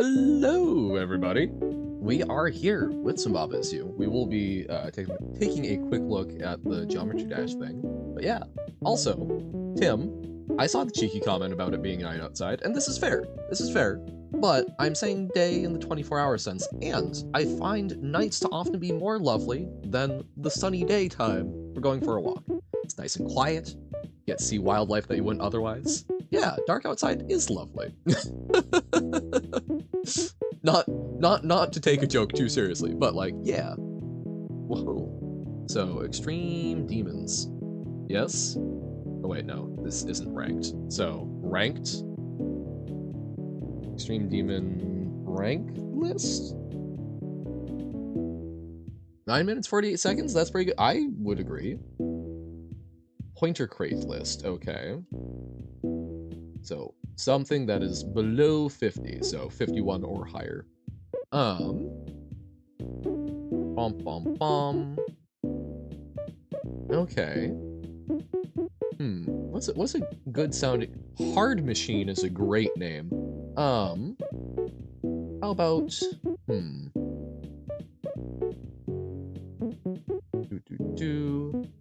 Hello, everybody. We are here with some Bob issue. We will be taking a quick look at the Geometry Dash thing. But yeah, also, Tim, I saw the cheeky comment about it being night outside, and this is fair. This is fair. But I'm saying day in the 24-hour sense, and I find nights to often be more lovely than the sunny daytime for going for a walk. It's nice and quiet. You get to see wildlife that you wouldn't otherwise. Yeah, dark outside is lovely. Not to take a joke too seriously, but like, yeah. Whoa. So, extreme demons. Yes? Oh wait, no, this isn't ranked. So, ranked. Extreme demon rank list? 9 minutes, 48 seconds? That's pretty good. I would agree. Pointer crate list, okay. So, something that is below 50, so 51 or higher. Okay. What's a good sounding? Hard Machine is a great name. How about,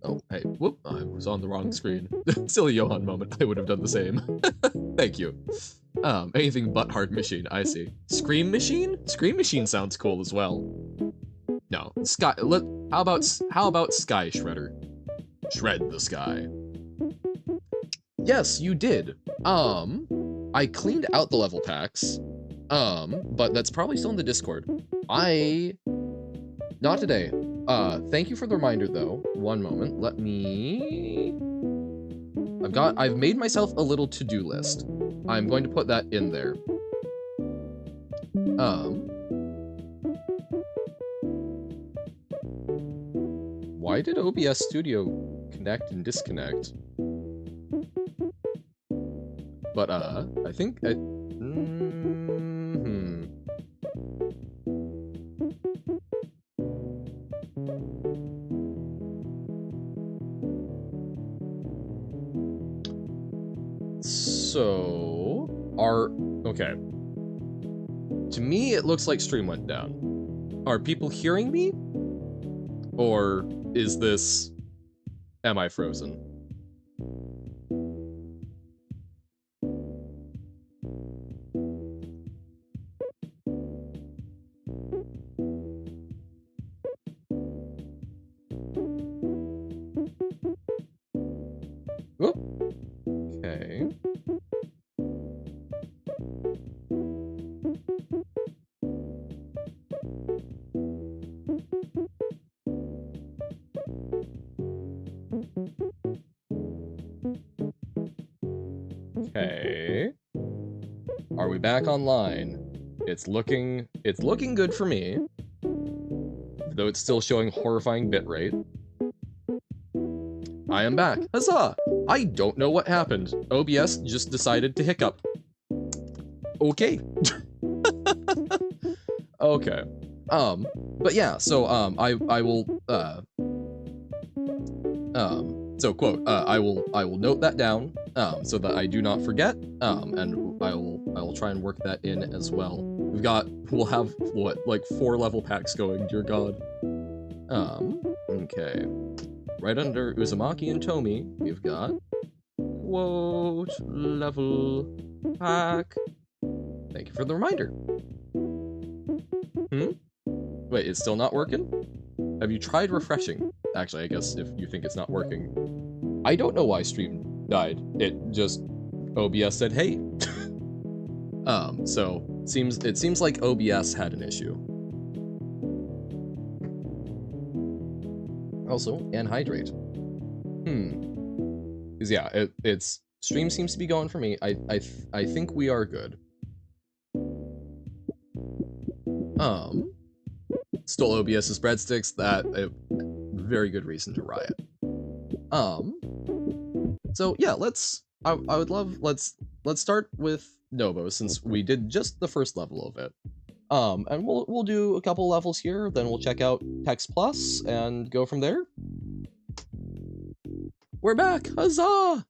Oh, hey, whoop, I was on the wrong screen. Silly Johan moment, I would have done the same. Thank you. Anything but Hard Machine, I see. Scream Machine? Scream Machine sounds cool as well. No, how about Sky Shredder? Shred the sky. Yes, you did. I cleaned out the level packs. But that's probably still in the Discord. Not today. Thank you for the reminder though. One moment, let me... I've made myself a little to-do list. I'm going to put that in there. Why did OBS Studio connect and disconnect? But, I think So, okay. To me, it looks like stream went down. Are people hearing me? Or is this, am I frozen? Whoop. Okay. Okay. Are we back online? It's looking good for me. Though it's still showing horrifying bitrate. I am back. Huzzah! I don't know what happened. OBS just decided to hiccup. Okay. Okay. But yeah, so I will so quote, I will note that down, so that I do not forget, and I will try and work that in as well. We'll have, what, like 4 level packs going, dear god. Okay. Right under Uzumaki and Tomi, we've got quote level pack. Thank you for the reminder. Wait, it's still not working? Have you tried refreshing? Actually, I guess if you think it's not working. I don't know why stream died. It just, OBS said, hey. So, it seems like OBS had an issue. Also, anhydrate. Cause yeah, it's stream seems to be going for me. I think we are good. Stole OBS's breadsticks. That very good reason to riot. So yeah, I would love, let's start with Nobo, since we did just the first level of it. And we'll do a couple levels here, then we'll check out Text Plus and go from there. We're back! Huzzah!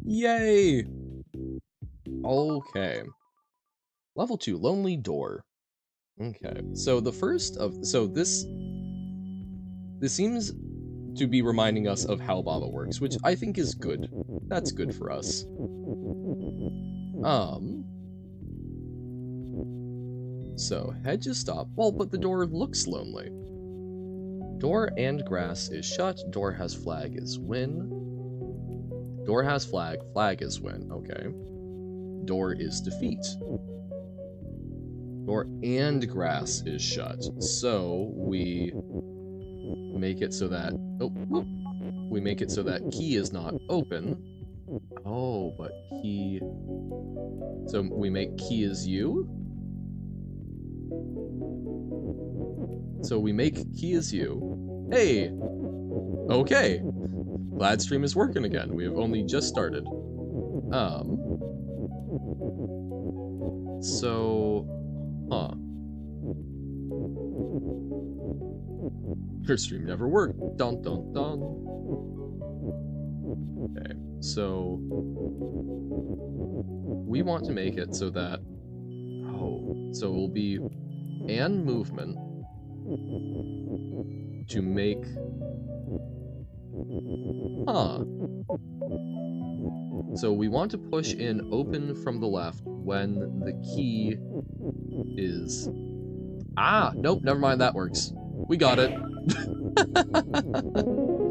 Yay! Okay. Level 2, Lonely Door. Okay, so the first of... So this seems to be reminding us of how Baba works, which I think is good. That's good for us. So, hedges stop. Well, but the door looks lonely. Door and grass is shut. Door has flag is win. Door has flag. Flag is win. Okay. Door is defeat. Door and grass is shut. So, we make it so that... Oh, whoop. We make it so that key is not open. Oh, but key... So we make key is you? So we make key is you. Hey! Okay! Glad stream is working again. We have only just started. So... Huh. Your stream never worked. Dun dun dun. Okay, so... We want to make it so that... Oh, so it will be and movement to make... Huh. So we want to push in open from the left when the key is... Ah! Nope, never mind, that works. We got it.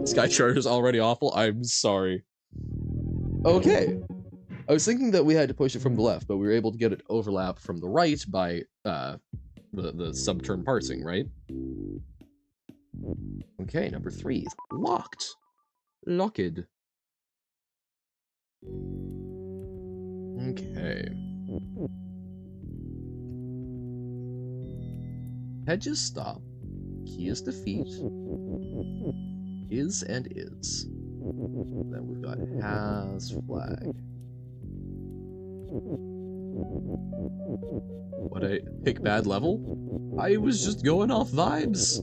Sky Charter's already awful. I'm sorry. Okay. I was thinking that we had to push it from the left, but we were able to get it overlap from the right by the subterm parsing, right? Okay, number 3. Locked. Locked. Okay. Hedges stop. Key is defeat. Is and is. Then we've got has flag. What, I pick bad level? I was just going off vibes.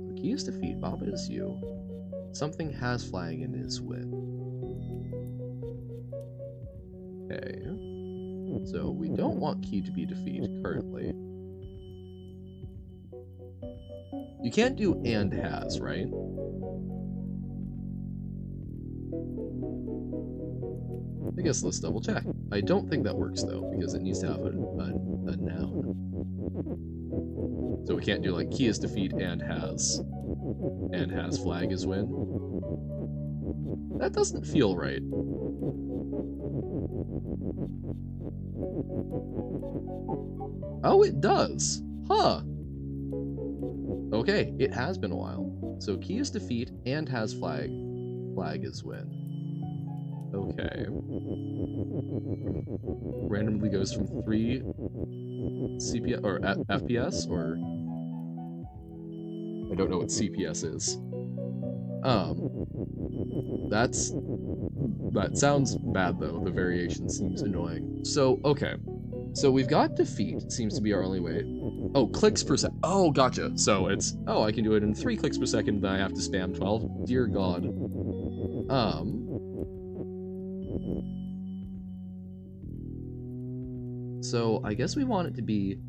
The key is defeat. Baba is you. Something has flag and is win. Okay. So we don't want key to be defeat currently. You can't do and has, right? I guess let's double check. I don't think that works though, because it needs to have a noun. So we can't do like key is defeat and has flag is win. That doesn't feel right. Oh, it does. Huh. Okay, it has been a while. So key is defeat and has flag. Flag is win. Okay. Randomly goes from 3 CPS or FPS, or I don't know what CPS is. That sounds bad though. The variation seems annoying. So okay. So we've got defeat, seems to be our only way. Oh, clicks per second. Oh, gotcha. So it's, oh, I can do it in 3 clicks per second, then I have to spam 12. Dear God. So I guess we want it to be...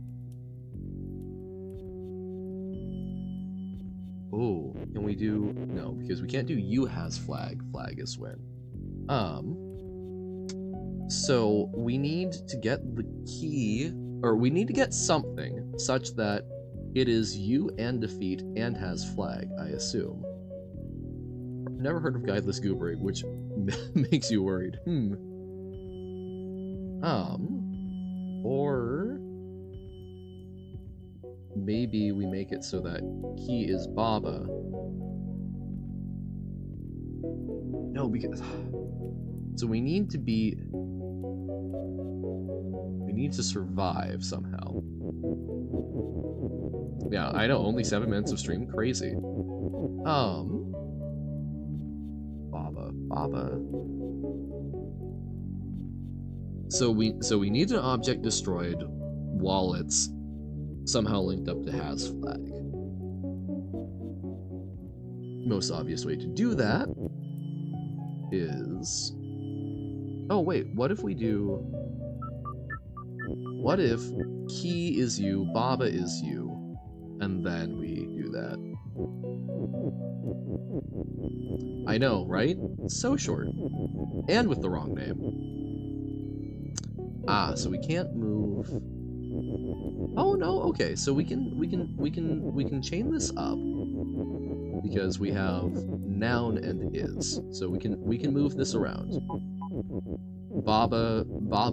Oh, can we do... No, because we can't do you has flag. Flag is win. So we need to get the key, or we need to get something such that it is you and defeat and has flag, I assume. I've never heard of guideless goobering, which makes you worried. Or maybe we make it so that key is Baba. No, because... So we need to be... We need to survive somehow. Yeah, I know, only 7 minutes of stream, crazy. Baba. So we need an object destroyed while it's somehow linked up to has flag. Most obvious way to do that is... Oh wait, what if we do... what if Key is you, Baba is you, and then we do that? I know, right? So short. And with the wrong name. Ah, so we can't move. Oh no, okay, so we can chain this up because we have noun and is. So we can move this around. Baba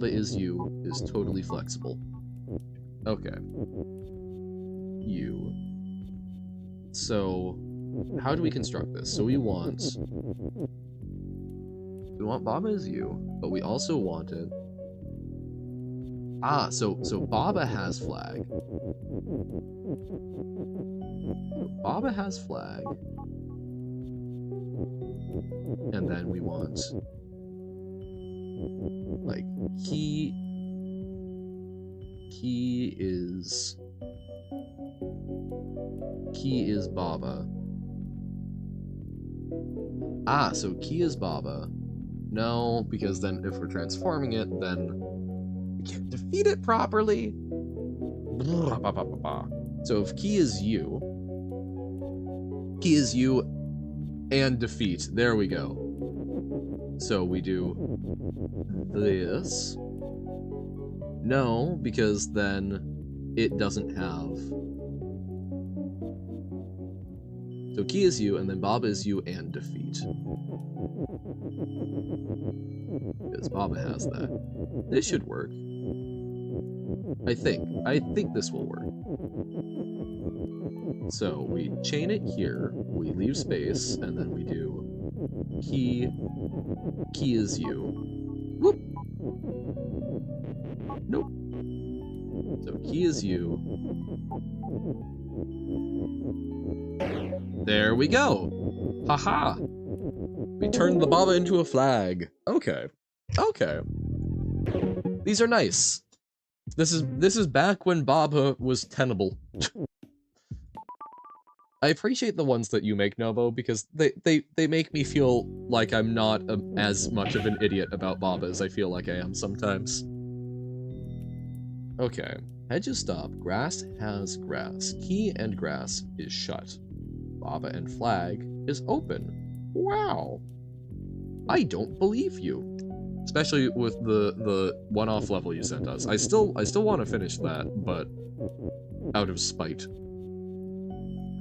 is you is totally flexible. Okay. You. So how do we construct this? So we want Baba is you, but we also want it. Ah, so Baba has flag. Baba has flag. And then we want like Key is Baba. Ah, so Key is Baba. No, because then if we're transforming it, then we can't defeat it properly. So if Key is you and defeat. There we go. So we do this. No, because then it doesn't have. So Key is you, and then Baba is you and defeat. Because Baba has that. This should work. I think this will work. So we chain it here, we leave space, and then we do Key is you. Whoop! Nope. So Key is you. There we go! Haha! We turned the Baba into a flag. Okay. Okay. These are nice. This is back when Baba was tenable. I appreciate the ones that you make, Nobo, because they make me feel like I'm not as much of an idiot about Baba as I feel like I am sometimes. Okay. Hedges stop. Grass has grass. Key and grass is shut. Baba and flag is open. Wow. I don't believe you. Especially with the one-off level you sent us. I still want to finish that, but out of spite.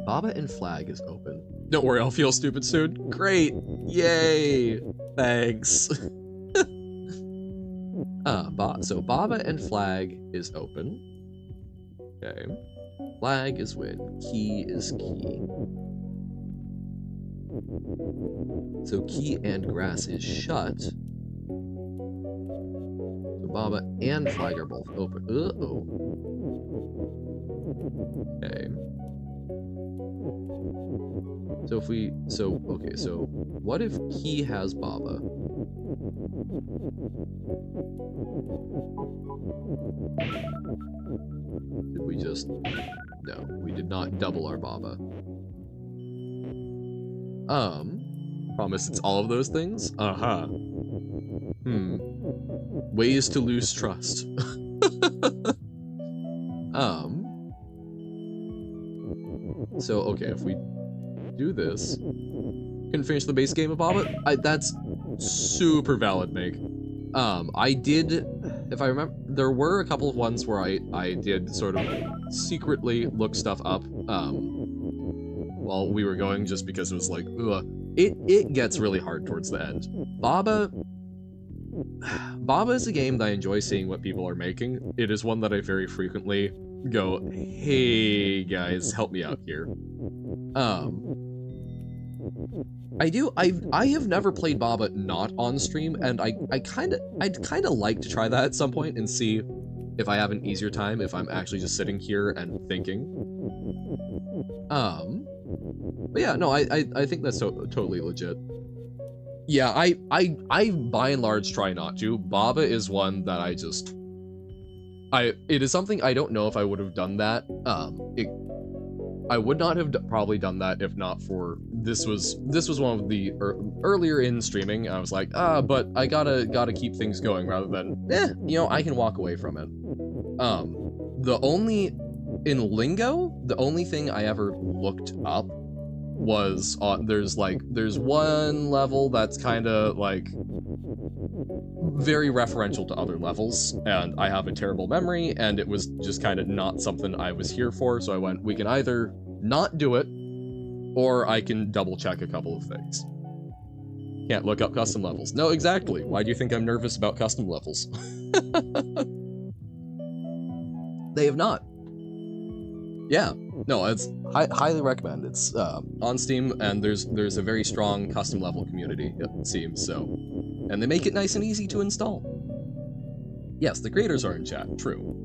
Baba and flag is open. Don't worry, I'll feel stupid soon. Great! Yay! Thanks. So Baba and flag is open. Okay. Flag is win. Key is key. So key and grass is shut. So Baba and flag are both open. Uh-oh. Okay. So if we, okay, so what if Key has Baba? Did we just, no, we did not double our Baba. Promise it's all of those things? Uh-huh. Ways to lose trust. So, okay, if we do this, can finish the base game of Baba? That's super valid, make. I did, if I remember, there were a couple of ones where I did sort of secretly look stuff up, while we were going, just because it was like, ugh. It gets really hard towards the end. Baba is a game that I enjoy seeing what people are making. It is one that I very frequently go, hey guys, help me out here. I have never played Baba not on stream, and I'd kinda like to try that at some point and see if I have an easier time if I'm actually just sitting here and thinking. But yeah, no, I think that's totally legit. Yeah, I by and large try not to. Baba is one that it is something I don't know if I would have done that. I would not have probably done that if not for this was one of the earlier in streaming. I was like, but I gotta keep things going rather than, you know, I can walk away from it. The only, in Lingo, the only thing I ever looked up was there's one level that's kind of like very referential to other levels, and I have a terrible memory, and it was just kind of not something I was here for, so I went, we can either not do it, or I can double check a couple of things. Can't look up custom levels. No, exactly. Why do you think I'm nervous about custom levels? They have not. Yeah. No, it's highly recommend. It's on Steam, and there's a very strong custom level community, it seems, so. And they make it nice and easy to install. Yes, the creators are in chat, true.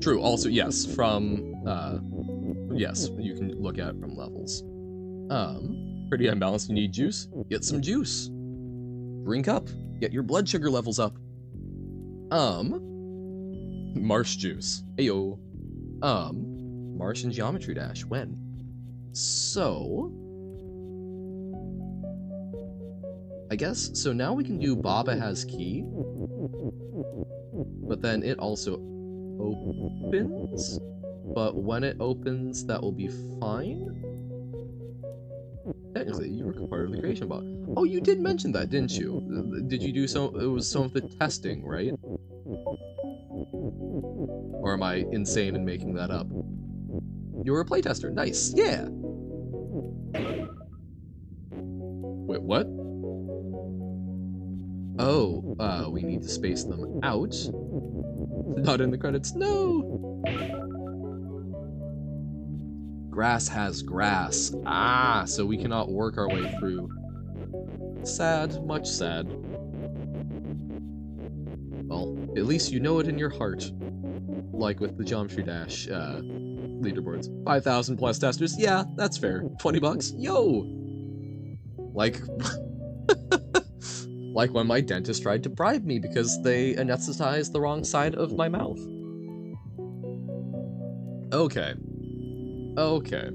True, also, yes, from, yes, you can look at it from levels. Pretty unbalanced, you need juice? Get some juice. Drink up, get your blood sugar levels up. Marsh juice. Ayo. Marsh and Geometry Dash, when? So... I guess, so now we can do Baba has key. But then it also opens? But when it opens, that will be fine? Technically, you were part of the creation bot. Oh, you did mention that, didn't you? Did you do some, it was some of the testing, right? Or am I insane in making that up? You were a playtester, nice, yeah! Wait, what? Oh, we need to space them out. Not in the credits, no! Grass has grass. Ah, so we cannot work our way through. Sad, much sad. Well, at least you know it in your heart. Like with the Geometry Dash leaderboards. 5,000 plus testers, yeah, that's fair. 20 bucks, yo! Like... like when my dentist tried to bribe me because they anesthetized the wrong side of my mouth. Okay. Okay.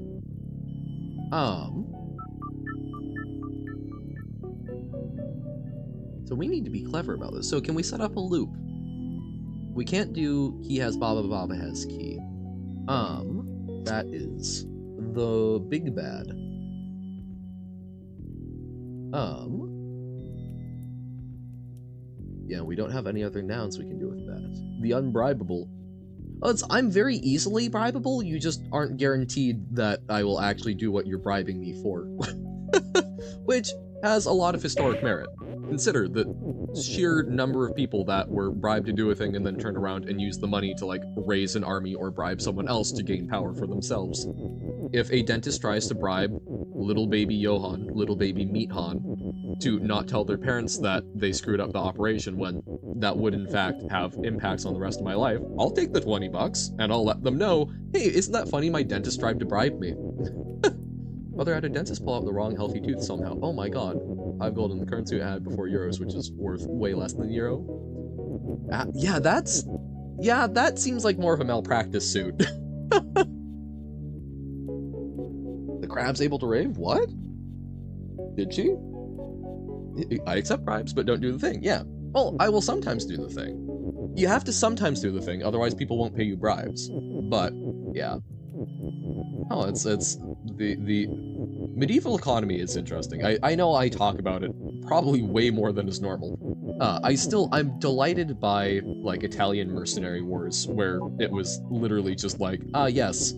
So we need to be clever about this. So can we set up a loop? We can't do he has Baba, Baba has key. That is the big bad. Yeah, we don't have any other nouns we can do with that. The unbribable. Oh, I'm very easily bribable, you just aren't guaranteed that I will actually do what you're bribing me for. Which has a lot of historic merit. Consider the sheer number of people that were bribed to do a thing and then turned around and used the money to, like, raise an army or bribe someone else to gain power for themselves. If a dentist tries to bribe little baby Johan, little baby Meathan, to not tell their parents that they screwed up the operation when that would in fact have impacts on the rest of my life, I'll take the 20 bucks and I'll let them know, hey, isn't that funny, my dentist tried to bribe me. Mother had a dentist pull out the wrong healthy tooth somehow. Oh my god. 5 gold in the currency I had before euros, which is worth way less than euro. Yeah, that seems like more of a malpractice suit. The crab's able to rave? What? Did she? I accept bribes, but don't do the thing. Yeah. Well, I will sometimes do the thing. You have to sometimes do the thing, otherwise people won't pay you bribes. But, yeah. Oh, it's the medieval economy is interesting. I know I talk about it probably way more than is normal. I'm delighted by, like, Italian mercenary wars, where it was literally just like, yes,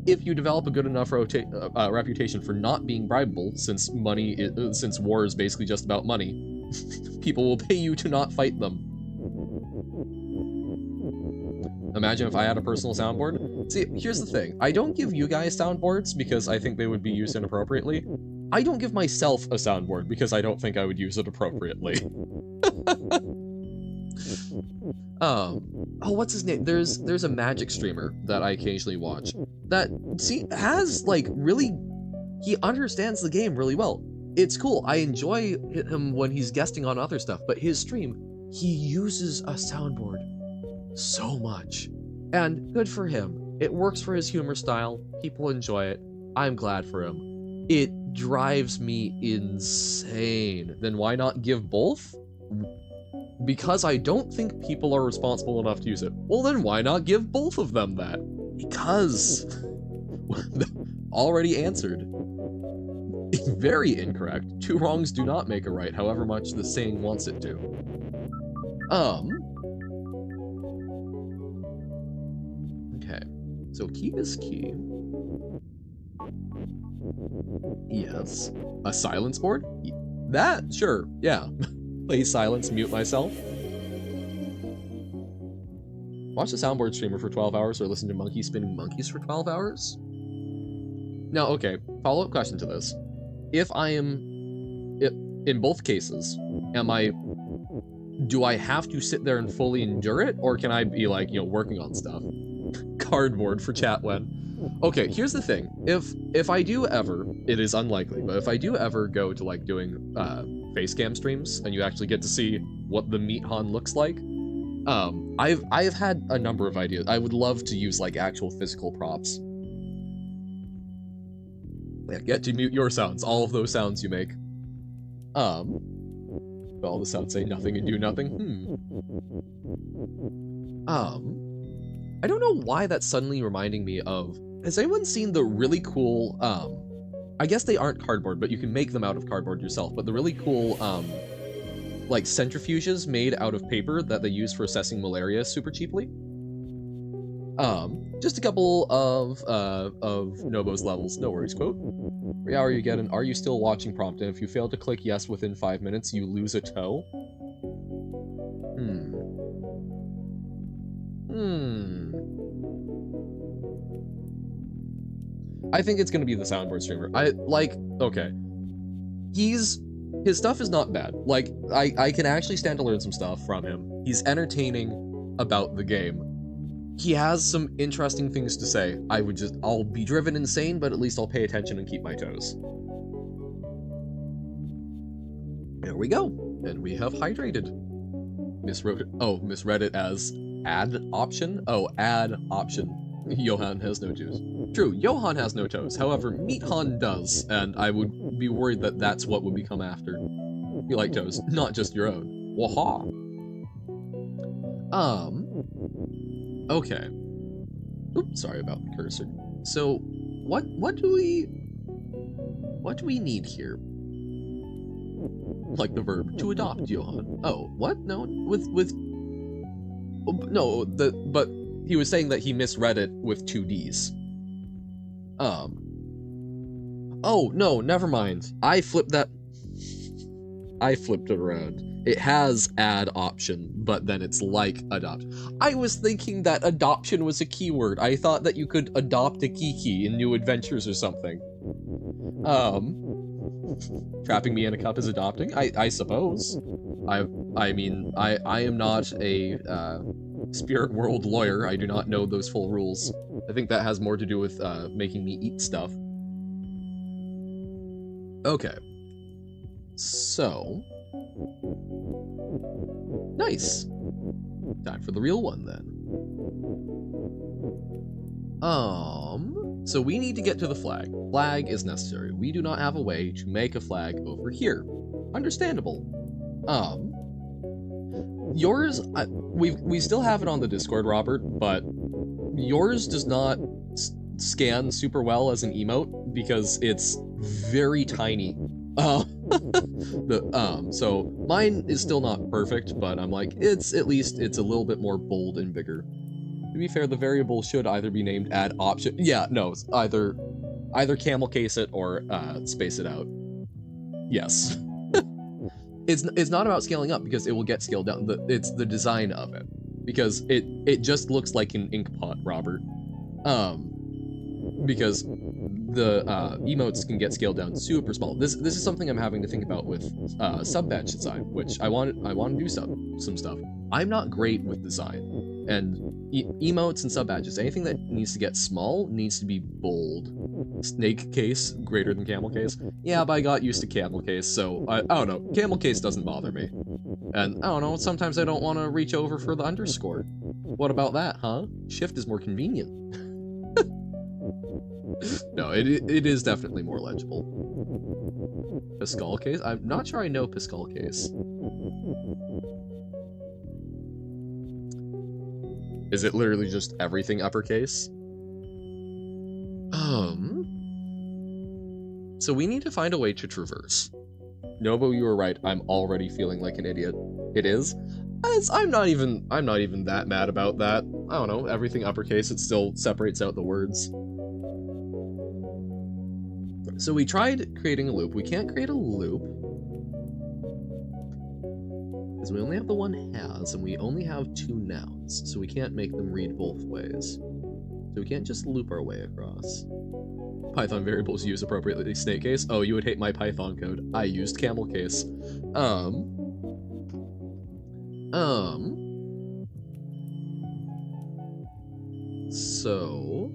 if you develop a good enough reputation for not being bribable, since since war is basically just about money, people will pay you to not fight them. Imagine if I had a personal soundboard. See, here's the thing. I don't give you guys soundboards because I think they would be used inappropriately. I don't give myself a soundboard because I don't think I would use it appropriately. Oh, what's his name? There's a Magic streamer that I occasionally watch that, has, like, really, he understands the game really well. It's cool. I enjoy him when he's guesting on other stuff, but his stream, he uses a soundboard so much. And good for him. It works for his humor style. People enjoy it. I'm glad for him. It drives me insane. Then why not give both? because I don't think people are responsible enough to use it. Well, then why not give both of them that? Because already answered. Very incorrect. Two wrongs do not make a right, however much the saying wants it to. Okay. So key is key. Yes. A silence board? That? Sure. Yeah. Play silence, mute myself. Watch the soundboard streamer for 12 hours or listen to monkeys spinning monkeys for 12 hours? Now, okay, follow-up question to this. If I am, in both cases, do I have to sit there and fully endure it? Or can I be like, you know, working on stuff? Cardboard for chat when. Okay, here's the thing. If I do ever, it is unlikely, but if I do ever go to like doing face cam streams and you actually get to see what the meat Han looks like, I've had a number of ideas. I would love to use like actual physical props. Yeah, get to mute your sounds, all of those sounds you make. All the sounds say nothing and do nothing. I don't know why that's suddenly reminding me of, has anyone seen the really cool, I guess they aren't cardboard, but you can make them out of cardboard yourself, but the really cool, like centrifuges made out of paper that they use for assessing malaria super cheaply? Just a couple of Nobo's levels, no worries, quote. Every hour you get an "Are you still watching" prompt, and if you fail to click yes within 5 minutes, you lose a toe. I think it's gonna be the soundboard streamer. Okay. His stuff is not bad. Like, I can actually stand to learn some stuff from him. He's entertaining about the game. He has some interesting things to say. I'll be driven insane, but at least I'll pay attention and keep my toes. There we go. And we have hydrated. Misread it as add option? Oh, add option. Johan has no toes. True, Johan has no toes. However, Meat Han does, and I would be worried that that's what would become after. You like toes, not just your own. Waha. Okay. Oops, sorry about the cursor. So, what do we need here? Like the verb to adopt, Johan. Oh, what? No, but he was saying that he misread it with 2 Ds. Oh, no, never mind. I flipped it around. It has add option, but then it's like adopt. I was thinking that adoption was a keyword. I thought that you could adopt a Kiki in New Adventures or something. Trapping me in a cup is adopting? I suppose. I mean, I am not a spirit world lawyer. I do not know those full rules. I think that has more to do with making me eat stuff. Okay. So... nice. Time for the real one, then. So we need to get to the flag. Flag is necessary. We do not have a way to make a flag over here. Understandable. Yours, we still have it on the Discord, Robert, but yours does not scan super well as an emote because it's very tiny. So mine is still not perfect, but I'm like, it's a little bit more bold and bigger. To be fair, the variable should either be named add option. Yeah, no, it's either camel case it or space it out. Yes. It's not about scaling up because it will get scaled down. It's the design of it. Because it just looks like an ink pot, Robert. Because the emotes can get scaled down super small. This is something I'm having to think about with sub badge design, which I want to do some stuff. I'm not great with design, and emotes and sub badges, anything that needs to get small needs to be bold. Snake case greater than camel case. Yeah, but I got used to camel case, so I don't know. Camel case doesn't bother me, and I don't know. Sometimes I don't want to reach over for the underscore. What about that, huh? Shift is more convenient. No, it is definitely more legible. Pascal case? I'm not sure I know Pascal case. Is it literally just everything uppercase? So we need to find a way to traverse. Nobo, you were right. I'm already feeling like an idiot. It is. I'm not even that mad about that. I don't know, everything uppercase, it still separates out the words. So we tried creating a loop. We can't create a loop because we only have the one has, and we only have 2 nouns, so we can't make them read both ways. So we can't just loop our way across. Python variables used appropriately. Snake case. Oh, you would hate my Python code. I used camel case. So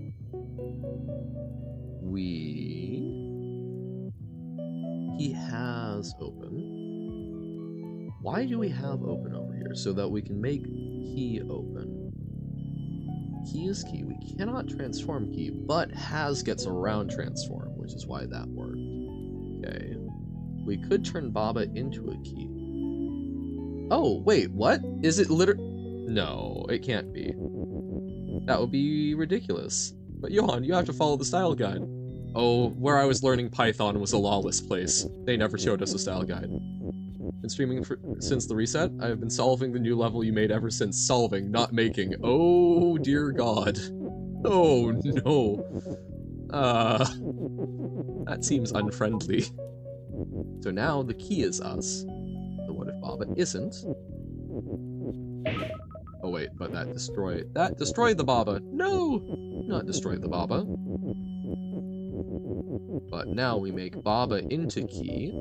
he has open. Why do we have open over here? So that we can make key open. Key is key. We cannot transform key, but has gets around transform, which is why that worked. Okay. We could turn Baba into a key. Oh, wait, what? Is it No, it can't be. That would be ridiculous. But Johan, you have to follow the style guide. Oh, where I was learning Python was a lawless place. They never showed us a style guide. Been streaming since the reset. I have been solving the new level you made ever since. Solving, not making. Oh, dear God. Oh, no. That seems unfriendly. So now the key is us. So what if Baba isn't? Oh wait, but that destroyed the Baba. No! Not destroy the Baba. But now we make Baba into key.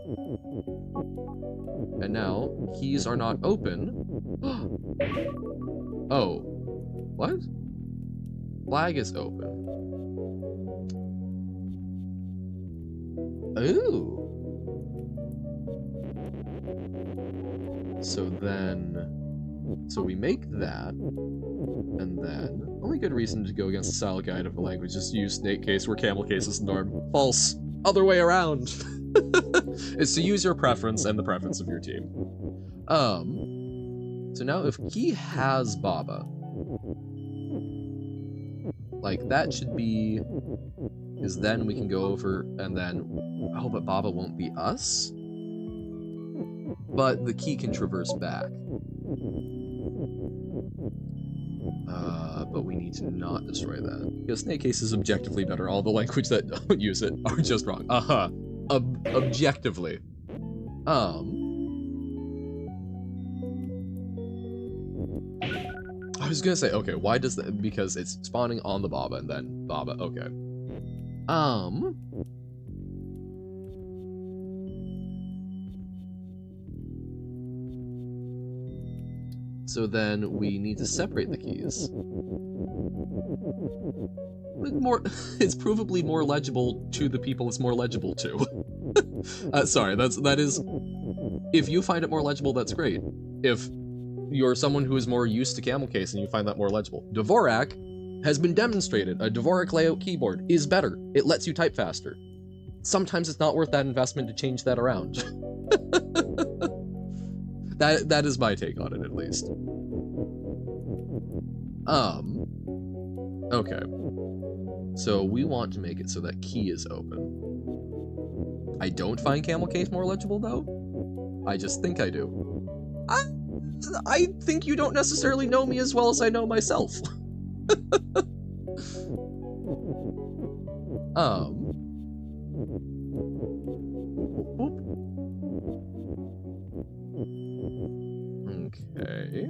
And now keys are not open. Oh. What? Flag is open. Ooh. So we make that, and then only good reason to go against the style guide of a language is to use snake case where camel case is the norm. False. Other way around. It's to use your preference and the preference of your team. So now if key has Baba, like that should be, because then we can go over and then, oh, but Baba won't be us? But the key can traverse back. But we need to not destroy that. Because snake case is objectively better. All the language that don't use it are just wrong. Objectively. I was gonna say, okay, why does that? Because it's spawning on the Baba and then Baba, okay. So then we need to separate the keys. It's provably more legible to the people it's more legible to. Sorry, that is, if you find it more legible, that's great. If you're someone who is more used to camel case and you find that more legible. Dvorak has been demonstrated. A Dvorak layout keyboard is better. It lets you type faster. Sometimes it's not worth that investment to change that around. That is my take on it, at least. Okay. So we want to make it so that key is open. I don't find camel case more legible, though. I just think I do. I think you don't necessarily know me as well as I know myself. Okay.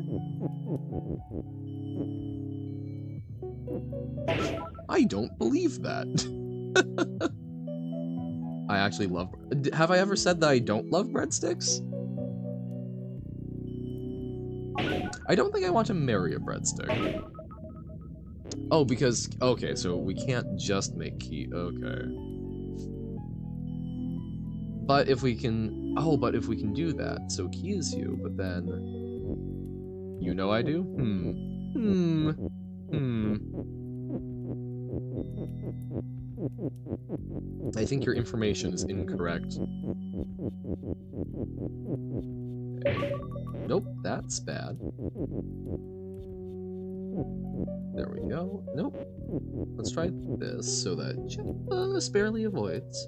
I don't believe that. I actually love... Have I ever said that I don't love breadsticks? I don't think I want to marry a breadstick. Oh, because... Okay, so we can't just make key. Okay. But if we can... Oh, but if we can do that, so key is you, but then... You know I do? I think your information is incorrect. Okay. Nope, that's bad. There we go. Nope. Let's try this so that just barely avoids.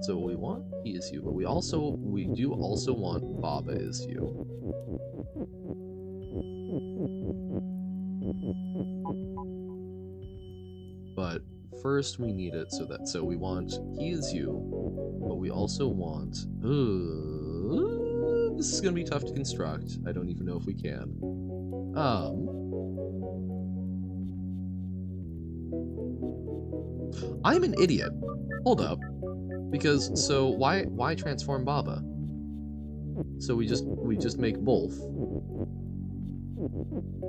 So we want he is you, but we do also want Baba is you. But first we need it so we want he is you, but we also want this is gonna be tough to construct. I don't even know if we can. I'm an idiot. Hold up. Because so why transform Baba? So we just make both.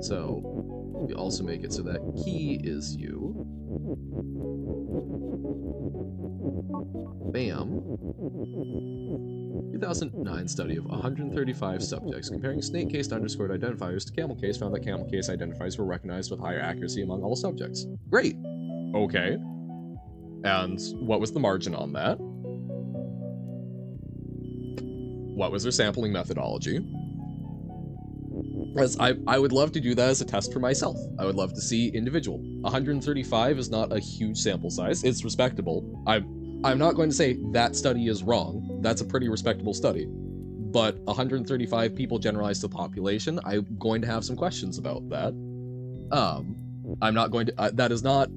So we also make it so that key is you. Bam. 2009 study of 135 subjects comparing snake-cased underscored identifiers to camel case found that camel case identifiers were recognized with higher accuracy among all subjects. Great. Okay. And what was the margin on that? What was their sampling methodology? As I would love to do that as a test for myself. I would love to see individual. 135 is not a huge sample size. It's respectable. I'm not going to say that study is wrong. That's a pretty respectable study. But 135 people generalized to the population, I'm going to have some questions about that. I'm not going to, that is not,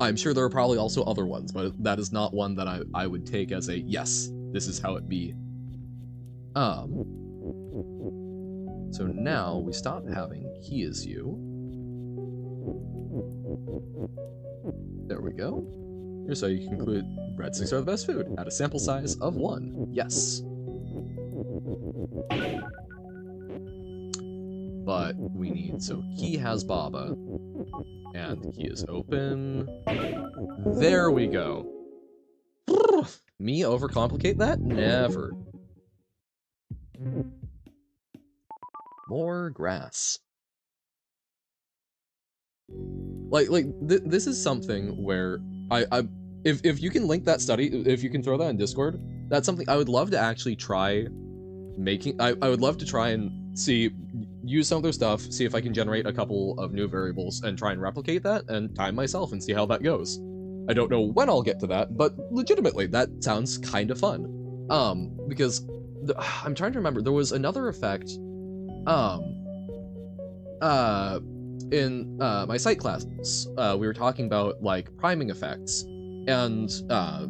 I'm sure there are probably also other ones, but that is not one that I would take as a, yes, this is how it be. So now we stop having he is you. There we go. Here's how you conclude breadsticks are the best food at a sample size of 1. Yes. But we need, so key has Baba, and key is open. There we go. Me overcomplicate that? Never. More grass. This is something where if you can link that study, if you can throw that in Discord, that's something I would love to actually try making. I would love to try and use some of their stuff, see if I can generate a couple of new variables and try and replicate that and time myself and see how that goes. I don't know when I'll get to that, but legitimately, that sounds kind of fun. Because I'm trying to remember, there was another effect, in my psych classes, we were talking about like priming effects, and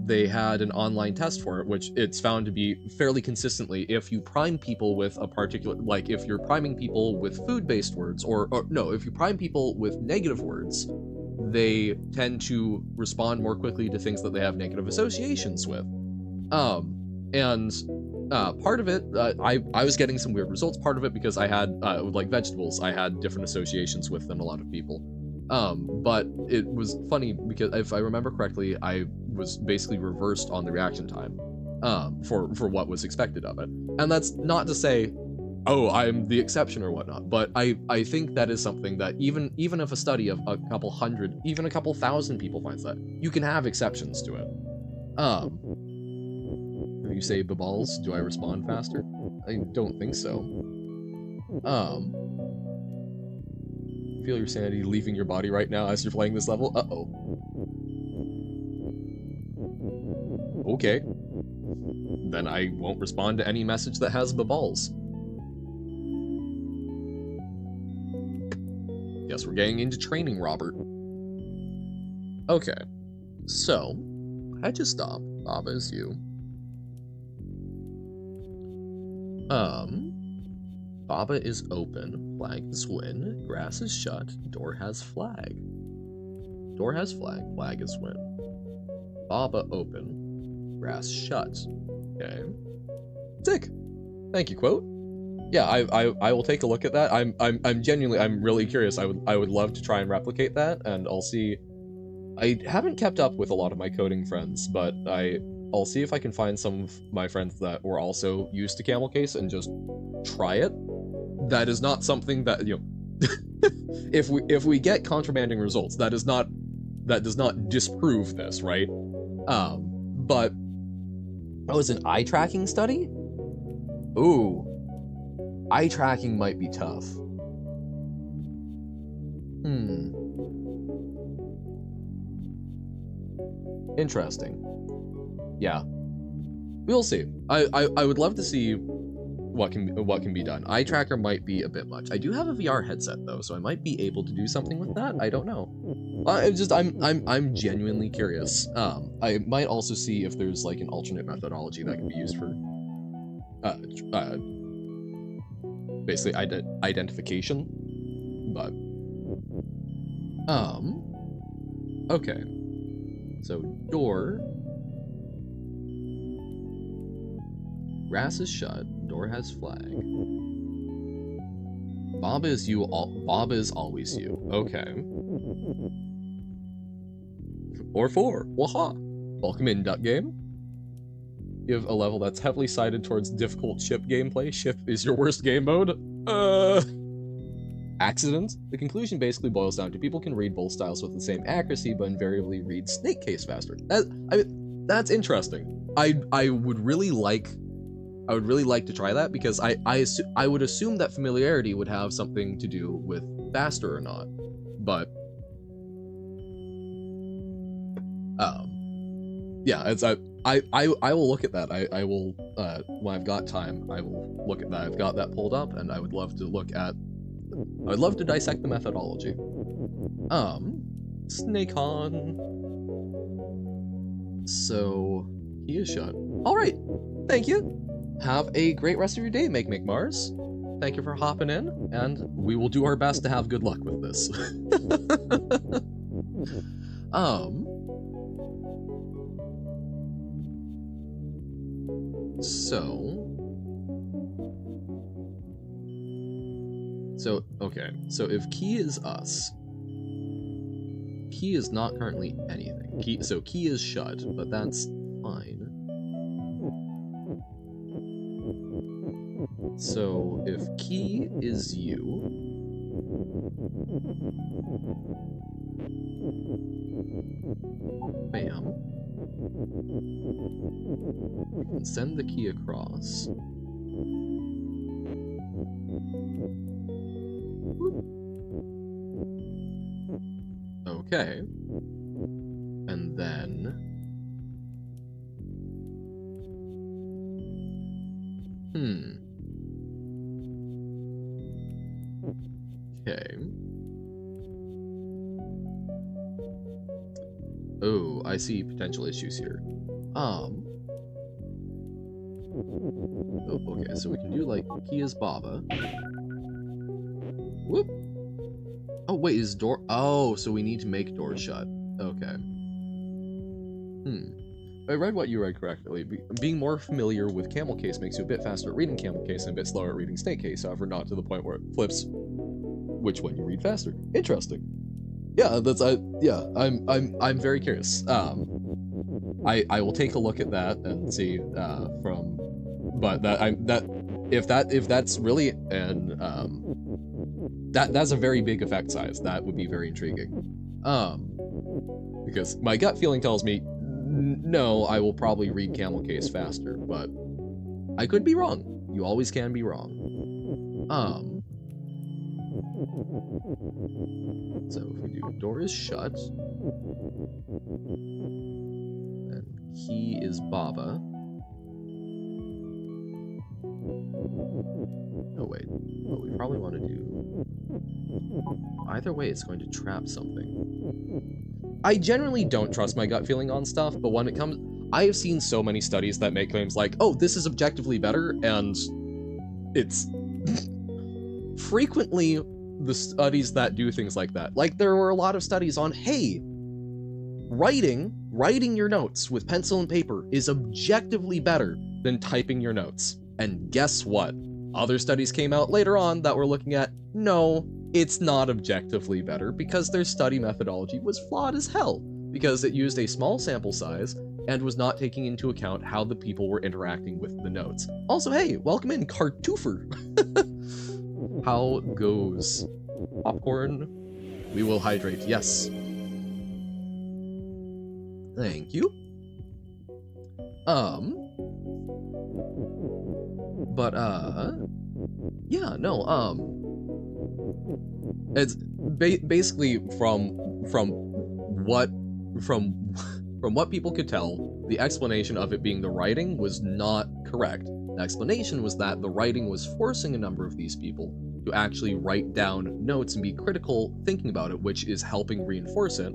they had an online test for it, which it's found to be fairly consistently, if you prime people with a particular, like if you're priming people with food-based words, or no, if you prime people with negative words, they tend to respond more quickly to things that they have negative associations with. And part of it, I was getting some weird results. Part of it because I had, like vegetables, I had different associations with than a lot of people. But it was funny because if I remember correctly, I was basically reversed on the reaction time, for what was expected of it. And that's not to say, oh, I'm the exception or whatnot, but I think that is something that even if a study of a couple hundred, even a couple thousand people finds that, you can have exceptions to it. If you say baballs, do I respond faster? I don't think so. Feel your sanity leaving your body right now as you're playing this level? Uh-oh. Okay. Then I won't respond to any message that has baballs. Guess we're getting into training, Robert. Okay. So, how'd you stop? Baba is you. Baba is open, flag is win, grass is shut, door has flag. Door has flag, flag is win. Baba open, grass shut. Okay. Sick. Thank you, quote. Yeah, I will take a look at that. I'm genuinely, I'm really curious. I would love to try and replicate that, and I'll see. I haven't kept up with a lot of my coding friends, but I'll see if I can find some of my friends that were also used to camel case and just try it. That is not something that, you know, if we get contrabanding results, that does not disprove this, right? But oh, it's an eye tracking study? Ooh. eye tracking might be tough. Interesting. Yeah. We'll see. I would love to see what can be done. Eye tracker might be a bit much. I do have a VR headset though, so I might be able to do something with that. I don't know. I'm genuinely curious. I might also see if there's like an alternate methodology that can be used for basically identification. But okay. So door. Grass is shut. Door has flag. Bob is you. Bob is always you. Okay. Or 4. Waha. Welcome in, Duck Game. You have a level that's heavily sided towards difficult ship gameplay. Ship is your worst game mode. Accident. The conclusion basically boils down to people can read both styles with the same accuracy, but invariably read snake case faster. That's interesting. I would really like to try that, because I would assume that familiarity would have something to do with faster or not, but yeah, it's I will look at that. I will when I've got time, I will look at that. I've got that pulled up, and I would love to dissect the methodology. Snake on. So he is shut. All right, thank you. Have a great rest of your day, Make Mars. Thank you for hopping in, and we will do our best to have good luck with this. So okay. So if key is us, key is not currently anything. Key is shut, but that's fine. So if key is you, bam, we can send the key across. Okay, and then okay. Oh, I see potential issues here. Oh, okay, so we can do like key is Baba. Whoop. Oh wait, is door? Oh, so we need to make door shut. Okay. I read what you read correctly. Being more familiar with camel case makes you a bit faster at reading camel case and a bit slower at reading snake case. However, not to the point where it flips which one you read faster. Interesting. Yeah, I'm very curious. I will take a look at that and see but if that's really an that's a very big effect size. That would be very intriguing. Because my gut feeling tells me no, I will probably read camel case faster, but I could be wrong. You always can be wrong. So if we do door is shut, then key is Baba. Oh wait, what we probably want to do, either way it's going to trap something. I generally don't trust my gut feeling on stuff, but when it comes, I have seen so many studies that make claims like, oh, this is objectively better, and it's frequently the studies that do things like that. Like, there were a lot of studies on, hey, writing your notes with pencil and paper is objectively better than typing your notes. And guess what? Other studies came out later on that were looking at, no, it's not objectively better, because their study methodology was flawed as hell, because it used a small sample size and was not taking into account how the people were interacting with the notes. Also, hey, welcome in, Cartoofer. How goes? Popcorn? We will hydrate, yes. Thank you. Yeah, no, it's basically what from from what people could tell, the explanation of it being the writing was not correct. The explanation was that the writing was forcing a number of these people to actually write down notes and be critical thinking about it, which is helping reinforce it.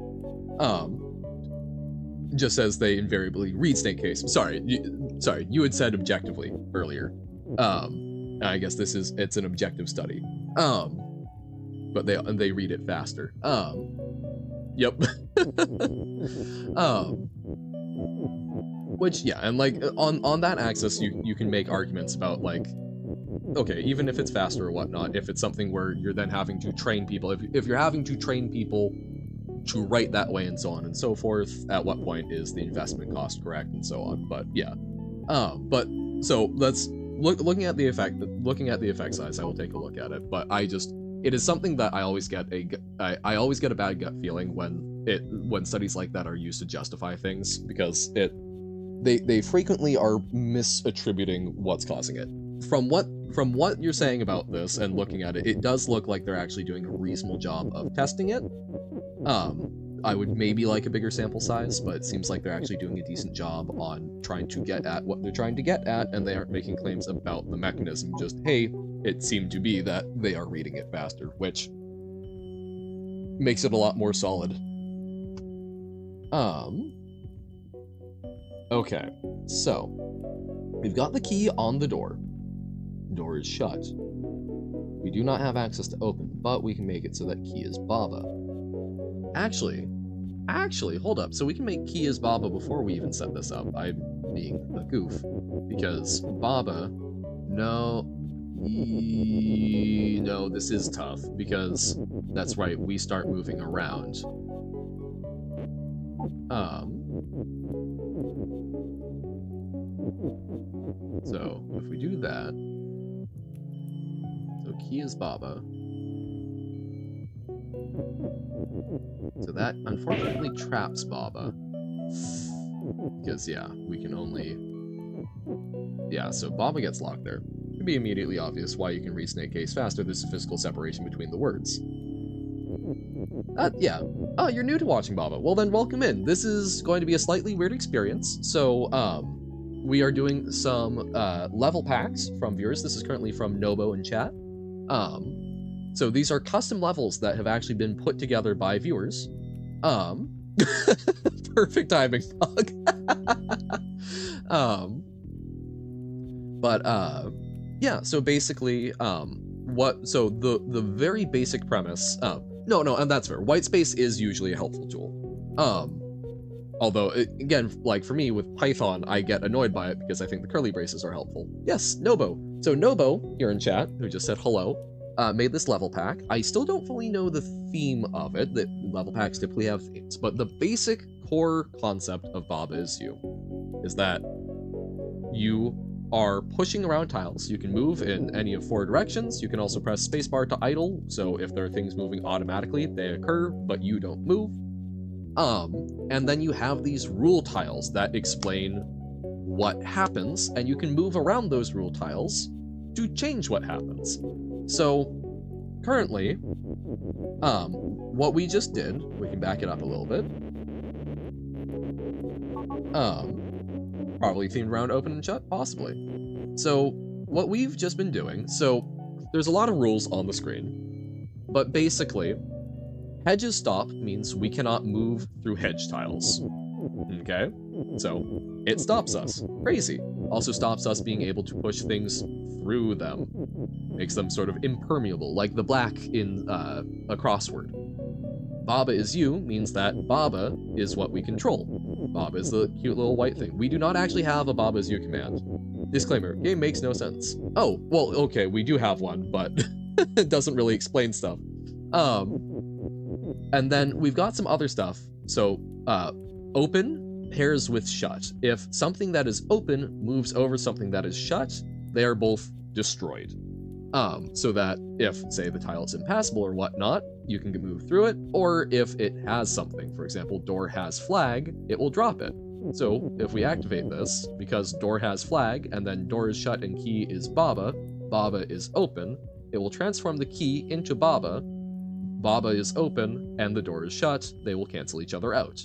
Just as they invariably read Snake Case. Sorry, you had said objectively earlier. I guess it's an objective study. But they read it faster. Yep. Which, yeah, and like on that axis, you can make arguments about like, okay, even if it's faster or whatnot, if it's something where you're then having to train people, if you're having to train people to write that way and so on and so forth, at what point is the investment cost correct and so on? But yeah, but so let's looking at the effect size. I will take a look at it, but it is something that I always get I always get a bad gut feeling when studies like that are used to justify things, because they frequently are misattributing what's causing it. From what you're saying about this and looking at it, it does look like they're actually doing a reasonable job of testing it. I would maybe like a bigger sample size, but it seems like they're actually doing a decent job on trying to get at what they're trying to get at, and they aren't making claims about the mechanism. Just, hey, it seemed to be that they are reading it faster, which makes it a lot more solid. Okay, so we've got the key on the door. Door is shut. We do not have access to open, but we can make it so that key is Baba. Actually, hold up. So we can make key as Baba before we even set this up. I'm being a goof, because Baba, no, this is tough, because that's right, we start moving around. So if we do that, so key is Baba. So that unfortunately traps Baba, because yeah, we can only, yeah, so Baba gets locked there. It would be immediately obvious why you can read Snake Case faster. There's a physical separation between the words. Yeah. Oh, you're new to watching Baba. Well then, welcome in. This is going to be a slightly weird experience. So, we are doing some level packs from viewers. This is currently from Nobo in chat. So these are custom levels that have actually been put together by viewers. Perfect timing, Fog. Yeah, so basically, so the very basic premise, no, and that's fair. Whitespace is usually a helpful tool. Although, again, like for me with Python, I get annoyed by it because I think the curly braces are helpful. Yes, Nobo. So Nobo, here in chat, who just said hello, made this level pack. I still don't fully know the theme of it. The level packs typically have themes, but the basic core concept of Baba Is You is that you are pushing around tiles. You can move in any of 4 directions. You can also press spacebar to idle, so if there are things moving automatically, they occur, but you don't move. And then you have these rule tiles that explain what happens, and you can move around those rule tiles to change what happens. So, currently, what we just did, we can back it up a little bit. Probably themed around open and shut, possibly. So, what we've just been doing, so there's a lot of rules on the screen, but basically, hedges stop means we cannot move through hedge tiles. Okay? So, it stops us. Crazy. Also stops us being able to push things through them. Makes them sort of impermeable, like the black in a crossword. Baba Is You means that Baba is what we control. Baba is the cute little white thing. We do not actually have a Baba Is You command. Disclaimer, game makes no sense. Oh, well, okay, we do have one, but it doesn't really explain stuff. And then we've got some other stuff. So, open pairs with shut. If something that is open moves over something that is shut, they are both destroyed. So that if, say, the tile is impassable or whatnot, you can move through it, or if it has something, for example, door has flag, it will drop it. So if we activate this, because door has flag, and then door is shut and key is Baba, Baba is open, it will transform the key into Baba. Baba is open, and the door is shut. They will cancel each other out.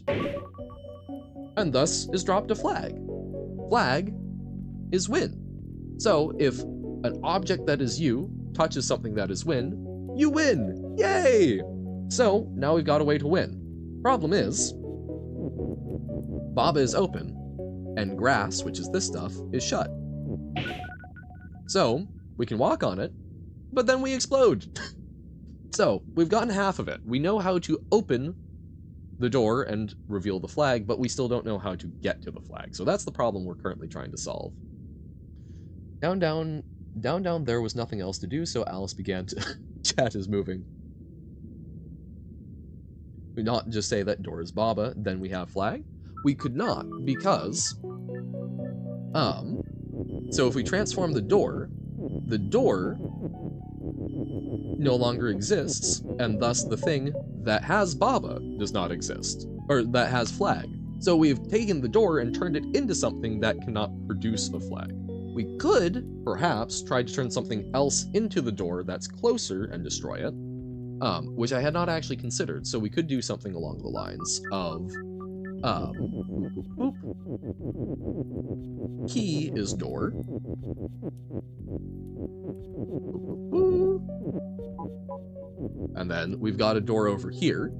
And thus is dropped a flag. Flag is win. So if an object that is you touches something that is win, you win! Yay! So now we've got a way to win. Problem is, Baba is open, and grass, which is this stuff, is shut. So we can walk on it, but then we explode. So we've gotten half of it. We know how to open the door and reveal the flag, but we still don't know how to get to the flag. So that's the problem we're currently trying to solve. Down, there was nothing else to do, so Alice began to... Chat is moving. We not just say that door is Baba, then we have flag. We could not, because... So if we transform the door no longer exists, and thus the thing that has Baba does not exist, or that has flag. So we've taken the door and turned it into something that cannot produce a flag. We could, perhaps, try to turn something else into the door that's closer and destroy it, which I had not actually considered, so we could do something along the lines of, key is door. And then we've got a door over here.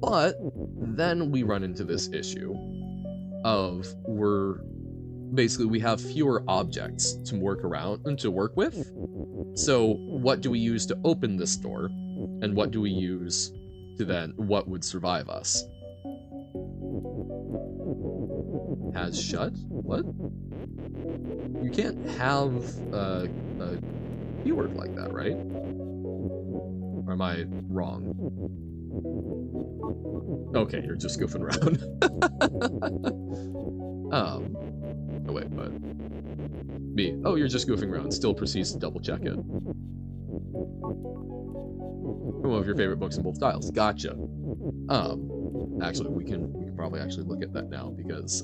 But then we run into this issue of we have fewer objects to work around and to work with. So what do we use to open this door? And what do we use to then, what would survive us? Has shut? What? You can't have a keyword like that, right? Or am I wrong? Okay, you're just goofing around. Oh wait, but B. Oh, you're just goofing around. Still proceeds to double check it. One of your favorite books in both styles. Gotcha. Actually, we can probably actually look at that now because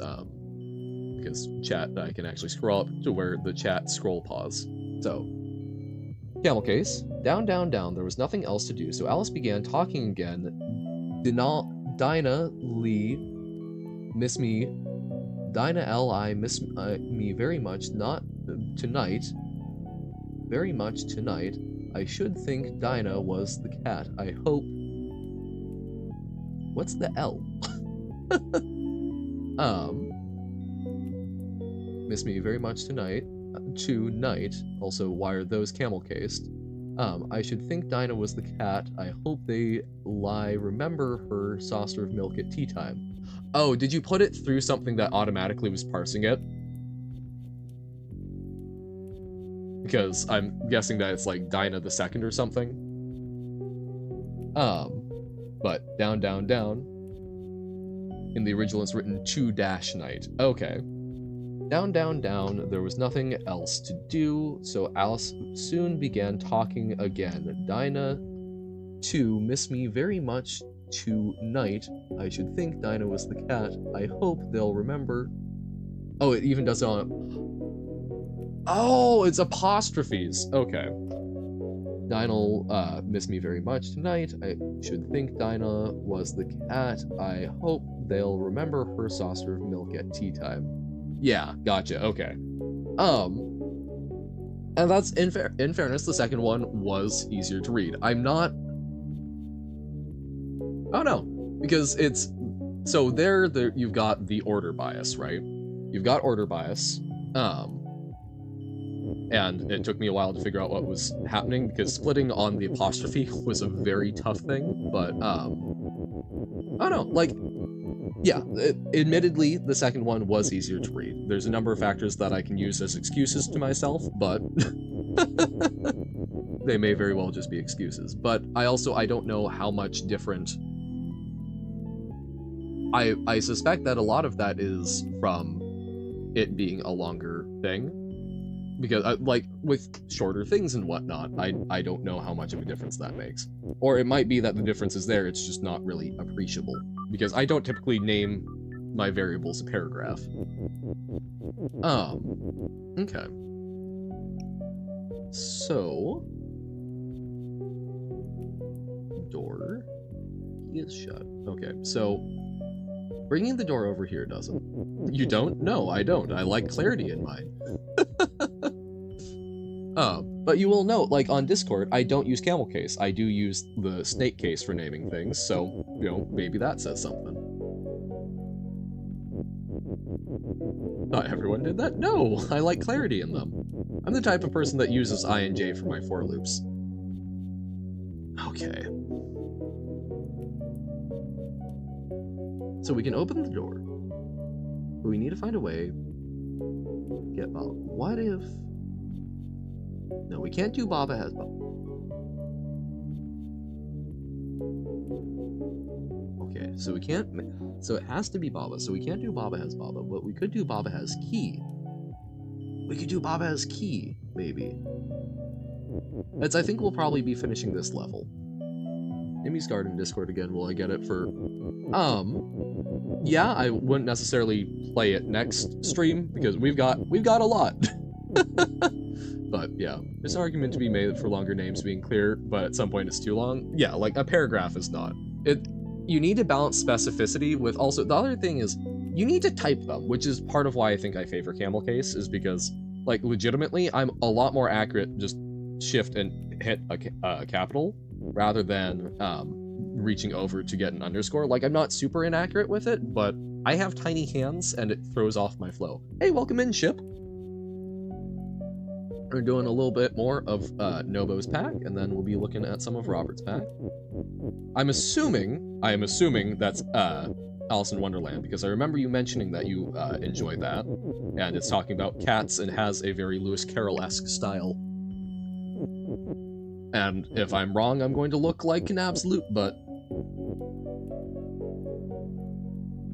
chat, I can actually scroll up to where the chat scroll pause. So, camel case. Down, there was nothing else to do, so Alice began talking again. Dinah Lee, miss me. Dinah L, I miss me very much, not tonight. Very much tonight. I should think Dinah was the cat. I hope... What's the L? Miss me very much tonight. Tonight. Also, why are those camel cased? I should think Dinah was the cat. I hope they lie. Remember her saucer of milk at tea time. Oh, did you put it through something that automatically was parsing it? Because I'm guessing that it's like Dinah the Second or something. But down. In the original it's written to-night. Okay. Down, there was nothing else to do, so Alice soon began talking again. Dinah, too, miss me very much tonight. I should think Dinah was the cat. I hope they'll remember. Oh, it even does it on... Oh, it's apostrophes. Okay. Dinah'll miss me very much tonight. I should think Dinah was the cat. I hope they'll remember her saucer of milk at tea time. Yeah, gotcha, okay. And that's, in fairness, the second one was easier to read. I'm not... Oh no, because it's... So there you've got the order bias, right? You've got order bias, and it took me a while to figure out what was happening, because splitting on the apostrophe was a very tough thing, but, I don't know, like... Yeah, admittedly, the second one was easier to read. There's a number of factors that I can use as excuses to myself, but they may very well just be excuses. But I don't know how much different... I suspect that a lot of that is from it being a longer thing. Because, like, with shorter things and whatnot, I don't know how much of a difference that makes. Or it might be that the difference is there, it's just not really appreciable. Because I don't typically name my variables a paragraph. Okay. So door is shut. Okay, so bringing the door over here doesn't. You don't? No, I don't. I like clarity in mine. But you will note, like on Discord, I don't use camel case. I do use the snake case for naming things, so, you know, maybe that says something. Not everyone did that? No, I like clarity in them. I'm the type of person that uses I and J for my for loops. Okay. So we can open the door, but we need to find a way to get Baba. What if... No, we can't do Baba has Baba. Okay, so we can't... So it has to be Baba, so we can't do Baba has Baba, but we could do Baba has key. We could do Baba has key, maybe. I think we'll probably be finishing this level. Amy's Garden Discord again, will I get it for... Yeah, I wouldn't necessarily play it next stream, because we've got a lot. But yeah, there's an argument to be made for longer names being clear, but at some point it's too long. Yeah, like a paragraph is not. You need to balance specificity with also, the other thing is, you need to type them, which is part of why I think I favor camel case, is because, like, legitimately, I'm a lot more accurate, just shift and hit a capital, rather than reaching over to get an underscore. Like, I'm not super inaccurate with it, but I have tiny hands, and it throws off my flow. Hey, welcome in, Ship! We're doing a little bit more of Nobo's pack, and then we'll be looking at some of Robert's pack. I am assuming that's Alice in Wonderland, because I remember you mentioning that you enjoy that, and it's talking about cats and has a very Lewis Carroll-esque style. And if I'm wrong, I'm going to look like an absolute butt.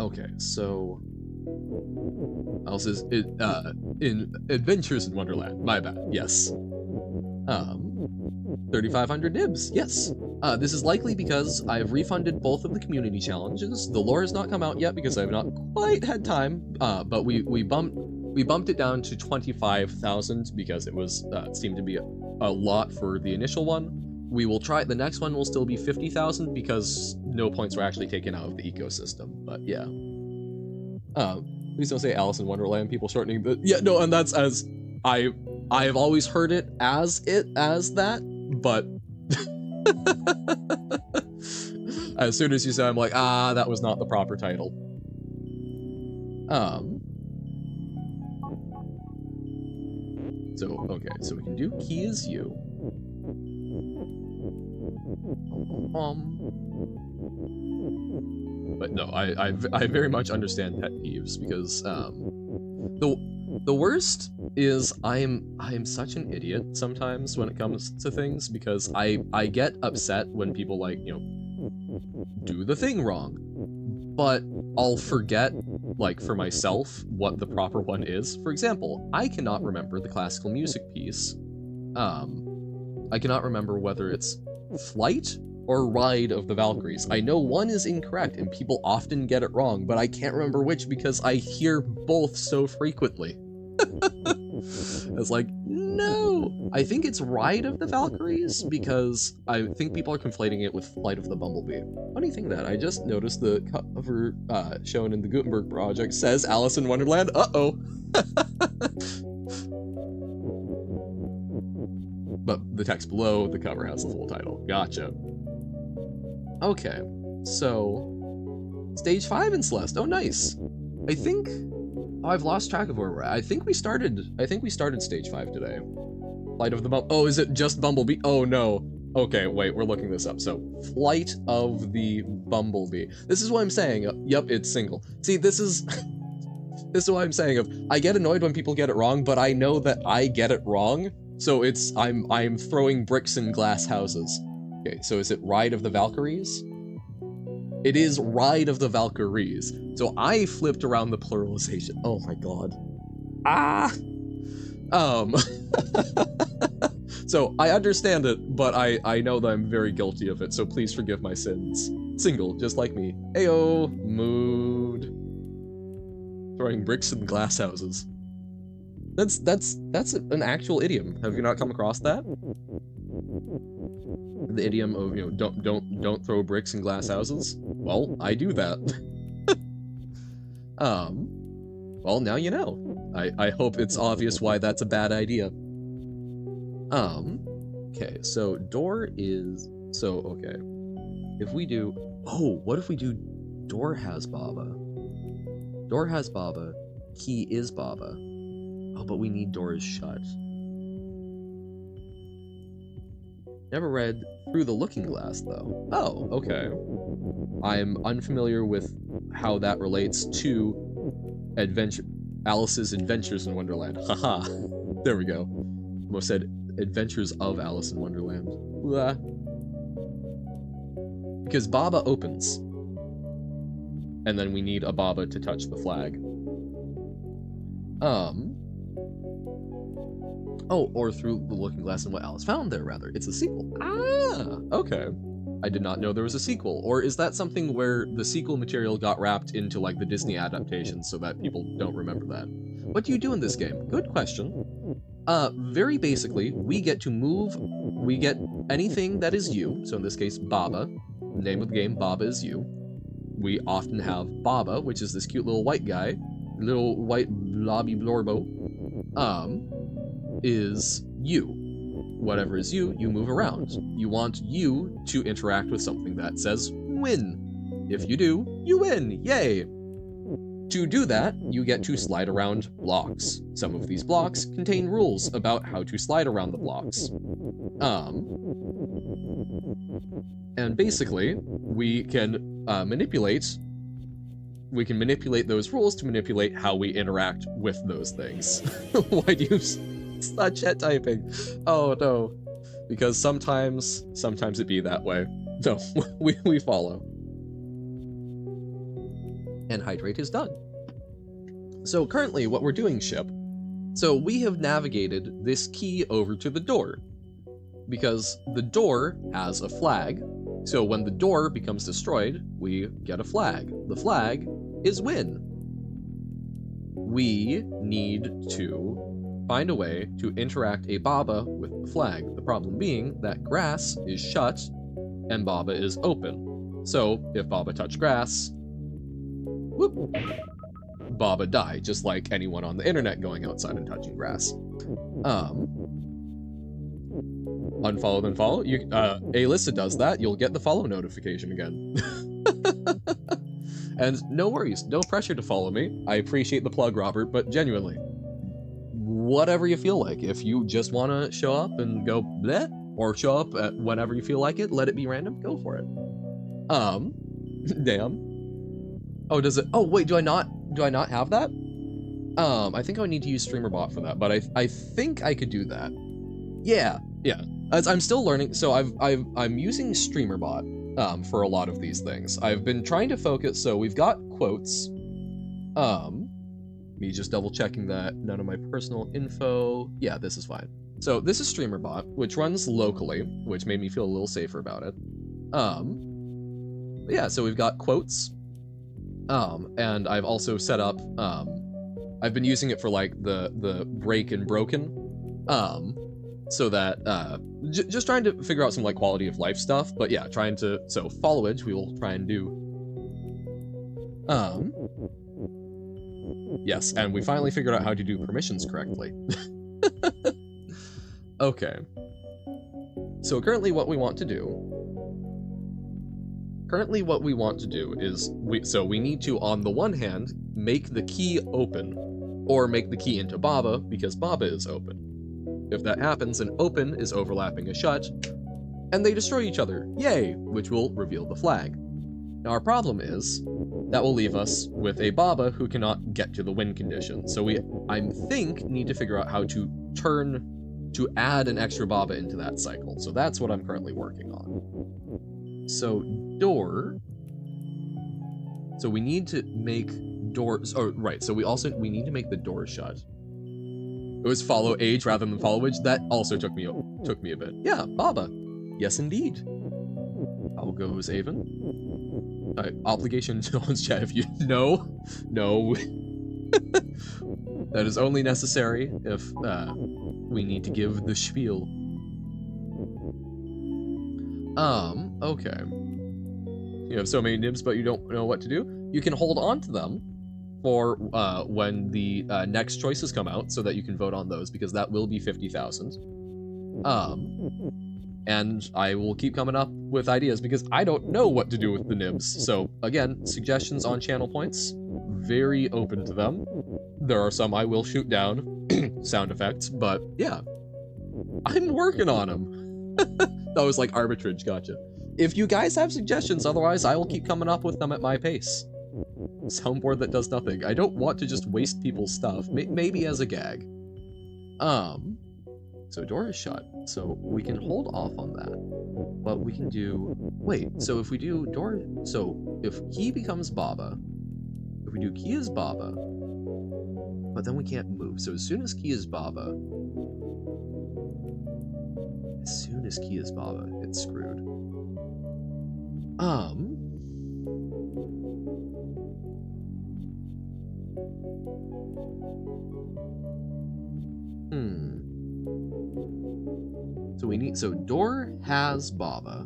Okay, so... Alice is in Adventures in Wonderland. My bad. Yes. 3,500 nibs. Yes. This is likely because I've refunded both of the community challenges. The lore has not come out yet because I've not quite had time. But we bumped it down to 25,000 because it was seemed to be a lot for the initial one. We will try. The next one will still be 50,000 because no points were actually taken out of the ecosystem. But yeah. Please don't say Alice in Wonderland, people shortening the... Yeah, no, and that's as... I have always heard it as that, but... As soon as you say, I'm like, that was not the proper title. So, okay, so we can do key is you. But no, I very much understand pet peeves because the worst is I am such an idiot sometimes when it comes to things because I get upset when people like, you know, do the thing wrong, but I'll forget, like, for myself what the proper one is. For example, I cannot remember the classical music piece. I cannot remember whether it's Flight or Ride of the Valkyries. I know one is incorrect and people often get it wrong, but I can't remember which because I hear both so frequently. It's like, no! I think it's Ride of the Valkyries because I think people are conflating it with Flight of the Bumblebee. Funny thing that I just noticed the cover shown in the Gutenberg project says Alice in Wonderland. Uh-oh! But the text below the cover has the full title. Gotcha. Okay, so stage 5 in Celeste. Oh, nice. I think I've lost track of where we're at. I think we started stage 5 today. Flight of the Oh, is it just Bumblebee? Oh no. Okay, wait, we're looking this up. So, Flight of the Bumblebee. This is what I'm saying. Yep, it's single. See, this is this is what I'm saying of I get annoyed when people get it wrong, but I know that I get it wrong. So it's I'm throwing bricks in glass houses. Okay, so is it Ride of the Valkyries? It is Ride of the Valkyries. So I flipped around the pluralization. Oh my god. So I understand it, but I know that I'm very guilty of it, so please forgive my sins. Single, just like me. Ayo, mood. Throwing bricks in glass houses. That's an actual idiom. Have you not come across that? The idiom of, you know, don't throw bricks in glass houses. Well, I do that. Well, now you know. I hope it's obvious why that's a bad idea. Okay, so door is, so, okay. If we do, oh, what if we do door has Baba? Door has Baba, key is Baba. Oh, but we need doors shut. Never read Through the Looking Glass, though. Oh, okay. I'm unfamiliar with how that relates to Alice's Adventures in Wonderland. Haha. There we go. Almost said Adventures of Alice in Wonderland. Blah. Because Baba opens. And then we need a Baba to touch the flag. Oh, or Through the Looking Glass and What Alice Found There, rather. It's a sequel. Ah, okay. I did not know there was a sequel. Or is that something where the sequel material got wrapped into, like, the Disney adaptation so that people don't remember that? What do you do in this game? Good question. Very basically, we get to move, we get anything that is you, so in this case, Baba. Name of the game, Baba is you. We often have Baba, which is this cute little white guy, little white blobby blorbo, is you. Whatever is you, you move around. You want you to interact with something that says win. If you do, you win, yay! To do that, you get to slide around blocks. Some of these blocks contain rules about how to slide around the blocks. And basically, we can manipulate those rules to manipulate how we interact with those things. Why do you... It's not chat typing. Oh no. Because sometimes it be that way. No, we follow. And hydrate is done. So currently what we're doing, ship, so we have navigated this key over to the door. Because the door has a flag. So when the door becomes destroyed, we get a flag. The flag is win. We need to find a way to interact a Baba with the flag. The problem being that grass is shut and Baba is open. So if Baba touched grass, whoop, Baba die, just like anyone on the internet going outside and touching grass. Unfollow then follow. You Alyssa does that, you'll get the follow notification again. And no worries, no pressure to follow me. I appreciate the plug, Robert, but genuinely, whatever you feel like. If you just want to show up and go bleh, or show up at whenever you feel like it, let it be random, go for it. Damn. Oh, does it? Oh, wait, do I not have that? I think I would need to use StreamerBot for that, but I think I could do that. Yeah. As I'm still learning, so I'm using StreamerBot for a lot of these things. I've been trying to focus, so we've got quotes. Me just double checking that none of my personal info. Yeah, this is fine. So this is StreamerBot, which runs locally, which made me feel a little safer about it. Yeah, so we've got quotes. And I've also set up, I've been using it for like the break and broken, so that, just trying to figure out some like quality of life stuff, but yeah, so followage we will try and do. Yes, and we finally figured out how to do permissions correctly. Okay. So currently what we want to do is, we need to, on the one hand, make the key open, or make the key into Baba, because Baba is open. If that happens, then open is overlapping a shut, and they destroy each other, yay, which will reveal the flag. Now our problem is, that will leave us with a Baba who cannot get to the win condition. So I think, need to figure out how to add an extra Baba into that cycle. So that's what I'm currently working on. So door. So we need to make doors. Oh, right. So we need to make the door shut. It was follow age rather than followage. That also took me a bit. Yeah, Baba. Yes, indeed. How goes Avon? Obligation to challenge chat if you no. That is only necessary if we need to give the spiel. Okay. You have so many nibs, but you don't know what to do? You can hold on to them for when the next choices come out, so that you can vote on those, because that will be 50,000. And I will keep coming up with ideas, because I don't know what to do with the nibs. So again, suggestions on channel points, very open to them. There are some I will shoot down, sound effects, but yeah, I'm working on them. That was like arbitrage, gotcha. If you guys have suggestions, otherwise I will keep coming up with them at my pace. Soundboard that does nothing. I don't want to just waste people's stuff, maybe as a gag. So door is shut, so we can hold off on that. But we can do, wait, so if we do door, so if key becomes Baba, if we do key is Baba, but then we can't move. So as soon as key is Baba, it's screwed. So door has Baba.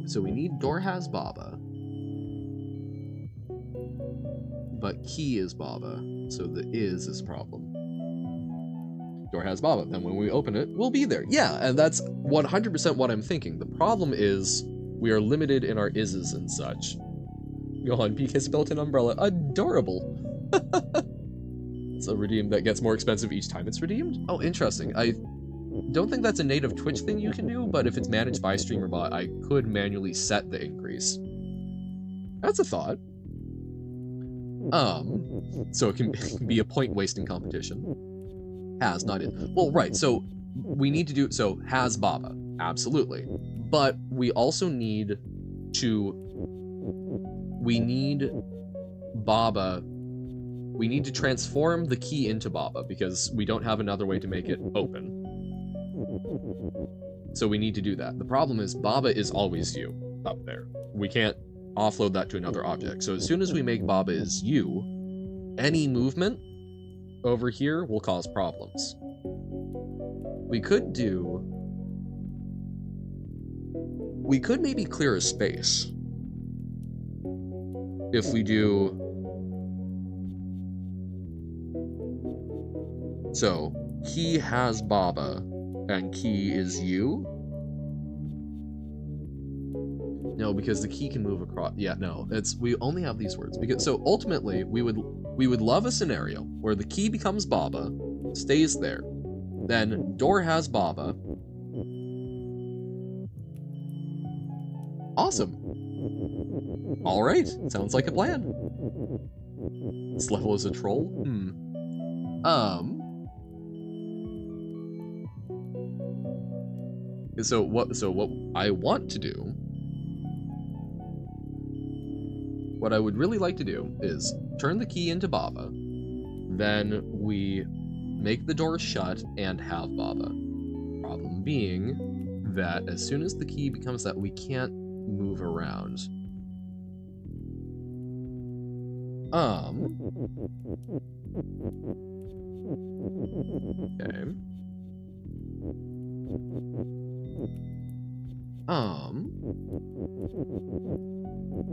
So we need door has Baba. But key is Baba, so the is problem. Door has Baba, then when we open it, we'll be there. Yeah, and that's 100% what I'm thinking. The problem is, we are limited in our ises and such. Johan Peak has built an umbrella. Adorable! It's a redeem that gets more expensive each time it's redeemed? Oh, interesting. I don't think that's a native Twitch thing you can do, but if it's managed by StreamerBot, I could manually set the increase. That's a thought. So it can be a point-wasting competition. Has, not in. Well, right, so we need to do, so has Baba, absolutely. But we also need to, we need to transform the key into Baba, because we don't have another way to make it open. So we need to do that. The problem is Baba is always you up there. We can't offload that to another object. So as soon as we make Baba is you, any movement over here will cause problems. We could maybe clear a space. If we do, so key has Baba and key is you. No, because the key can move across. Yeah, no, we only have these words, because so ultimately we would love a scenario where the key becomes Baba, stays there, then door has Baba. Awesome. All right, sounds like a plan. This level is a troll. So what I want to do, what I would really like to do is turn the key into Baba, then we make the door shut and have Baba. Problem being that as soon as the key becomes that, we can't move around. Okay.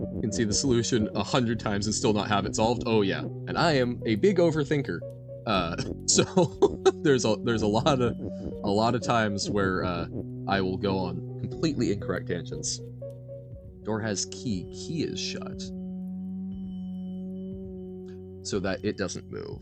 You can see the solution 100 times and still not have it solved. Oh yeah, and I am a big overthinker. So there's a lot of times where I will go on completely incorrect tangents. Door has key. Key is shut, so that it doesn't move.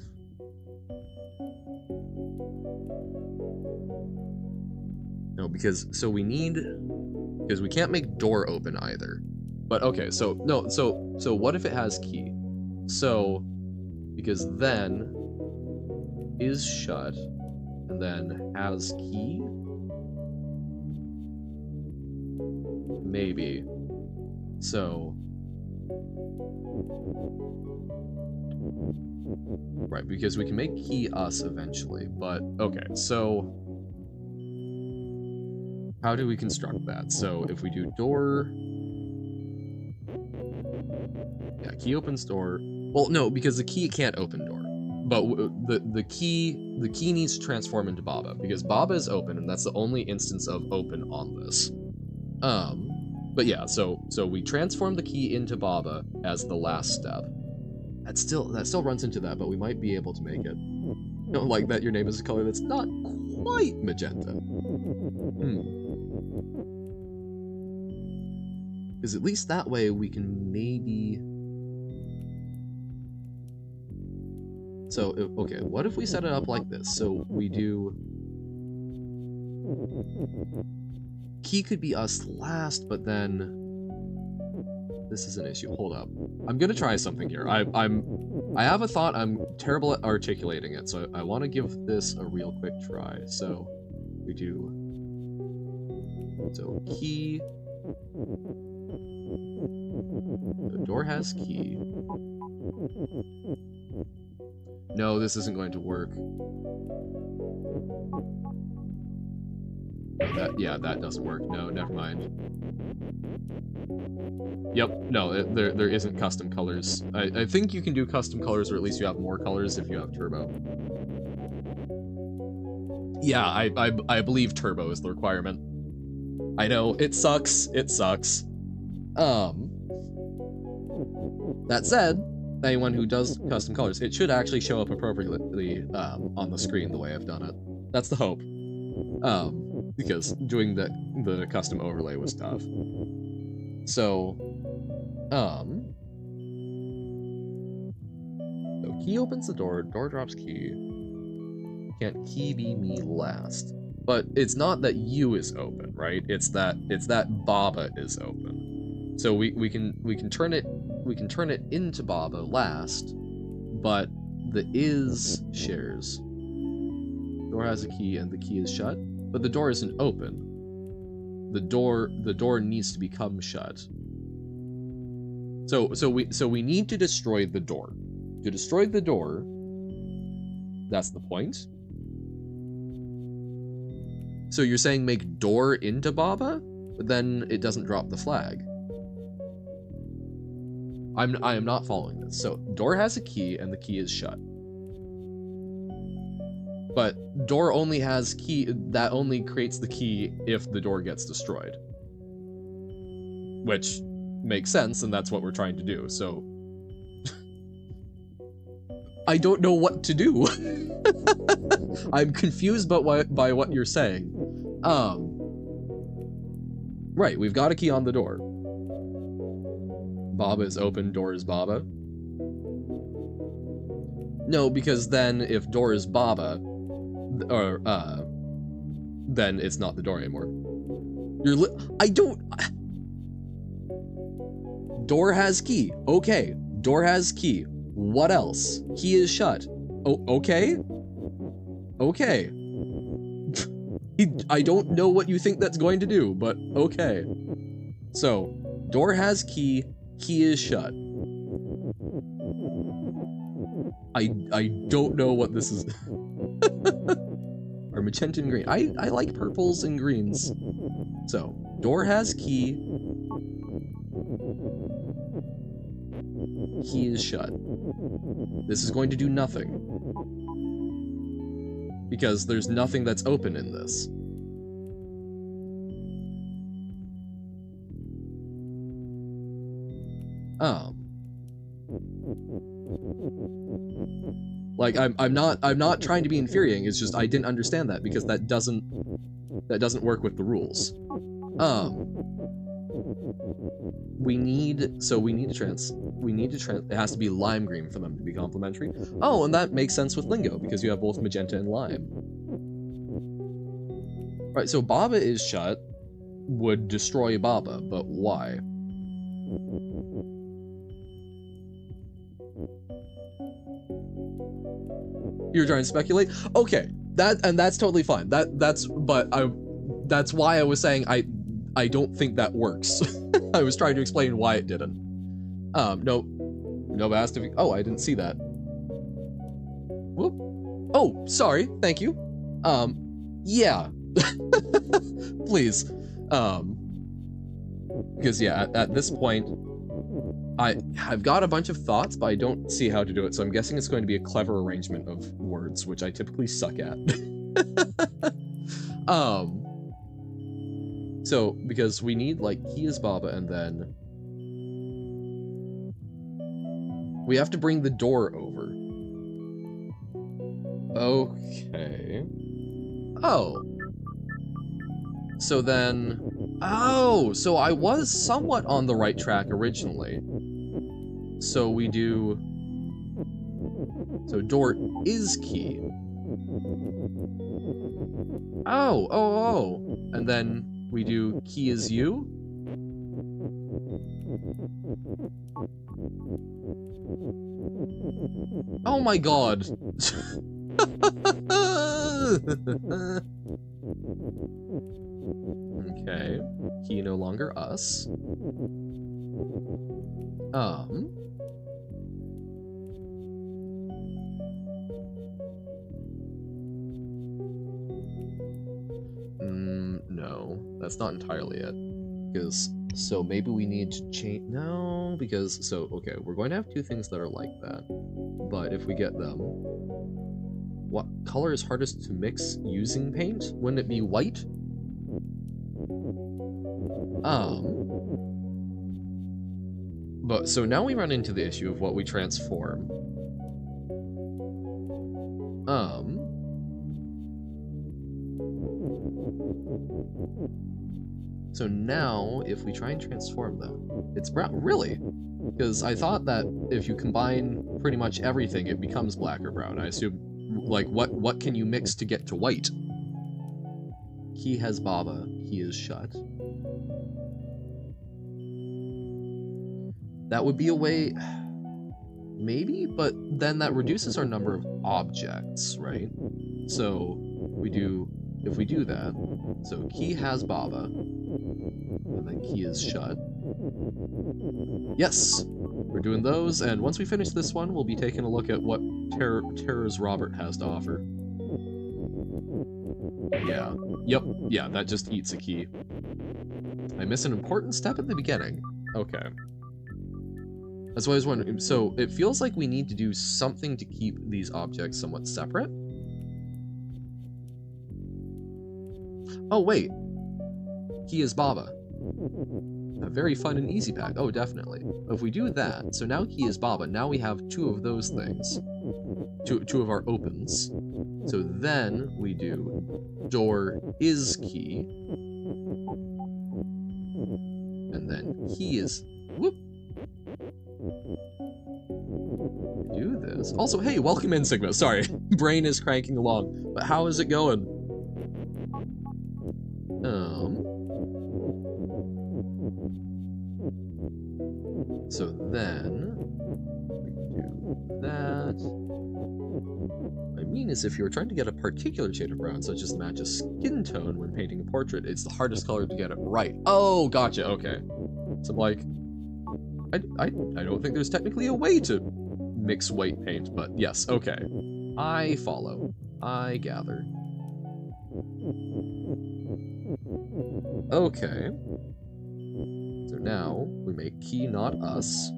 No, because we can't make door open either. But okay, so no, so what if it has key? So because then is shut and then has key? Maybe. So right, because we can make key us eventually, but okay, so how do we construct that? So if we do door, yeah, key opens door, Well, no, because the key can't open door. But the key needs to transform into Baba, because Baba is open, and that's the only instance of open on this. But yeah, so we transform the key into Baba as the last step. That still runs into that, but we might be able to make it. Don't like that your name is a color that's not quite magenta. Because at least that way we can maybe... So, okay, what if we set it up like this? So we do... Key could be us last, but then... This is an issue. Hold up. I'm gonna try something here. I have a thought. I'm terrible at articulating it, so I want to give this a real quick try. So we do... So key... The door has key. No, this isn't going to work. That doesn't work. No, never mind. Yep, no, there isn't custom colors. I think you can do custom colors, or at least you have more colors if you have turbo. Yeah, I believe turbo is the requirement. I know, it sucks. It sucks. That said, anyone who does custom colors, it should actually show up appropriately on the screen the way I've done it. That's the hope. Because doing the custom overlay was tough. So key opens the door, door drops key. Can't key be me last? But it's not that you is open, right? It's that Baba is open. So we can turn it into Baba last, but the is shares. Door has a key and the key is shut, but the door isn't open. The door needs to become shut. So we need to destroy the door. To destroy the door, that's the point. So you're saying make door into Baba, but then it doesn't drop the flag. I am not following this. So door has a key and the key is shut. But door only has key, that only creates the key if the door gets destroyed. Which makes sense, and that's what we're trying to do, so... I don't know what to do. I'm confused by what you're saying. Right, we've got a key on the door. Baba is open, door is Baba. No, because then if door is Baba, or then it's not the door anymore. I don't... Door has key. Okay, door has key. What else? Key is shut. Oh, okay? Okay. I don't know what you think that's going to do, but okay. So, door has key, key is shut. I don't know what this is. Or magenta and green. I like purples and greens. So, door has key. Key is shut. This is going to do nothing. Because there's nothing that's open in this. Like I'm not trying to be infuriating, it's just I didn't understand that because that doesn't work with the rules. We need to it has to be lime green for them to be complementary. Oh, and that makes sense with Lingo because you have both magenta and lime. Right, so Baba is shut would destroy Baba, but why? You're trying to speculate? Okay, that's totally fine. That's why I was saying I don't think that works. I was trying to explain why it didn't. No asked if oh, I didn't see that. Whoop. Oh, sorry. Thank you. Yeah. Please. Because yeah, at this point, I've got a bunch of thoughts, but I don't see how to do it, so I'm guessing it's going to be a clever arrangement of words, which I typically suck at. So, because we need, like, he is Baba, and then we have to bring the door over. Okay. Oh. So then... Oh! So I was somewhat on the right track originally. So we do... So door is key. Oh. And then we do key is you? Oh my god! Okay. Key no longer us. No, that's not entirely it. Because, so maybe we need to change, no, because, so, okay, we're going to have two things that are like that. But if we get them, what color is hardest to mix using paint? Wouldn't it be white? But, so now we run into the issue of what we transform. So now, if we try and transform them, it's brown. Really? Because I thought that if you combine pretty much everything, it becomes black or brown. I assume, like, what can you mix to get to white? He has Baba. He is shut. That would be a way... Maybe? But then that reduces our number of objects, right? So, we do... If we do that, so key has Baba, and then key is shut. Yes! We're doing those, and once we finish this one, we'll be taking a look at what Terror's Robert has to offer. Yeah. Yep. Yeah, that just eats a key. I missed an important step at the beginning. Okay. That's what I was wondering. So, it feels like we need to do something to keep these objects somewhat separate. Oh, wait. He is Baba. A very fun and easy pack. Oh, definitely. If we do that, so now he is Baba. Now we have two of those things. Two of our opens. So then we do door is key. And then he is... Whoop. Do this. Also, hey, welcome in, Sigma. Sorry, brain is cranking along. But how is it going? So then, we can do that. What I mean is if you're trying to get a particular shade of brown, such as to match a skin tone when painting a portrait, it's the hardest color to get it right. Oh, gotcha, okay. So I'm like, I don't think there's technically a way to mix white paint, but yes, okay. I follow. I gather. Okay. So now, we make key not us.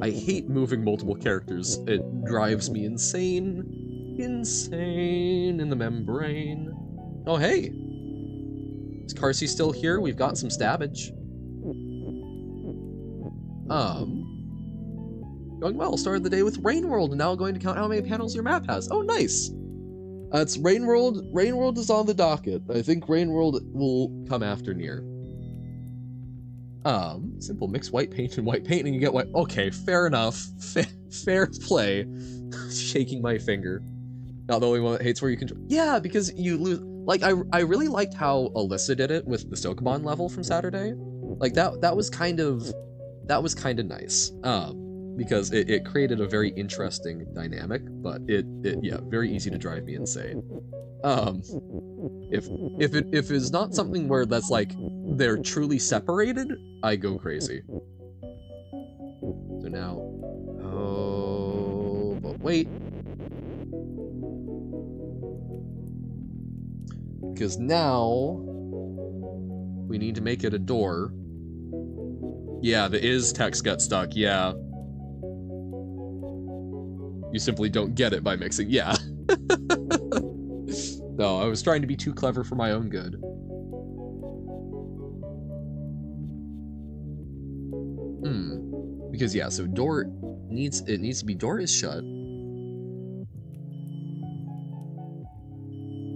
I hate moving multiple characters. It drives me insane. Insane in the membrane. Oh, hey! Is Carsey still here? We've got some stabbage. Going well. Started the day with Rain World, and now going to count how many panels your map has. Oh, nice! It's Rain World. Rain World is on the docket. I think Rain World will come after Nier. Simple mix white paint and white paint and you get white. Okay, fair enough. Fair play. Shaking my finger. Not the only one that hates where you control. Yeah, because you lose. Like, I really liked how Alyssa did it with the Sokomon level from Saturday. Like, that was kind of nice. Because it created a very interesting dynamic, but yeah, very easy to drive me insane. If it is not something where that's like they're truly separated, I go crazy. So now, oh, but wait, because now we need to make it a door. Yeah, the is text got stuck, yeah. You simply don't get it by mixing, yeah. No, I was trying to be too clever for my own good. Because yeah, so door needs to be door is shut.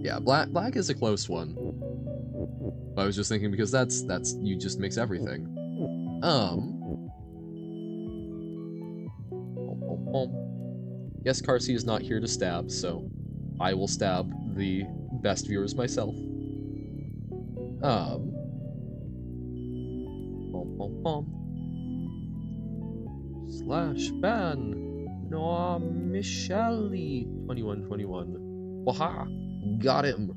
Yeah, black is a close one. I was just thinking because that's you just mix everything. Yes, Carsey is not here to stab, so I will stab the best viewers myself. Slash ban Noah Micheli 2121. Waha! Got him!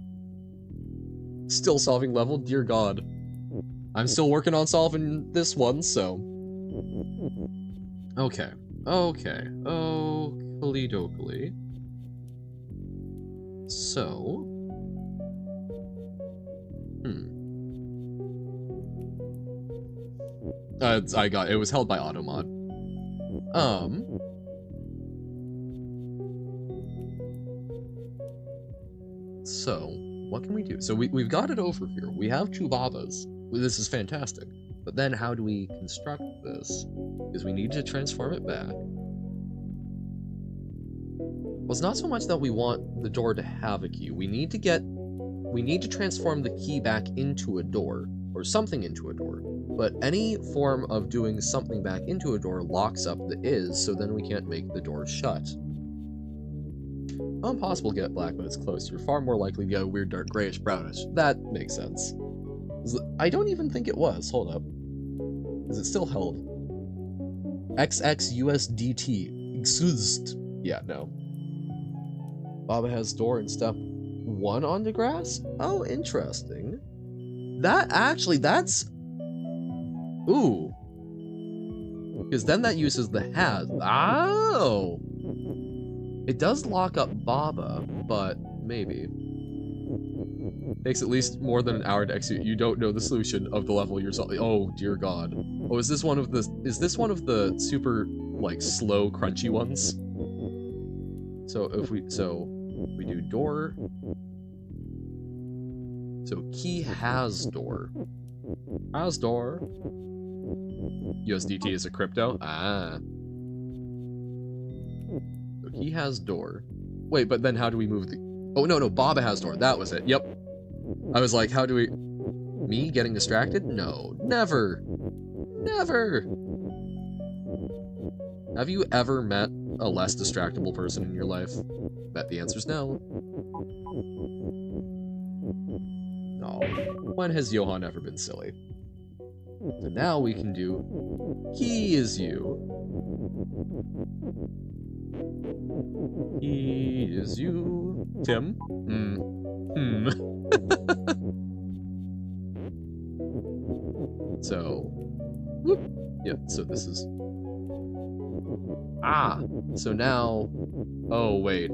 Still solving level? Dear God. I'm still working on solving this one, so. Okay. Okay. Oakley dokley. So. I got it was held by Automod. So, what can we do? So we've got it over here. We have two Babas. This is fantastic. But then how do we construct this? Because we need to transform it back. Well, it's not so much that we want the door to have a key. We need to transform the key back into a door, or something into a door. But any form of doing something back into a door locks up the is, so then we can't make the door shut. Impossible to get black when it's close. You're far more likely to get a weird dark grayish brownish. That makes sense. I don't even think it was. Hold up. Is it still held? XXUSDT. Exused. Yeah, no. Baba has door in step 1 on the grass? Oh, interesting. That's... Ooh. Because then that uses the has. Oh! It does lock up Baba, but maybe. Takes at least more than an hour to execute. You don't know the solution of the level you're solving. Oh, dear God. Oh, is this one of the super, like, slow, crunchy ones? So if we do door. So key has door. Has door. USDT is a crypto? Ah. So key has door. Wait, but then how do we move the... Oh, no, Baba has door. That was it. Yep. I was like, how do we... Me getting distracted? No. Never. Never. Have you ever met a less distractible person in your life? Bet the answer's no. No. When has Johan ever been silly? So now we can do he is you. He is you. Tim? So, whoop. Yeah, so this is... Ah! So now... Oh, wait.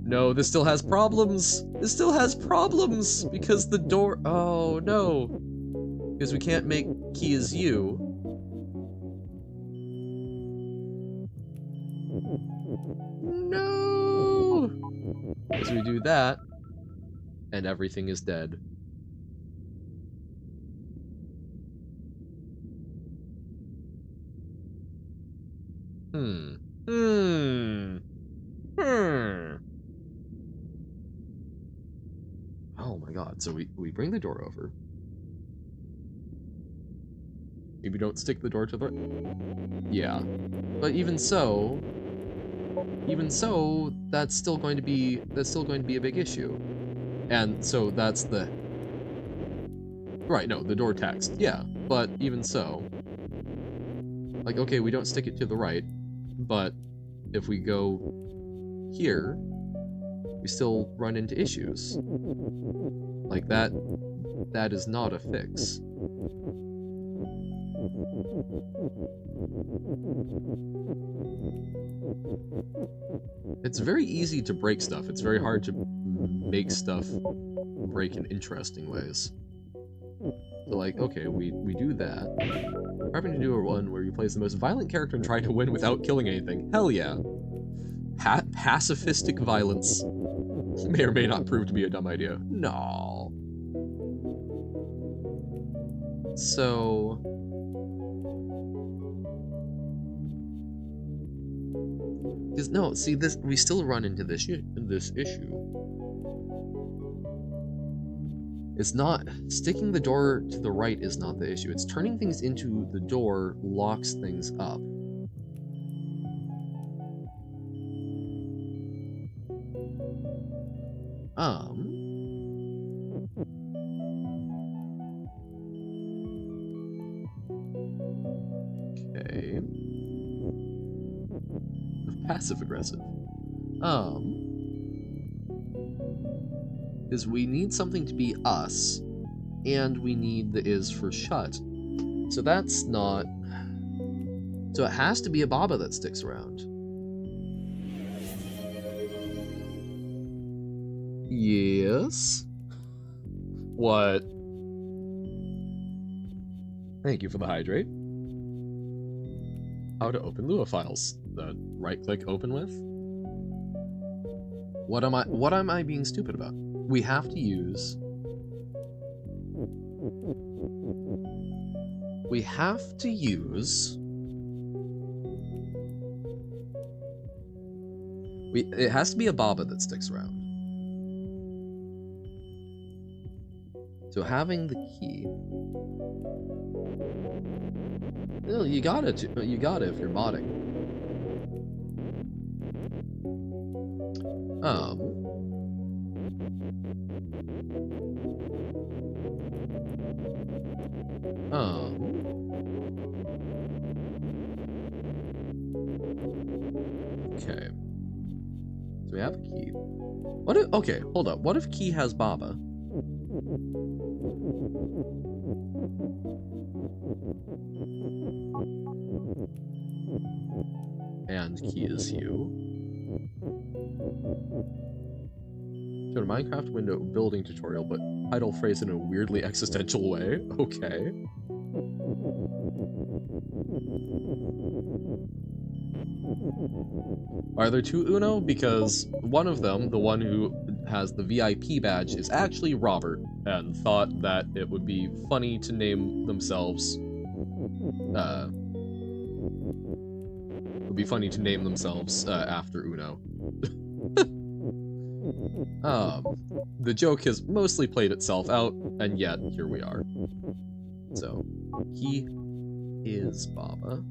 No, this still has problems! This still has problems! Because the door... Oh, no. Because we can't make key is you. No! Because we do that, and everything is dead. Oh my God, so we bring the door over. Maybe don't stick the door to the... Yeah. But even so, that's still going to be a big issue. And so that's the... Right, no, the door text. Yeah, but even so. Like, okay, we don't stick it to the right, but if we go here, we still run into issues. Like that is not a fix. It's very easy to break stuff. It's very hard to make stuff break in interesting ways. So like, okay, we do that. We're having to do a one where you play as the most violent character and try to win without killing anything. Hell yeah. Pacifistic violence may or may not prove to be a dumb idea. No. So... Because no, see this, we still run into this issue. It's not sticking the door to the right is not the issue. It's turning things into the door locks things up. Okay. Passive aggressive. Is we need something to be us, and we need the is for shut. So that's not... So it has to be a Baba that sticks around. Yes? What? Thank you for the hydrate. How to open Lua files. The right-click open with? What am I being stupid about? We have to use... We have to use... It has to be a Baba that sticks around. So having the key... Well, you gotta if you're modding. Okay. So we have a key. What if, okay, hold up. What if key has Baba? And key is you. So a Minecraft window building tutorial, but title phrase in a weirdly existential way. Okay. Are there two Uno? Because one of them, the one who has the VIP badge, is actually Robert, and thought that it would be funny to name themselves, after Uno. The joke has mostly played itself out, and yet here we are. So, he is Baba.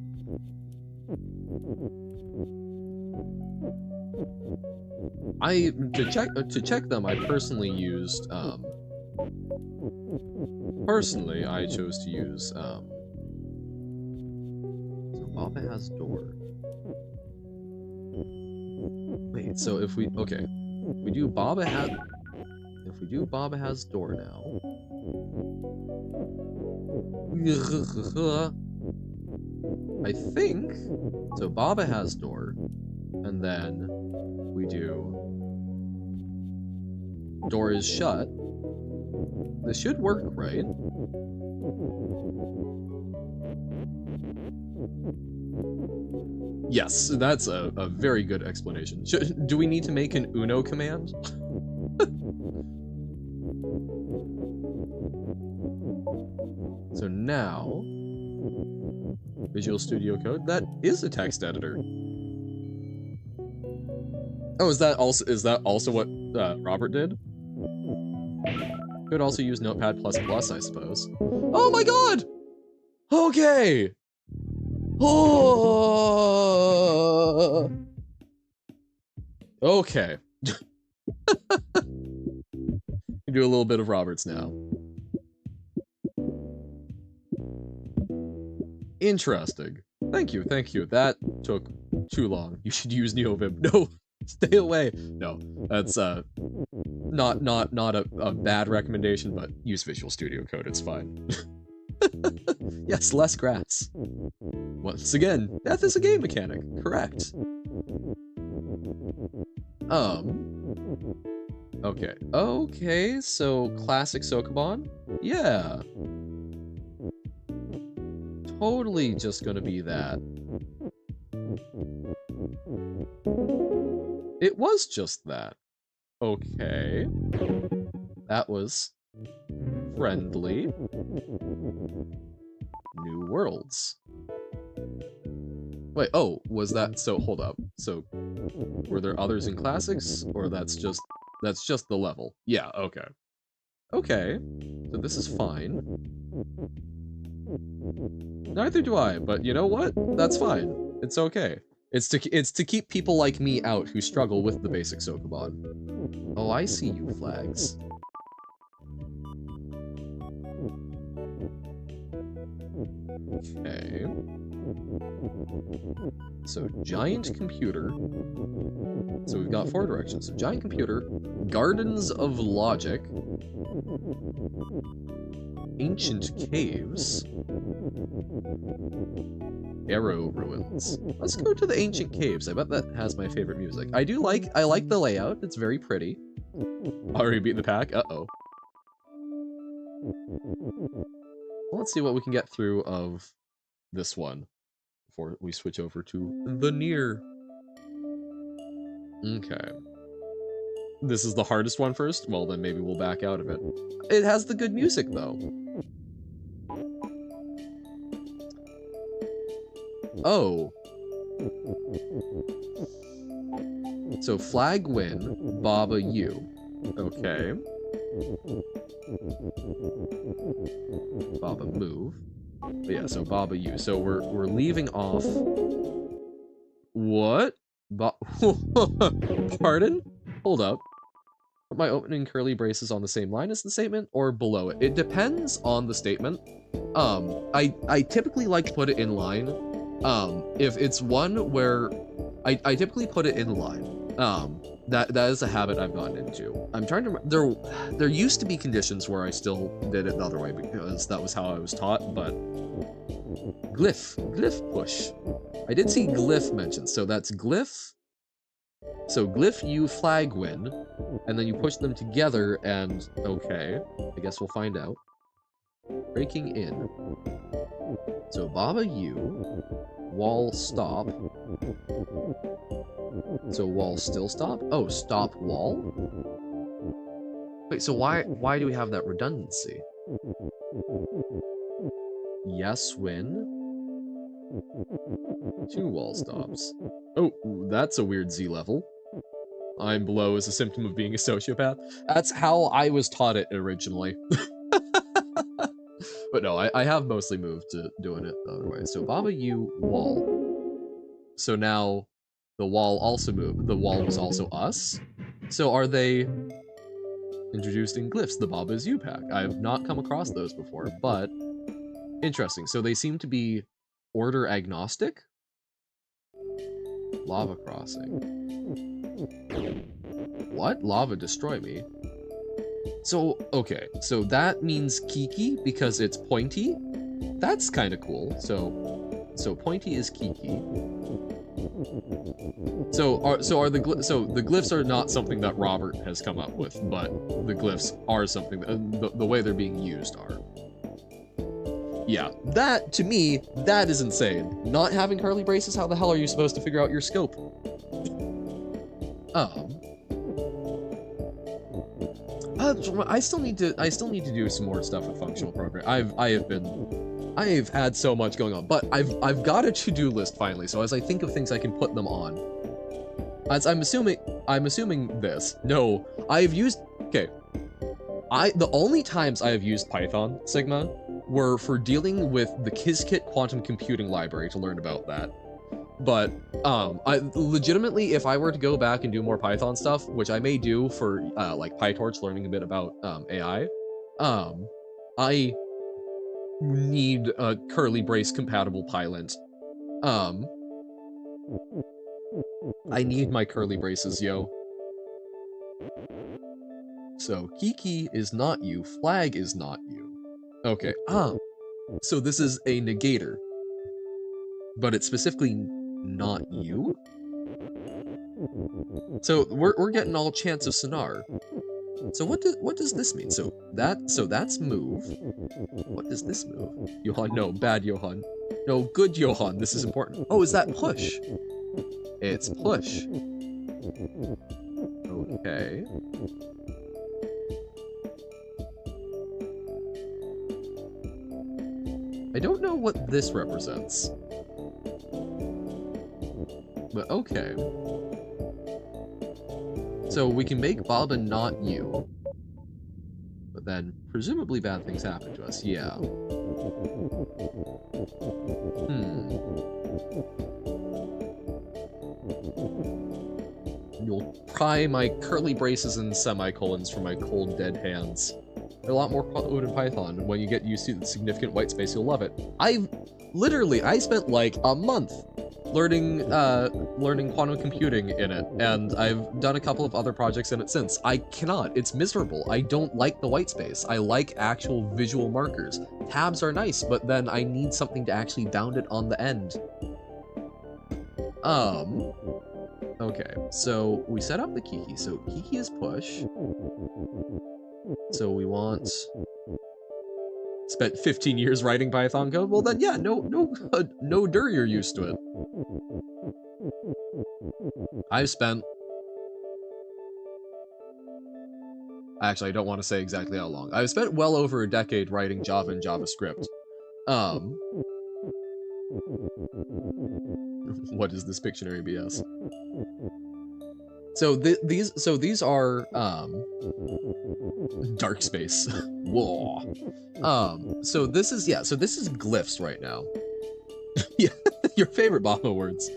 To check them, I personally used I chose to use so Baba has door. Wait, so if we do Baba has door now. I think so. Baba has door, and then we do door is shut. This should work, right? Yes, that's a very good explanation. Do we need to make an Uno command? So now, Visual Studio Code, that is a text editor. Oh, is that also what Robert did? Could also use Notepad++, I suppose. Oh my god! Okay! Oh! Okay. We do a little bit of Robert's now. Interesting. Thank you. That took too long. You should use NeoVim. No, stay away. No, that's not a bad recommendation, but use Visual Studio Code. It's fine. Yes, less grass. Once again, death is a game mechanic. Correct. Okay. Okay, so classic Sokoban? Yeah. Totally just gonna be that. It was just that. Okay. That was friendly. New worlds. Wait, oh, was that, so hold up. So were there others in classics, or that's just the level? Yeah, okay. Okay. So this is fine. Neither do I, but you know what? That's fine. It's okay. It's to keep people like me out who struggle with the basic Sokoban. Oh, I see you flags. Okay. So giant computer. So we've got 4 directions. So giant computer, gardens of logic, ancient caves, arrow ruins. Let's go to the ancient caves. I bet that has my favorite music. I like the layout. It's very pretty. Already beat the pack. Uh-oh. Well, let's see what we can get through of this one before we switch over to the near. Okay. This is the hardest one first? Well, then maybe we'll back out of it. It has the good music, though. Oh. So flag win, Baba you. Okay. Baba move. But yeah, so Baba you. So we're leaving off. What? Pardon? Hold up. Put my opening curly braces on the same line as the statement or below it. It depends on the statement. I typically like to put it in line. If it's one where I typically put it in line. That is a habit I've gotten into. I'm trying to remember, there used to be conditions where I still did it the other way because that was how I was taught, but Glyph push. I did see Glyph mentioned, so that's Glyph. So Glyph you flag win, and then you push them together and okay, I guess we'll find out. Breaking in. So Baba you, wall stop. So wall still stop? Oh, stop wall? Wait, so why do we have that redundancy? Yes win. 2 wall stops. Oh, that's a weird Z level. I'm below is a symptom of being a sociopath. That's how I was taught it originally. But no, I have mostly moved to doing it the other way. So Baba U wall. So now the wall also moved. The wall was also us. So are they introduced in Glyphs, the Baba is U pack? I have not come across those before, but interesting. So they seem to be order agnostic? Lava crossing. What? Lava destroy me? So, okay, so that means Kiki because it's pointy? That's kind of cool. So pointy is Kiki. So the glyphs are not something that Robert has come up with, but the glyphs are something that, the way they're being used are. Yeah, that, to me, that is insane. Not having curly braces, how the hell are you supposed to figure out your scope? I still need to do some more stuff with functional programming. I've had so much going on, but I've got a to-do list finally, so as I think of things I can put them on. As I'm assuming this. No, I've used, okay. The only times I have used Python, Sigma, were for dealing with the Qiskit quantum computing library to learn about that. But, I legitimately, if I were to go back and do more Python stuff, which I may do for, like PyTorch, learning a bit about, AI, I need a curly brace compatible Pylint. I need my curly braces, yo. So, Kiki is not you, flag is not you. Okay, so this is a negator. But it's specifically not you? So, we're getting all chants of Sonar. So what does this mean? So that's move. What does this move? Johan, no, bad Johan. No, good Johan, this is important. Oh, is that push? It's push. Okay. I don't know what this represents. But okay. So we can make Baba not you. But then, presumably bad things happen to us. Yeah. You'll pry my curly braces and semicolons from my cold, dead hands. There are a lot more code in Python. When you get used to the significant white space, you'll love it. I spent like a month learning quantum computing in it, and I've done a couple of other projects in it since. I cannot. It's miserable. I don't like the white space. I like actual visual markers. Tabs are nice, but then I need something to actually bound it on the end. Okay, so we set up the Kiki. So Kiki is push. So we want... Spent 15 years writing Python code? Well then, yeah, no you're used to it. I've spent... Actually, I don't want to say exactly how long. I've spent well over a decade writing Java and JavaScript. What is this Pictionary BS? So these are dark space. Whoa. So this is glyphs right now. Yeah, your favorite Baba words.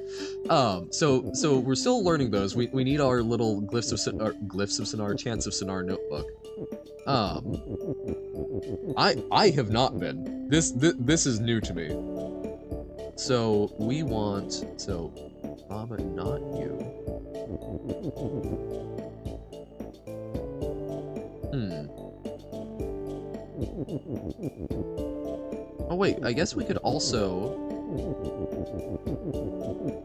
So we're still learning those. We need our little glyphs of Sinar, chants of Sinar notebook. I have not been. This is new to me. So we want Baba, not you. Oh wait, I guess we could also,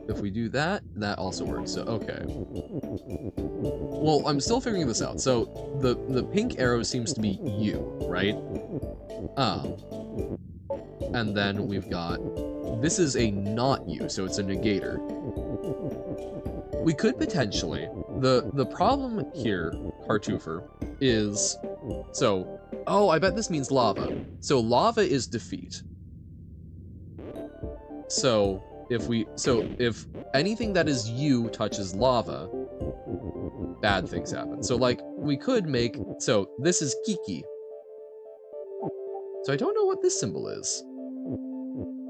if we do that, that also works. So okay. Well, I'm still figuring this out. So the pink arrow seems to be you, right? And then we've got, this is a not you, so it's a negator. We could potentially, the problem here, Cartoofer, is, so, oh, I bet this means lava. So lava is defeat. So if anything that is you touches lava, bad things happen. So like, we could make, so this is Kiki. So I don't know what this symbol is.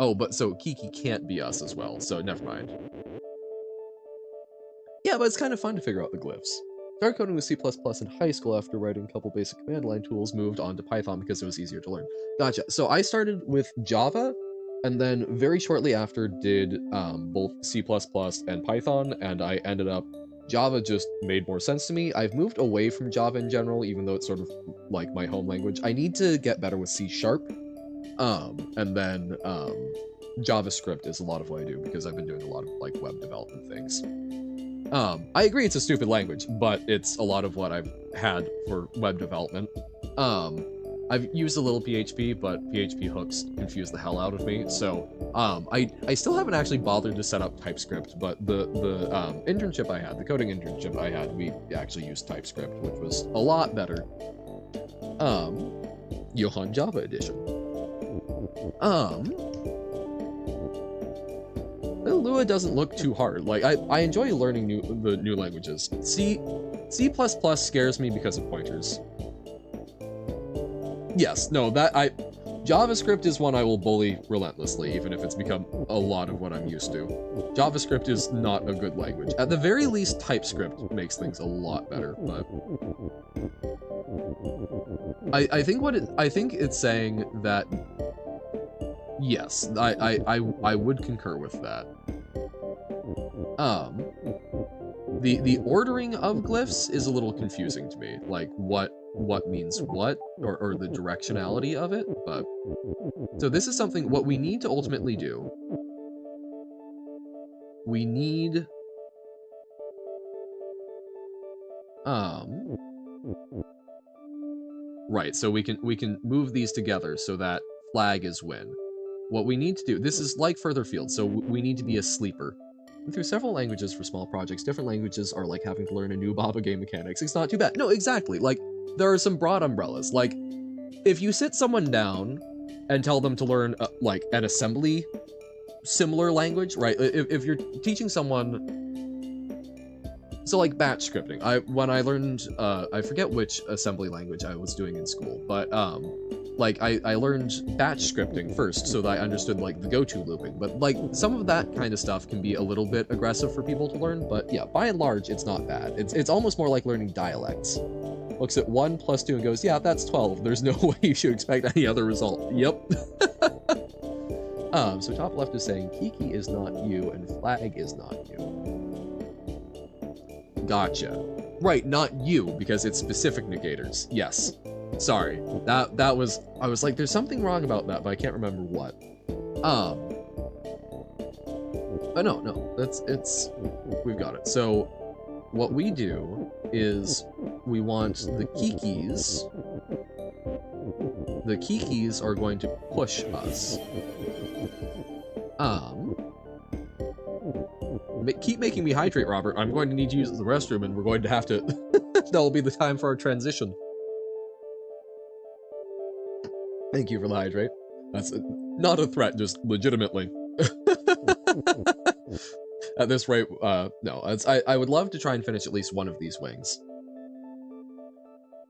Oh, but so Kiki can't be us as well, so never mind. Yeah, but it's kind of fun to figure out the glyphs. Started coding with C++ in high school after writing a couple basic command line tools, moved on to Python because it was easier to learn. Gotcha. So I started with Java, and then very shortly after did both C++ and Python, and I ended up, Java just made more sense to me. I've moved away from Java in general, even though it's sort of like my home language. I need to get better with C#, and then JavaScript is a lot of what I do because I've been doing a lot of like web development things. I agree it's a stupid language, but it's a lot of what I've had for web development. I've used a little PHP, but PHP hooks confuse the hell out of me, so I still haven't actually bothered to set up TypeScript, but the internship I had, the coding internship I had, we actually used TypeScript, which was a lot better. Johan Java edition. Lua doesn't look too hard. Like, I enjoy learning the new languages. C++ scares me because of pointers. Yes, no, JavaScript is one I will bully relentlessly, even if it's become a lot of what I'm used to. JavaScript is not a good language. At the very least, TypeScript makes things a lot better, but... I think it's saying that... Yes, I would concur with that. The ordering of glyphs is a little confusing to me, like what means what, or the directionality of it, but... So this is something, what we need to ultimately do, we need... Right, so we can move these together so that flag is win. What we need to do, this is like further field, so we need to be a sleeper. And through several languages for small projects, different languages are like having to learn a new Baba game mechanics. It's not too bad. No, exactly. Like, there are some broad umbrellas. Like, if you sit someone down and tell them to learn, like, an assembly similar language, right? If you're teaching someone, so like batch scripting, when I learned, I forget which assembly language I was doing in school, but like I learned batch scripting first so that I understood like the goto looping, but like some of that kind of stuff can be a little bit aggressive for people to learn, but yeah, by and large, it's not bad. It's almost more like learning dialects. Looks at 1 + 2 and goes, yeah, that's 12. There's no way you should expect any other result. Yep. So top left is saying Kiki is not you and flag is not you. Gotcha. Right, not you, because it's specific negators. Yes. Sorry. That was, I was like, there's something wrong about that, but I can't remember what. But no, we've got it. So what we do is we want the Kikis. The Kikis are going to push us. Keep making me hydrate, Robert. I'm going to need to use the restroom, and we're going to have to... That'll be the time for our transition. Thank you for the hydrate. That's not a threat, just legitimately. At this rate, no. I would love to try and finish at least one of these wings.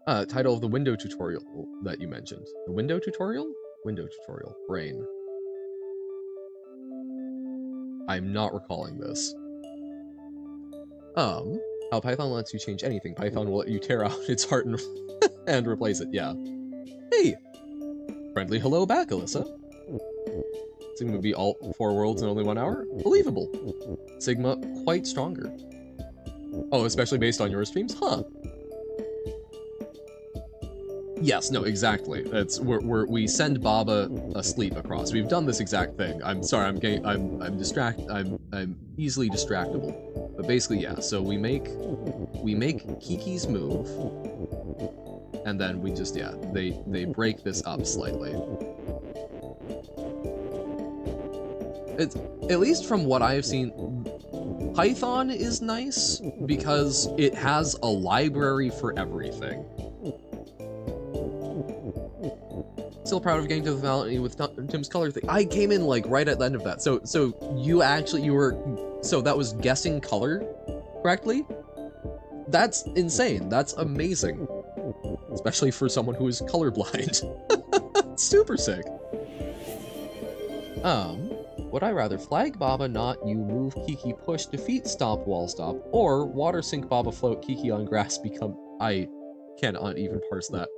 Title of the window tutorial that you mentioned. The window tutorial? Window tutorial. Brain. I'm not recalling this. How Python lets you change anything. Python will let you tear out its heart and replace it, yeah. Hey! Friendly hello back, Alyssa. Sigma be all 4 worlds in only 1 hour? Believable. Sigma quite stronger. Oh, especially based on your streams? Huh. Yes, no, exactly. It's we send Baba asleep across. We've done this exact thing. I'm sorry, I'm easily distractible. But basically, yeah, so we make Kiki's move, and then we just, yeah, they break this up slightly. It's, at least from what I have seen, Python is nice because it has a library for everything. Still proud of getting to the finale with Tim's color thing. I came in like right at the end of that. So that was guessing color correctly? That's insane. That's amazing. Especially for someone who is colorblind. Super sick. Would I rather flag Baba, not you, move Kiki, push, defeat, stop, wall stop, or water sink Baba, float, Kiki on grass, become... I cannot even parse that.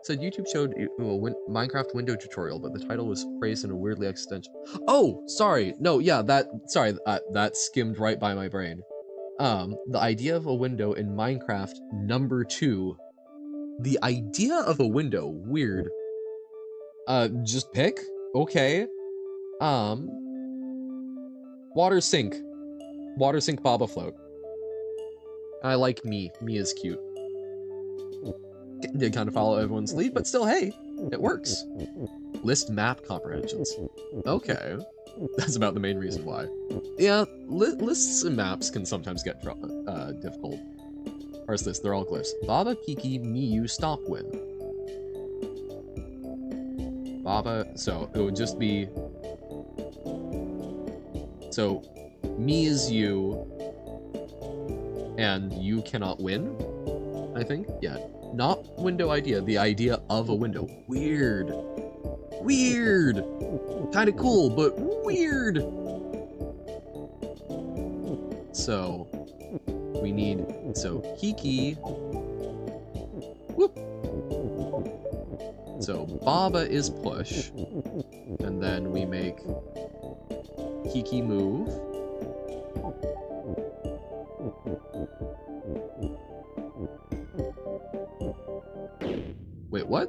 Said YouTube showed a Minecraft window tutorial, but the title was phrased in a weirdly existential... Oh, sorry. No, yeah, that skimmed right by my brain. The idea of a window in Minecraft number 2. The idea of a window, weird. Just pick? Okay. Water sink. Water sink Baba float. I like me. Me is cute. Did kind of follow everyone's lead, but still, hey, it works. List map comprehensions. Okay. That's about the main reason why. Yeah, lists and maps can sometimes get difficult. Parse this, they're all glyphs. Baba, Kiki, Miyu, stop, win. Baba, so it would just be... So, me is you, and you cannot win, I think? Yeah. Not window idea, the idea of a window. Weird. Weird! Kinda cool, but weird! So, we need... So, Kiki... Whoop! So, Baba is push, and then we make Kiki move. Wait, what?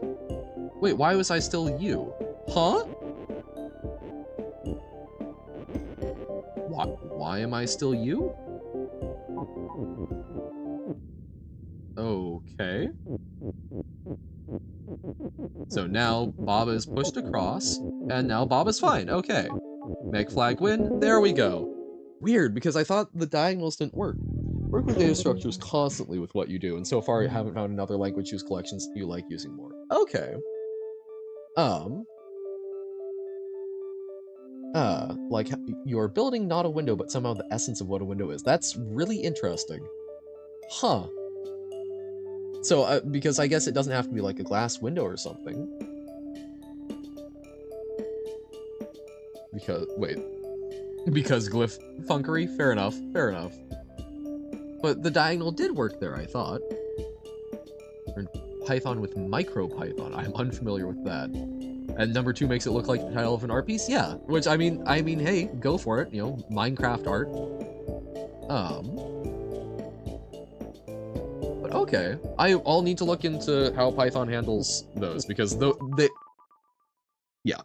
Wait, why was I still you? Huh? Why am I still you? Okay. So now Baba is pushed across, and now Baba's fine. Okay. Make flag win. There we go. Weird, because I thought the diagonals didn't work. Work with data structures constantly with what you do, and so far you haven't found another language whose collections you like using more. Okay. Like, you're building not a window, but somehow the essence of what a window is. That's really interesting. Huh. So, because I guess it doesn't have to be like a glass window or something. Because glyph funkery? Fair enough, fair enough. But the diagonal did work there, I thought. Or Python with MicroPython. I'm unfamiliar with that. And number 2 makes it look like the title of an art piece? Yeah. Which, I mean, hey, go for it. You know, Minecraft art. But okay. I'll need to look into how Python handles those, because yeah.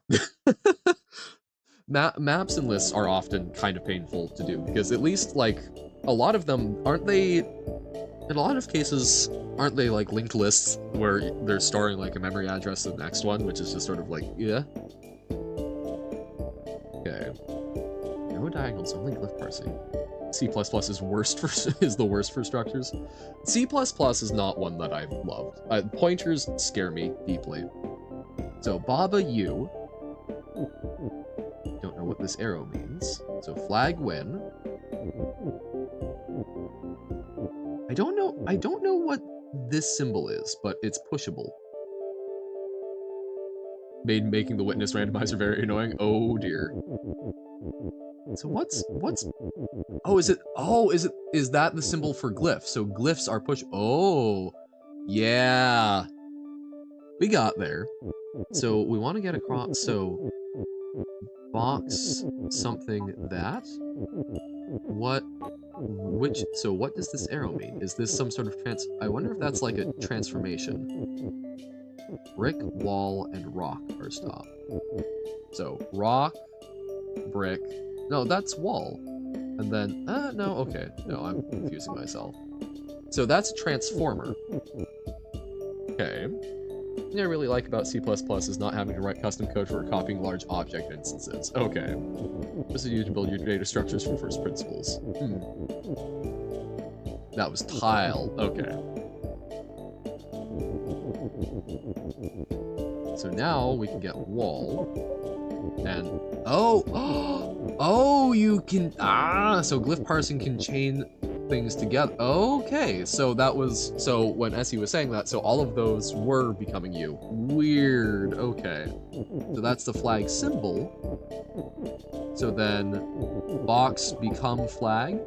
Maps and lists are often kind of painful to do, because at least, like, a lot of them, aren't they, in a lot of cases, aren't they, like, linked lists where they're storing, like, a memory address to the next one, which is just sort of like, yeah. Okay. No diagonals, only glyph parsing. C++ is the worst for structures. C++ is not one that I've loved. Pointers scare me deeply. So, Baba U. Don't know what this arrow means. So, flag win. I don't know what this symbol is, but it's pushable. Making the witness randomizer very annoying. Oh dear. So what's is that the symbol for glyph? So glyphs are push. Oh, yeah. We got there. So we want to get across. So box something that. So what does this arrow mean? Is this some sort of I wonder if that's like a transformation. Brick, wall, and rock are stop. So rock, brick. No, that's wall. And then, no, okay. No, I'm confusing myself. So that's a transformer. Okay. The thing I really like about C++ is not having to write custom code for copying large object instances. Okay. This is you to build your data structures from first principles. That was tile. Okay. So now we can get wall. And, oh, you can, so glyph parsing can chain things together. Okay, so so when Essie was saying that, so all of those were becoming you. Weird, okay. So that's the flag symbol. So then, box become flag.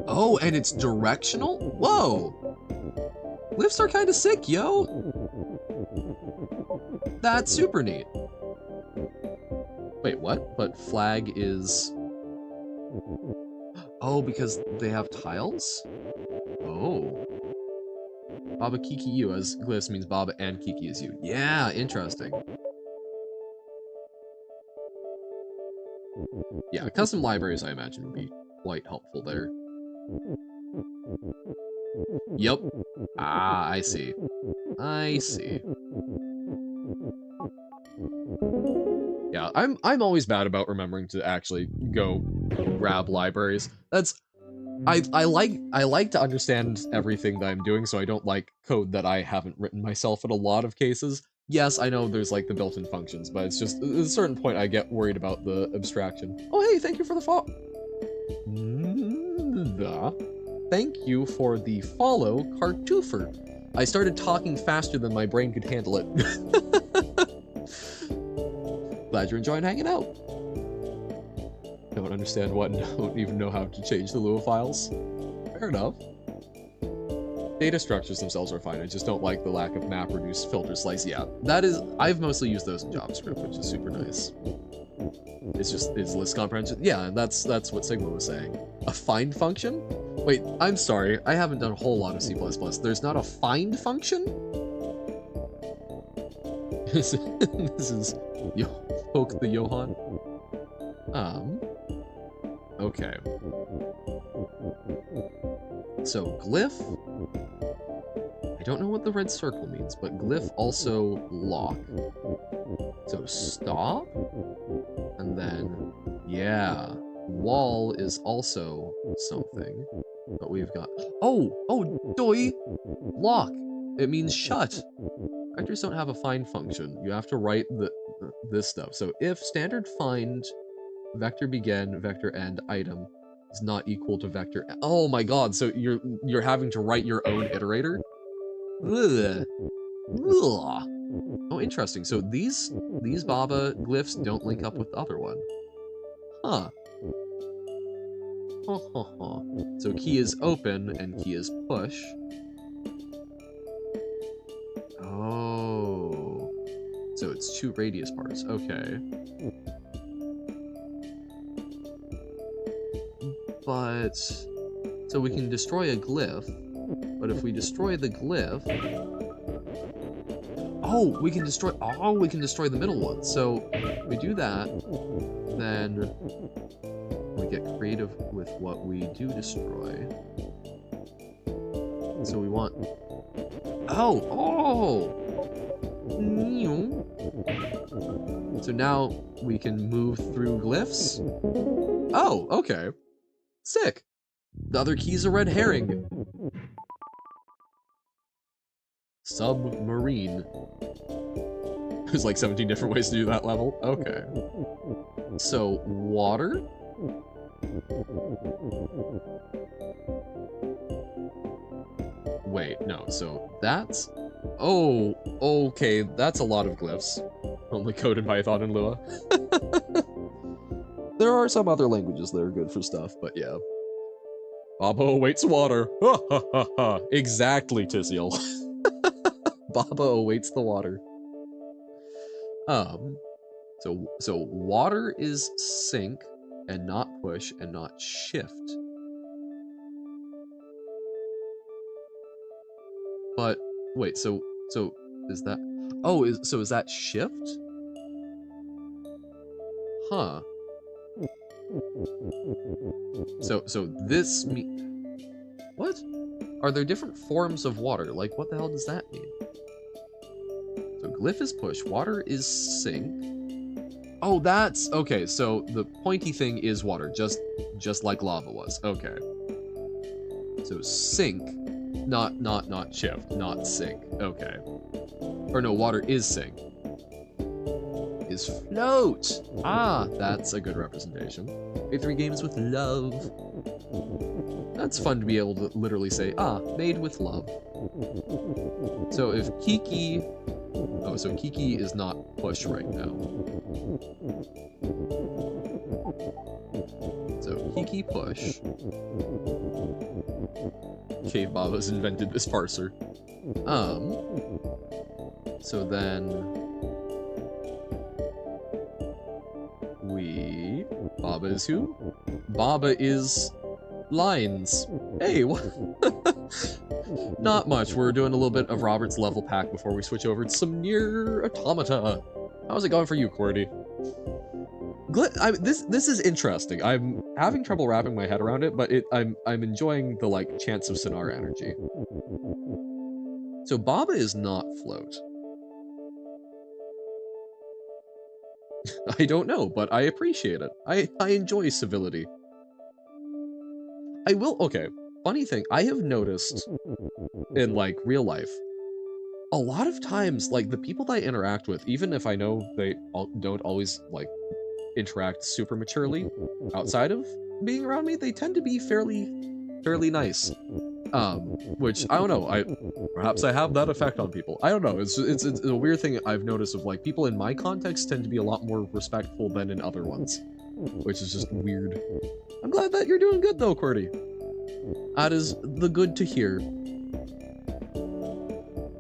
Oh, and it's directional? Whoa! Glyphs are kind of sick, yo! That's super neat. Wait, what? But flag is... Oh, because they have tiles? Oh. Baba Kiki U as glyphs means Baba and Kiki is you. Yeah, interesting. Yeah, custom libraries, I imagine, would be quite helpful there. Yep. I see. I see. Yeah, I'm always bad about remembering to actually go grab libraries. I like to understand everything that I'm doing, so I don't like code that I haven't written myself in a lot of cases. Yes, I know there's like the built-in functions, but it's just at a certain point I get worried about the abstraction. Oh hey, thank you for the follow. Thank you for the follow, Cartoofer. I started talking faster than my brain could handle it. Glad you're enjoying hanging out. Don't understand what, don't even know how to change the Lua files. Fair enough. Data structures themselves are fine, I just don't like the lack of map, reduce, filter, slice. Yeah, I've mostly used those in JavaScript, which is super nice. It's list comprehension. Yeah, that's what Sigma was saying. A find function? Wait, I'm sorry, I haven't done a whole lot of C++. There's not a find function? This is Poke the Johan. Okay. So glyph I don't know what the red circle means, but glyph also lock. So stop, and then, yeah, wall is also something, but we've got, oh, doi, lock. It means shut. Vectors don't have a find function. You have to write this stuff. So if standard find vector begin, vector end item is not equal to vector. Oh my god! So you're having to write your own iterator. Ugh. Ugh. Oh, interesting. So these Baba glyphs don't link up with the other one. Huh. So key is open and key is push. Oh. So it's 2 radius parts. Okay. But so we can destroy a glyph, but if we destroy the glyph, we can destroy the middle one. So we do that, then we get creative with what we do destroy. So we want so now we can move through glyphs. Oh, okay. Sick. The other key's a red herring. Submarine. There's like 17 different ways to do that level. Okay. So, water? Wait, no, so that's... Oh, okay, that's a lot of glyphs. Only code in Python and Lua. There are some other languages that are good for stuff, but yeah. Baba awaits water. Ha ha ha ha. Exactly, Tissiel. Baba awaits the water. So water is sync and not push and not shift. But wait, so is that? Oh, is that shift? Huh. So this what? Are there different forms of water? Like, what the hell does that mean? So glyph is push, water is sync. Oh, that's okay. So the pointy thing is water, just like lava was. Okay. So sync, not shift, not sync. Okay. Or no, water is sync. Is float. Ah, that's a good representation. Made 3 games with love. That's fun to be able to literally say, made with love. So if Kiki... Oh, so Kiki is not push right now. So Kiki push. Cave Baba's invented this parser. So then... Baba is who? Baba is lines. Hey, what? Not much. We're doing a little bit of Robert's level pack before we switch over to some Nier Automata. How's it going for you, Qwerty? This is interesting. I'm having trouble wrapping my head around it, but I'm enjoying the like Chants of Sonar energy. So Baba is not float. I don't know, but I appreciate it. I enjoy civility. I will, okay, funny thing, I have noticed in, like, real life, a lot of times, like, the people that I interact with, even if I know they don't always, like, interact super maturely outside of being around me, they tend to be fairly nice. Which, I don't know, perhaps I have that effect on people. I don't know, it's a weird thing I've noticed of, like, people in my context tend to be a lot more respectful than in other ones. Which is just weird. I'm glad that you're doing good though, Qwerty. That is the good to hear.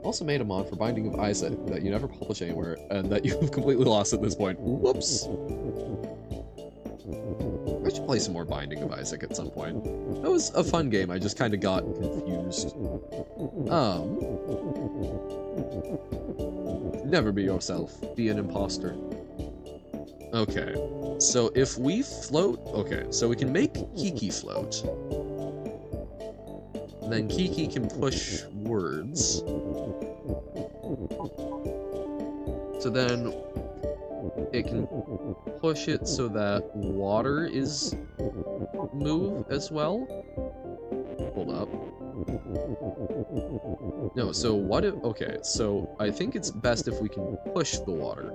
Also made a mod for Binding of Isaac that you never publish anywhere, and that you've completely lost at this point. Whoops. I should play some more Binding of Isaac at some point. That was a fun game, I just kind of got confused. Never be yourself. Be an imposter. Okay, so if we float... Okay, so we can make Kiki float. then Kiki can push words. So then it can push it so that water is move as well. Hold up. No, so what if, okay, so I think it's best if we can push the water.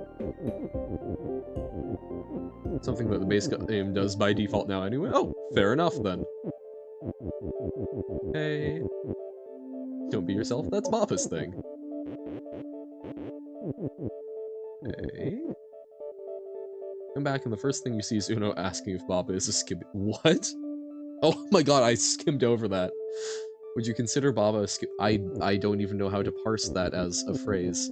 Something that the base game does by default now anyway. Oh, fair enough then. Hey. Don't be yourself, that's Mappa's thing. Hey. Come back and the first thing you see is Uno asking if Mappa is a skip. What? Oh my god, I skimmed over that. Would you consider Baba a skip? I don't even know how to parse that as a phrase.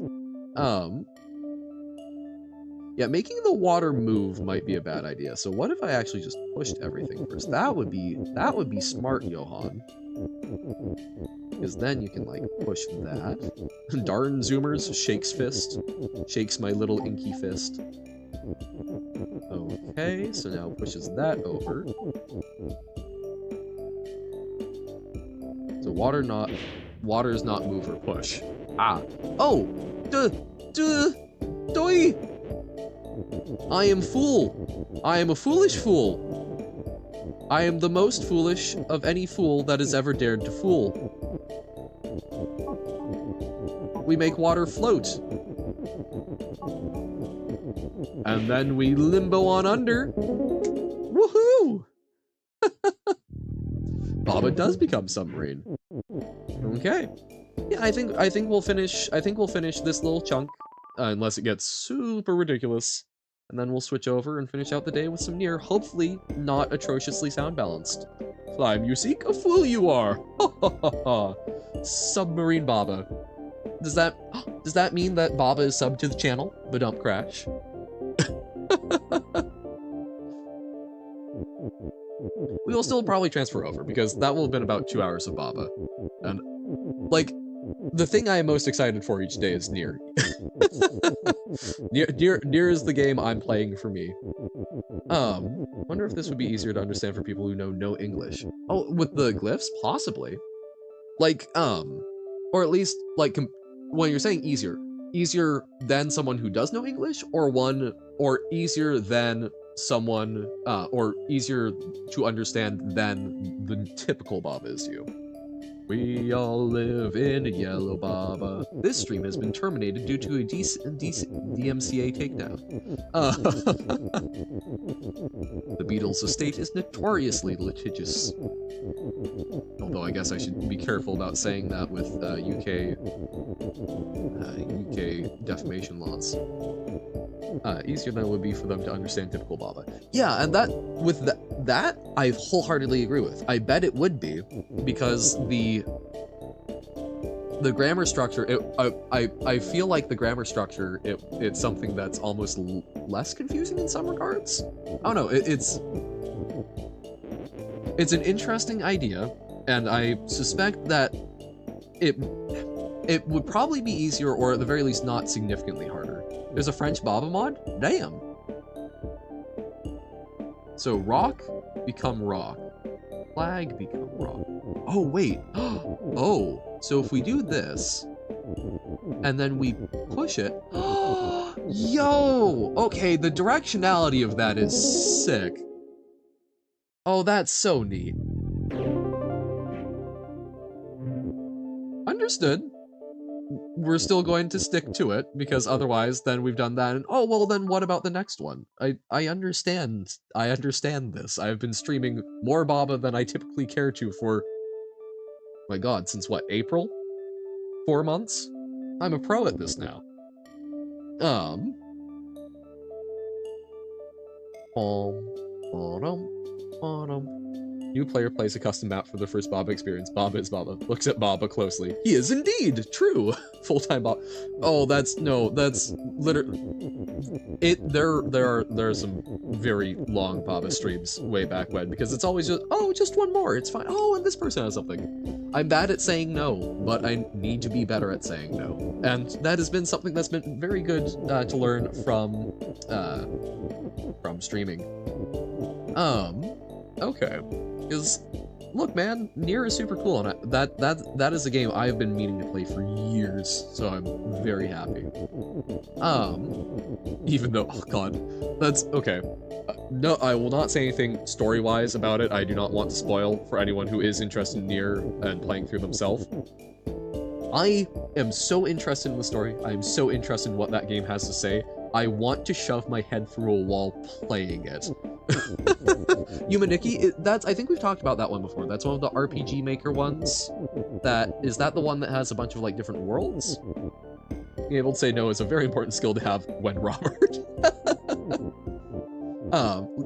Yeah, making the water move might be a bad idea. So what if I actually just pushed everything first? That would be smart, Johan. Because then you can like push that. Darn Zoomers shakes fist. Shakes my little inky fist. Okay, so now pushes that over. So water is not move or push. Ah. Oh! Doi! I am fool! I am a foolish fool! I am the most foolish of any fool that has ever dared to fool. We make water float. And then we limbo on under. Woohoo! Baba does become submarine. Okay. Yeah, I think we'll finish this little chunk, unless it gets super ridiculous. And then we'll switch over and finish out the day with some Nier, hopefully not atrociously sound balanced. Climb you seek, a fool you are! Ha ha ha ha! Submarine Baba. Does that mean that Baba is subbed to the channel? Badump crash. We will still probably transfer over, because that will have been about 2 hours of Baba. And, like, the thing I am most excited for each day is Nier. Nier is the game I'm playing for me. Wonder if this would be easier to understand for people who know no English. Oh, with the glyphs? Possibly. Like, or at least, like, when you're saying easier than someone who does know English, or easier than someone, or easier to understand than the typical Baba is you. We all live in a yellow Baba. This stream has been terminated due to a DMCA takedown. The Beatles' estate is notoriously litigious. Although I guess I should be careful about saying that with UK defamation laws. Easier than it would be for them to understand typical Baba. Yeah, and that I wholeheartedly agree with. I bet it would be, because the grammar structure, I feel like the grammar structure, it's something that's almost less confusing in some regards. Oh no, it's an interesting idea, and I suspect that it would probably be easier, or at the very least not significantly harder. There's a French Baba mod? Damn! So rock become rock. Flag become rock. Oh, wait. Oh, so if we do this, and then we push it. Yo! Okay, the directionality of that is sick. Oh, that's so neat. Understood. We're still going to stick to it, because otherwise then we've done that, and oh, well then what about the next one? I understand this. I've been streaming more Baba than I typically care to for, my god, since what, April? 4 months? I'm a pro at this now. New player plays a custom map for the first Baba experience. Baba is Baba. Looks at Baba closely. He is indeed true. Full-time Baba. Oh, that's literally there are some very long Baba streams way back when, because it's always just, oh, just one more, it's fine. Oh, and this person has something. I'm bad at saying no, but I need to be better at saying no. And that has been something that's been very good to learn from streaming. Okay. Because look, man, Nier is super cool, and that is a game I've been meaning to play for years, so I'm very happy. Even though, oh god, that's okay. No, I will not say anything story-wise about it. I do not want to spoil for anyone who is interested in Nier and playing through themselves. I am so interested in the story. I am so interested in what that game has to say. I want to shove my head through a wall playing it. Yumaniki, I think we've talked about that one before. That's one of the RPG Maker ones. Is that the one that has a bunch of like different worlds? Being able to say no is a very important skill to have when Robert.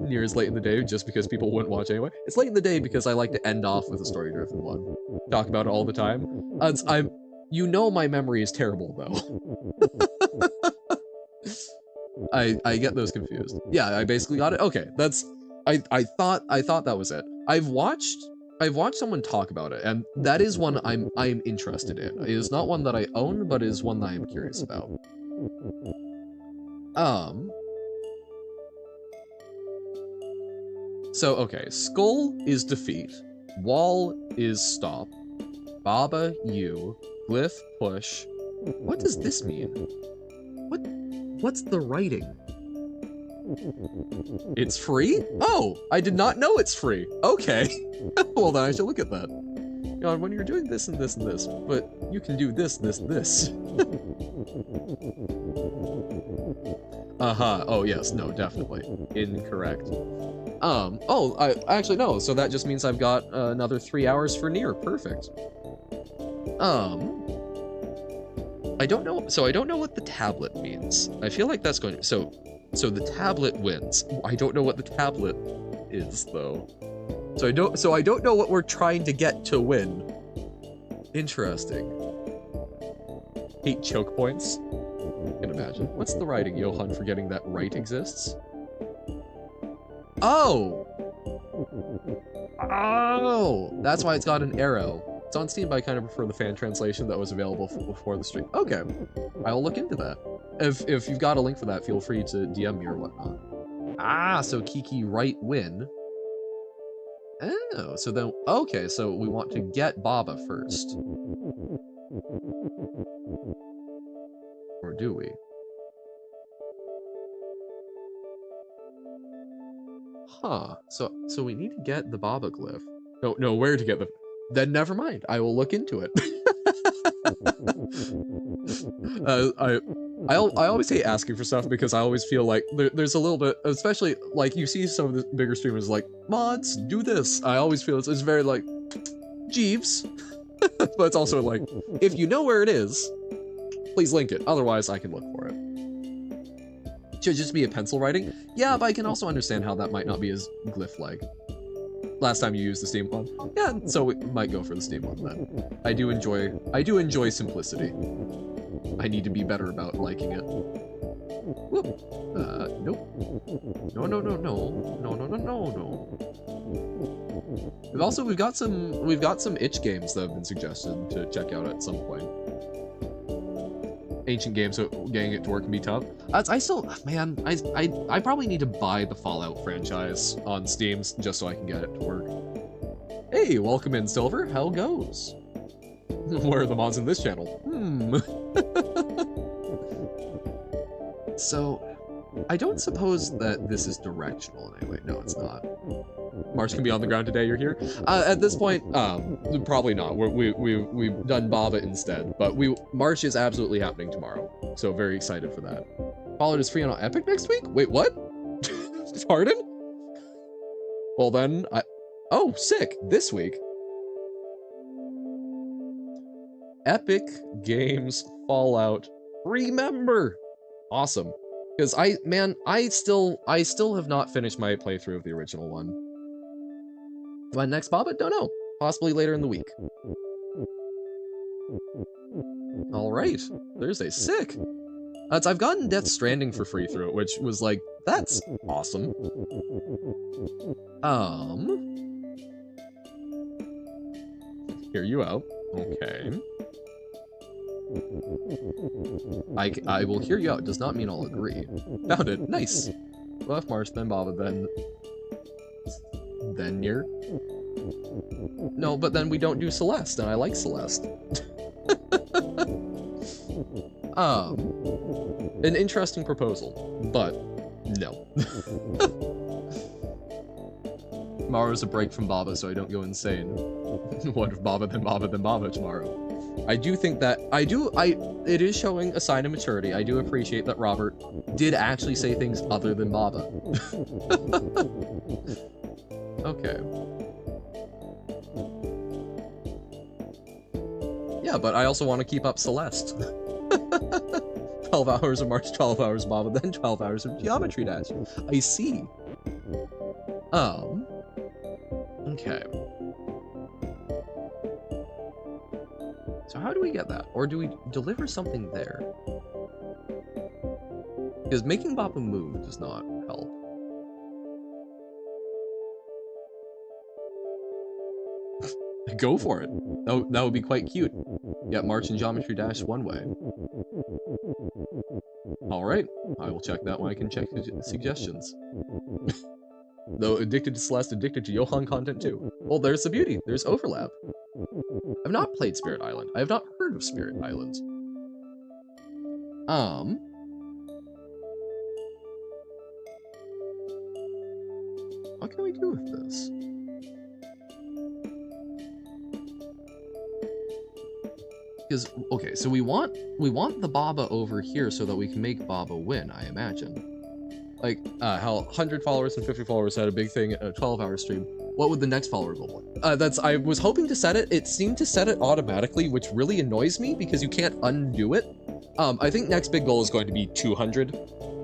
Nier is late in the day just because people wouldn't watch anyway. It's late in the day because I like to end off with a story-driven one. Talk about it all the time. You know my memory is terrible though. I get those confused. Yeah, I basically got it. Okay, I thought that was it. I've watched someone talk about it, and that is one I'm interested in. It is not one that I own, but it is one that I am curious about. So okay, Skull is defeat, Wall is stop, Baba U, Glyph push. What does this mean? What's the writing? It's free? Oh, I did not know it's free. Okay. Well, then I should look at that. God, when you're doing this and this and this, but you can do this, this, this. Oh yes, no, definitely. Incorrect. Oh, I actually no, so that just means I've got another 3 hours for Nier. Perfect. I don't know, so I don't know what the tablet means. I feel like that's going to, so the tablet wins. I don't know what the tablet is though. So I don't know what we're trying to get to win. Interesting. 8 choke points. I can imagine. What's the writing, Johan, forgetting that right exists? Oh! Oh! That's why it's got an arrow. It's on Steam, but I kind of prefer the fan translation that was available before the stream. Okay, I'll look into that. If you've got a link for that, feel free to DM me or whatnot. Ah, so Kiki right win. Oh, so then, okay, so we want to get Baba first. Or do we? Huh, so we need to get the Baba Glyph. No, where to get the... Then never mind. I will look into it. I always hate asking for stuff because I always feel like there's a little bit, especially like you see some of the bigger streamers like, mods, do this. I always feel it's very like, Jeeves. But it's also like, if you know where it is, please link it. Otherwise, I can look for it. Should it just be a pencil writing? Yeah, but I can also understand how that might not be as glyph-like. Last time you used the Steam one? Yeah, so we might go for the Steam one then. I do enjoy simplicity. I need to be better about liking it. Whoop. Nope. No. We've got some itch games that have been suggested to check out at some point. Ancient games, so getting it to work can be tough. I probably need to buy the Fallout franchise on Steam just so I can get it to work. Hey, welcome in, Silver. How goes? Where are the mods in this channel? So, I don't suppose that this is directional in any way. No, it's not. March can be on the ground today, you're here? At this point, probably not. We've done Baba instead, but March is absolutely happening tomorrow. So very excited for that. Fallout is free on Epic next week? Wait, what? Pardon? Well then, oh, sick, this week. Epic Games Fallout, remember. Awesome. Because I still have not finished my playthrough of the original one. When next Baba? Don't know. Possibly later in the week. Alright. Thursday. Sick. I've gotten Death Stranding for free through it, which was like, that's awesome. Hear you out. Okay. I will hear you out. Does not mean I'll agree. Found it. Nice. Left March, then Baba, then Nier. No, but then we don't do Celeste, and I like Celeste. An interesting proposal, but no. Tomorrow's a break from Baba, so I don't go insane. What if Baba, then Baba, then Baba tomorrow? I do think that, it is showing a sign of maturity. I do appreciate that Robert did actually say things other than Baba. Okay. Yeah, but I also want to keep up Celeste. 12 hours of March, 12 hours of Baba, then 12 hours of Geometry Dash. I see. Okay. So how do we get that? Or do we deliver something there? Because making Baba move does not help. Go for it. That would be quite cute. Get March and Geometry Dash one way. Alright, I will check that when I can check suggestions. Though addicted to Celeste, addicted to Johan content too. Well, there's the beauty. There's overlap. I've not played Spirit Island. I have not heard of Spirit Island. What can we do with this? Because, okay, so we want the Baba over here so that we can make Baba win, I imagine. Like, how 100 followers and 50 followers had a big thing in a 12-hour stream. What would the next follower goal be? I was hoping to set it. It seemed to set it automatically, which really annoys me because you can't undo it. I think next big goal is going to be 200.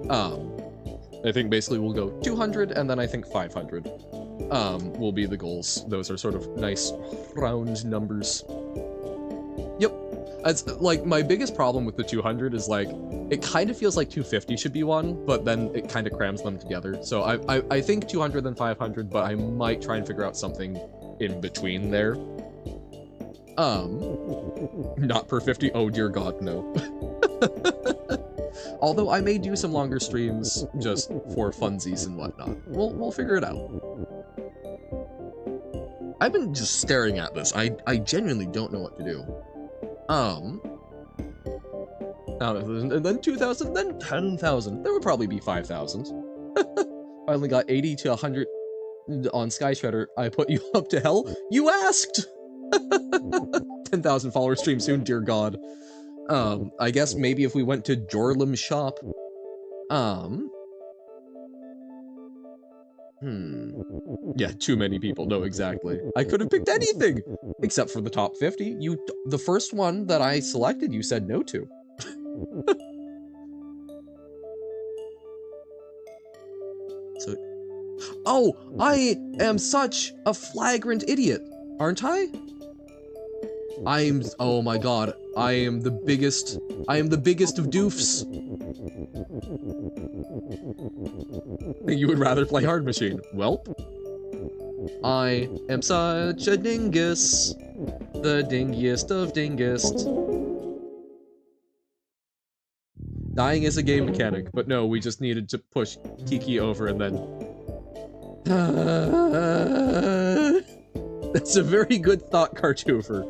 I think basically we'll go 200 and then I think 500 will be the goals. Those are sort of nice round numbers. Yep. It's like my biggest problem with the 200 is like it kind of feels like 250 should be one, but then it kind of crams them together. So I think 200 then 500, but I might try and figure out something in between there. Not per 50. Oh dear God, no. Although I may do some longer streams just for funsies and whatnot. We'll figure it out. I've been just staring at this. I genuinely don't know what to do. And then 2,000, then 10,000. There would probably be 5,000. I only got 80 to 100 on Sky Shredder. I put you up to hell. You asked! 10,000 follower stream soon, dear God. I guess maybe if we went to Jorlim's shop. Yeah, too many people. No, exactly. I could have picked anything except for the top 50. The first one that I selected, you said no to. So, oh, I am such a flagrant idiot, aren't I? Oh my God, I am the biggest of doofs. You would rather play Hard Machine. Welp. I am such a dingus. The dingiest of dingists. Dying is a game mechanic, but no, we just needed to push Kiki over and then... That's a very good thought, Cartoover,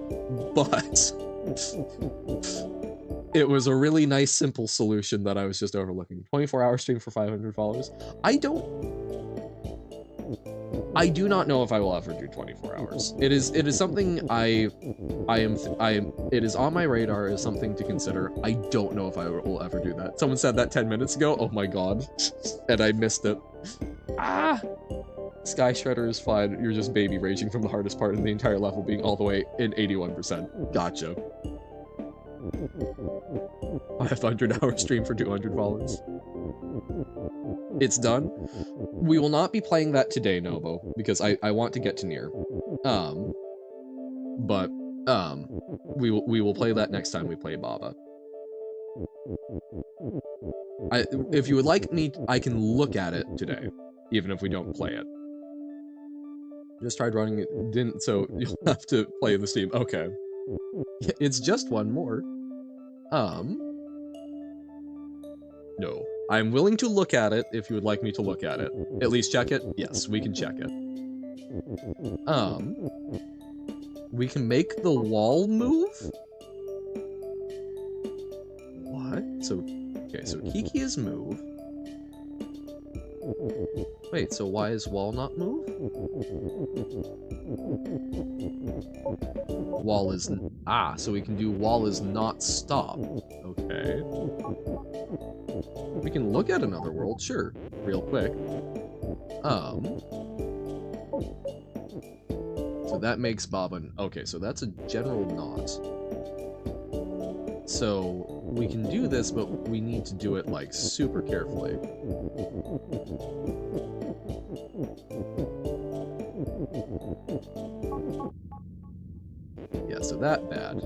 but... It was a really nice, simple solution that I was just overlooking. 24-hour stream for 500 followers. I do not know if I will ever do 24 hours. It is something it is on my radar as something to consider. I don't know if I will ever do that. Someone said that 10 minutes ago. Oh my God. And I missed it. Ah! Sky Shredder is fine. You're just baby raging from the hardest part in the entire level being all the way in 81%. Gotcha. 500-hour stream for 200 followers. It's done. We will not be playing that today, Nobo, because I want to get to Nier. But we will play that next time we play Baba. If you would like me, I can look at it today, even if we don't play it. Just tried running it, didn't, so you'll have to play the Steam. Okay. It's just one more. No. I'm willing to look at it if you would like me to look at it. At least check it? Yes, we can check it. We can make the wall move? What? So, okay, so Kiki is move. Wait, so why is wall not move? Wall is... so we can do wall is not stop. Okay. We can look at another world, sure. Real quick. So that makes Bob an... Okay, so that's a general knot. So we can do this, but we need to do it, like, super carefully. Yeah, so that bad.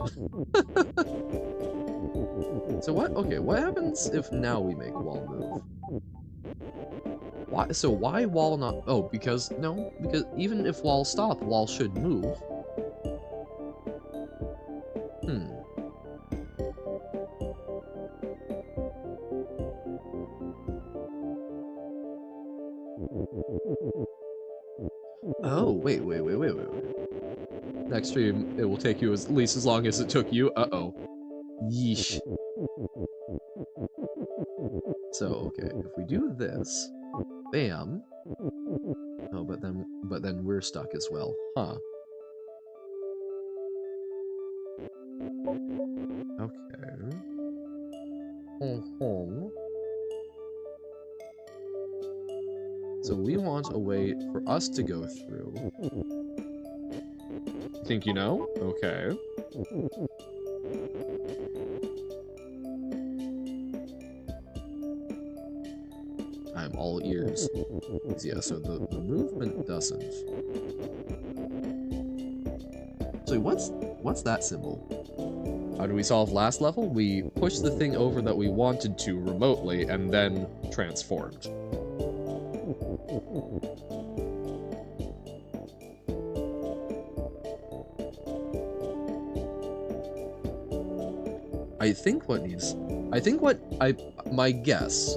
So what? Okay, what happens if now we make wall move? Why? So why wall not? Oh, because no, because even if wall stop, wall should move. Oh, wait. Next stream, it will take you at least as long as it took you. Uh-oh. Yeesh. So, okay, if we do this, bam. Oh, but then we're stuck as well, huh? Okay. So we want a way for us to go through. Think you know? Okay. I'm all ears. Yeah, so the movement doesn't. So what's that symbol? How do we solve last level? We push the thing over that we wanted to remotely and then transformed. My guess,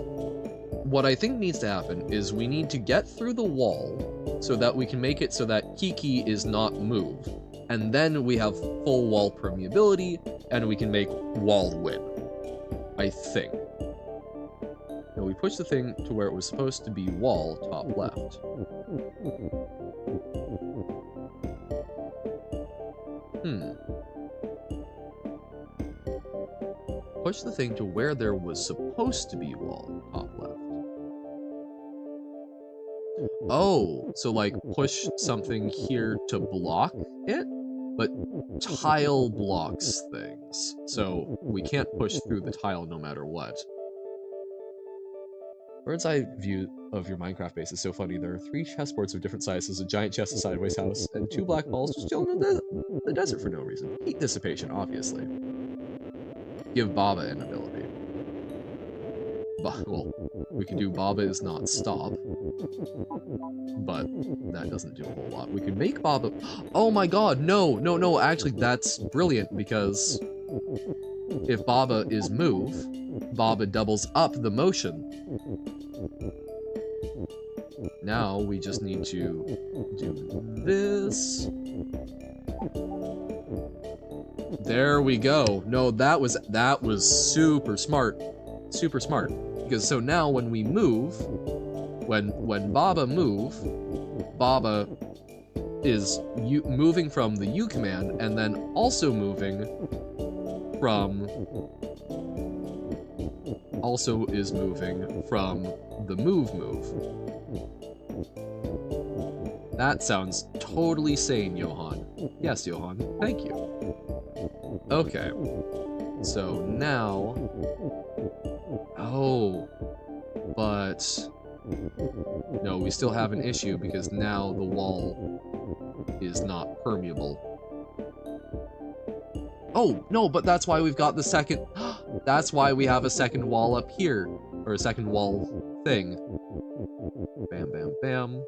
what I think needs to happen is we need to get through the wall so that we can make it so that Kiki is not move. And then we have full wall permeability and we can make wall win. I think. Now we push the thing to where it was supposed to be wall, top left. Push the thing to where there was supposed to be wall, top left. Oh, so like push something here to block it, but tile blocks things. So we can't push through the tile no matter what. Bird's eye view of your Minecraft base is so funny. There are 3 chessboards of different sizes, a giant chest, a sideways house, and 2 black balls just chilling in the desert for no reason. Heat dissipation, obviously. Give Baba an ability. Well, we can do Baba is not stop, but that doesn't do a whole lot. We can make Baba... Oh my god, no, actually that's brilliant, because if Baba is move, Baba doubles up the motion. Now we just need to do this. There we go. No, that was super smart. Super smart. Because so now when we move, when Baba move, Baba is moving from the U command and then also moving from the move. That sounds totally sane, Johan. Yes, Johan. Thank you. Okay. So now... Oh. But... No, we still have an issue because now the wall is not permeable. Oh, no, but that's why we've got the second... That's why we have a second wall up here. Or a second wall thing. Bam, bam, bam.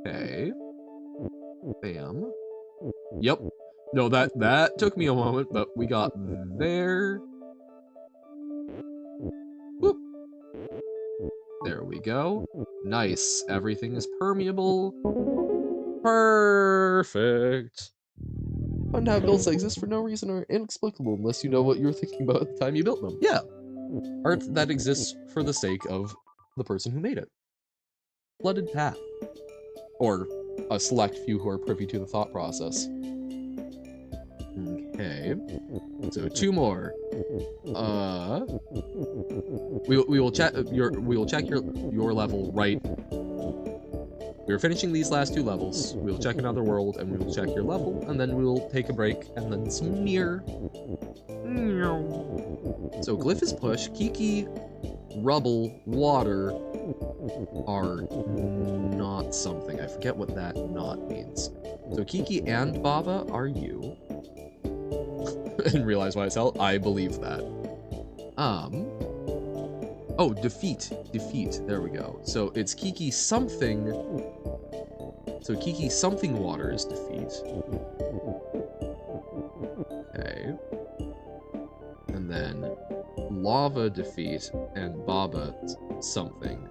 Okay. Bam. Yep. No, that took me a moment, but we got there. Whoop. There we go. Nice. Everything is permeable. Perfect. Fun to have builds that exist for no reason are inexplicable unless you know what you were thinking about at the time you built them. Yeah. Art that exists for the sake of the person who made it. Flooded path. Or a select few who are privy to the thought process. Okay. So 2 more. We will check your level right. We're finishing these last 2 levels. We'll check another world and we will check your level, and then we'll take a break and then some mirror. So Glyph is push, Kiki, rubble, water are not something. I forget what that not means. So Kiki and Baba are you. I didn't realize why I said I believe that. Oh, defeat. Defeat. There we go. So it's Kiki something. So Kiki something water is defeat. Okay. And then lava defeat and Baba something.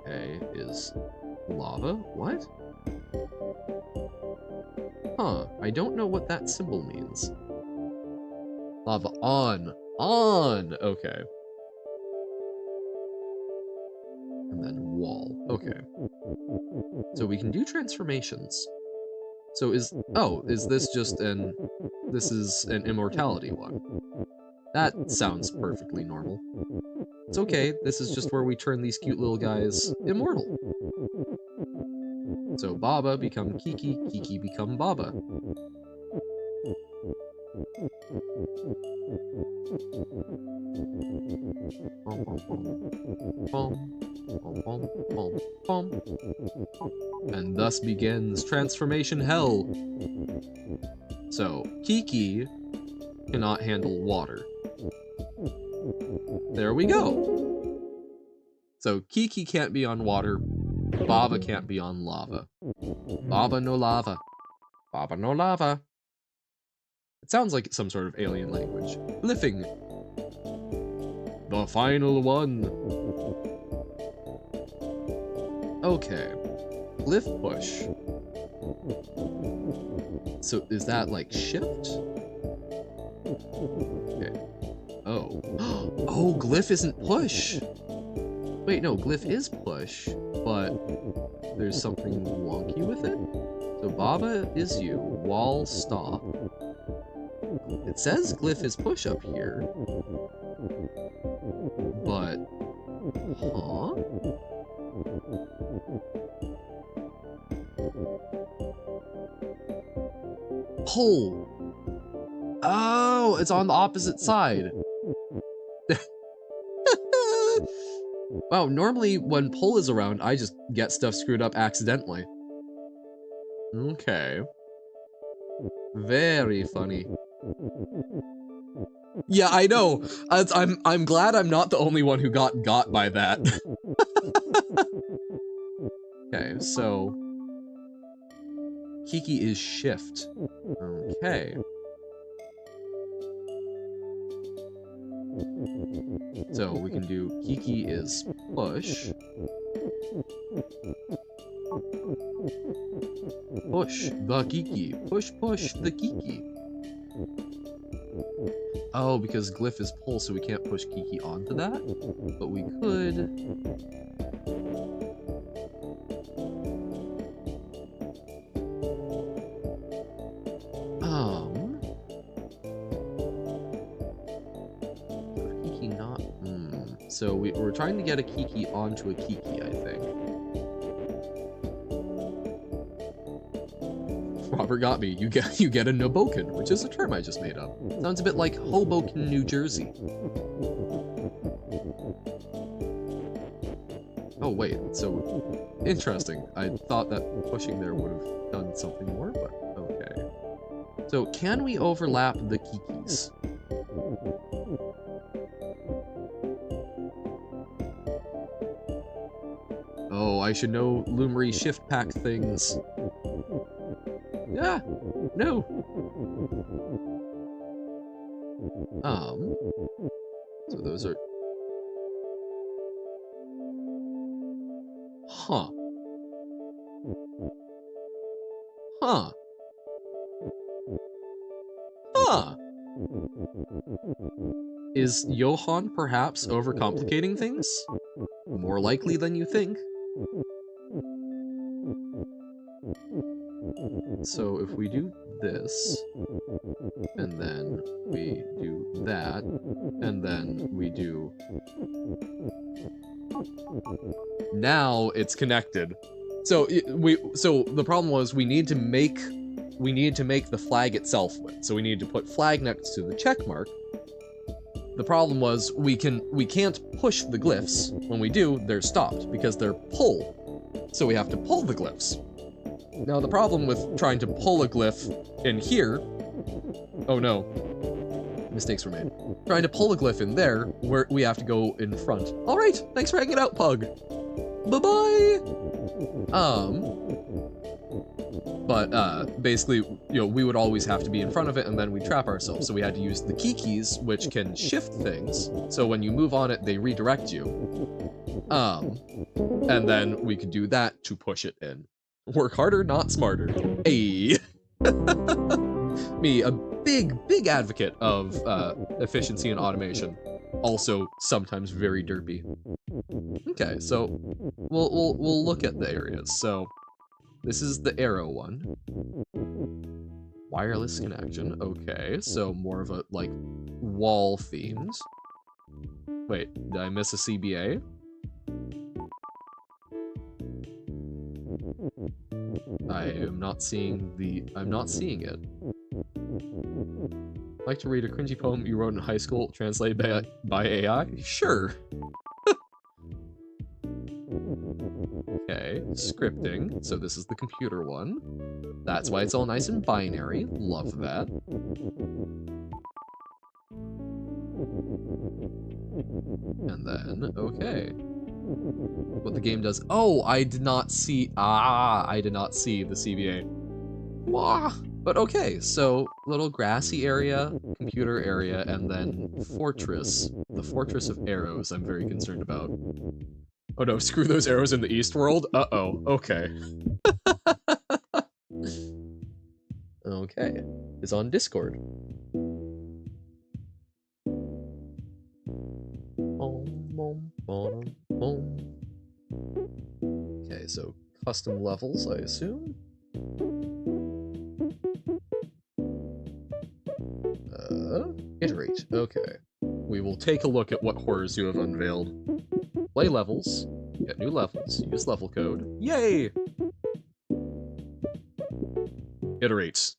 Okay, is lava? What? Huh, I don't know what that symbol means. Lava on. On! Okay. And then wall. Okay. So we can do transformations. So is this just this is an immortality one? That sounds perfectly normal. It's okay, this is just where we turn these cute little guys immortal. So Baba become Kiki, Kiki become Baba. And thus begins transformation hell. So Kiki cannot handle water. There we go. So Kiki can't be on water. Baba can't be on lava. Baba no lava. Baba no lava. It sounds like some sort of alien language. Glyphing. The final one. Okay. Glyph push. So is that like shift? Okay. Oh. Oh, Glyph isn't push. Wait, no, Glyph is push, but there's something wonky with it. So Baba is you. Wall stop. It says Glyph is push up here. But huh? Pull. Oh, it's on the opposite side. Wow, normally when pull is around, I just get stuff screwed up accidentally. Okay. Very funny. Yeah, I know. I'm glad I'm not the only one who got by that. Okay, so Kiki is shift. Okay. So we can do Kiki is push. Push the Kiki. Push the Kiki. Oh, because Glyph is pull, so we can't push Kiki onto that? But we could... Kiki not... So we're trying to get a Kiki onto a Kiki, I think. Robert got me. You get a Noboken, which is a term I just made up. Sounds a bit like Hoboken, New Jersey. Oh wait, so interesting. I thought that pushing there would have done something more, but okay. So can we overlap the Kikis? Oh, I should know Lumery shift pack things. Ah, no. So those are... Huh. Huh. Huh. Is Johann perhaps overcomplicating things? More likely than you think. So if we do this, and then we do that, and then we do... Now it's connected. So the problem was we need to make the flag itself win. So we need to put flag next to the check mark. The problem was we can't push the glyphs. When we do, they're stopped because they're pull. So we have to pull the glyphs. Now the problem with trying to pull a glyph in here, oh no, mistakes were made. Trying to pull a glyph in there, where we have to go in front. All right, thanks for hanging out, Pug. Bye-bye. But basically, you know, we would always have to be in front of it, and then we trap ourselves. So we had to use the key keys, which can shift things. So when you move on it, they redirect you. And then we could do that to push it in. Work harder, not smarter. Hey. Me, a big advocate of efficiency and automation. Also, sometimes very derpy. Okay, so we'll look at the areas. So this is the arrow one. Wireless connection. Okay, so more of a like wall themed. Wait, did I miss a CBA? I'm not seeing it. Like to read a cringy poem you wrote in high school, translated by AI? Sure. Okay, scripting. So this is the computer one. That's why it's all nice and binary. Love that. And then, okay. What the game does. Oh, I did not see. I did not see the CBA. Wah! But okay, so little grassy area, computer area, and then fortress. The fortress of arrows I'm very concerned about. Oh no, screw those arrows in the East world? Uh-oh, okay. Okay, it's on Discord. Okay, so custom levels, I assume? Iterate, okay. We will take a look at what horrors you have unveiled. Play levels, get new levels, use level code. Yay! Iterate.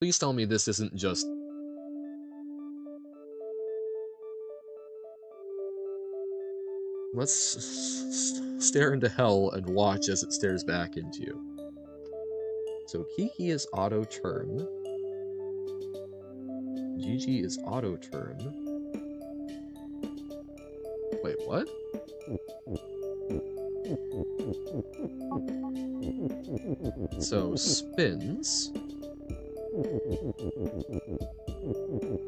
Please tell me this isn't just... Let's stare into hell and watch as it stares back into you. So Kiki is auto turn. Gigi is auto turn. Wait, what? So spins.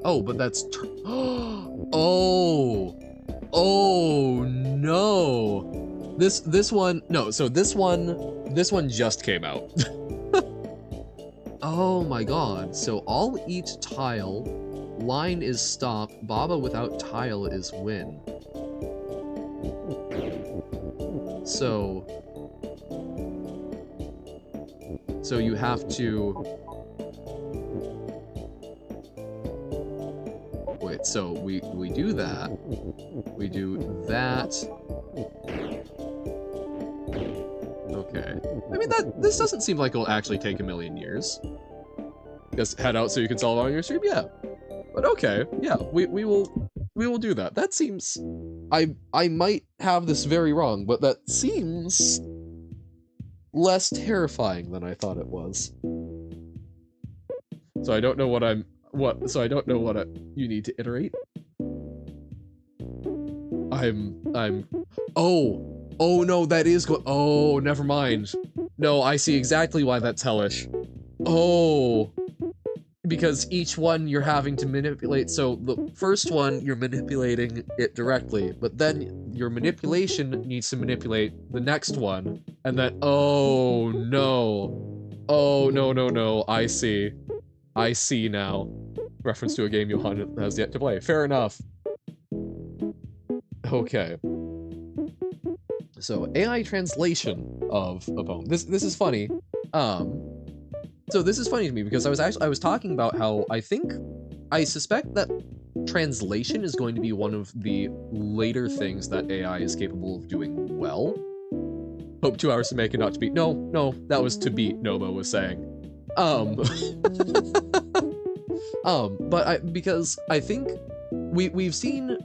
Oh, but that's oh. Oh no. This one so this one just came out. Oh my god. So all eat tile, line is stop, Baba without tile is win. So you have to wait, so we do that. We do that. Okay. I mean this doesn't seem like it'll actually take a million years. Just head out so you can solve on your stream? Yeah. But okay, yeah, we will do that. That seems I might have this very wrong, but that seems less terrifying than I thought it was. So I don't know what you need to iterate. Oh no, that is oh, never mind. No, I see exactly why that's hellish. Oh, because each one you're having to manipulate. So the first one, you're manipulating it directly, but then your manipulation needs to manipulate the next one, and then oh no, I see now. Reference to a game Johan has yet to play. Fair enough. Okay. So AI translation of a poem. This is funny. So this is funny to me because I was talking about how I suspect that translation is going to be one of the later things that AI is capable of doing well. Hope 2 hours to make it, not to beat. No, that was to beat, Nomo was saying. Because I think we've seen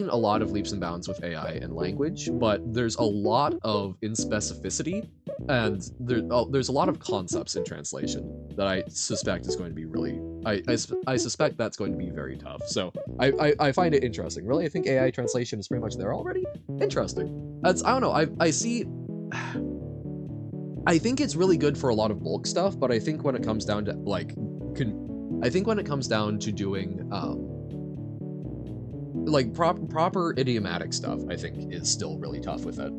a lot of leaps and bounds with AI and language, but there's a lot of inspecificity, and there's a lot of concepts in translation that I suspect is going to be really I suspect that's going to be very tough. So I find it interesting. Really, I think AI translation is pretty much there already. Interesting. I don't know. I see. I think it's really good for a lot of bulk stuff, but I think when it comes down to I think when it comes down to doing proper idiomatic stuff, I think is still really tough with it.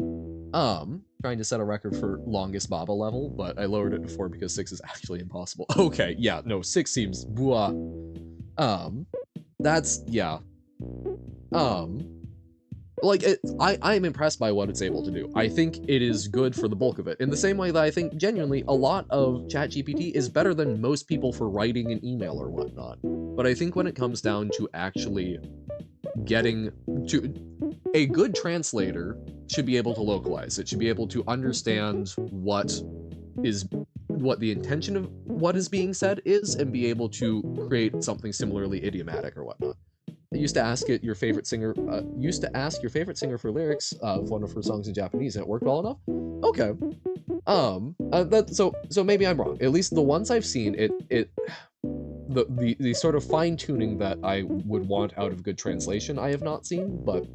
Trying to set a record for longest Baba level, but I lowered it to 4 because 6 is actually impossible. Okay, yeah, no, 6 seems blah. That's yeah. I'm impressed by what it's able to do. I think it is good for the bulk of it. In the same way that I think genuinely a lot of ChatGPT is better than most people for writing an email or whatnot. But I think when it comes down to actually getting to a good translator should be able to localize. It should be able to understand what the intention of what is being said is and be able to create something similarly idiomatic or whatnot. I used to ask your favorite singer for lyrics of one of her songs in Japanese, and it worked well enough. Okay. So maybe I'm wrong. At least the ones I've seen, the sort of fine tuning that I would want out of good translation, I have not seen, but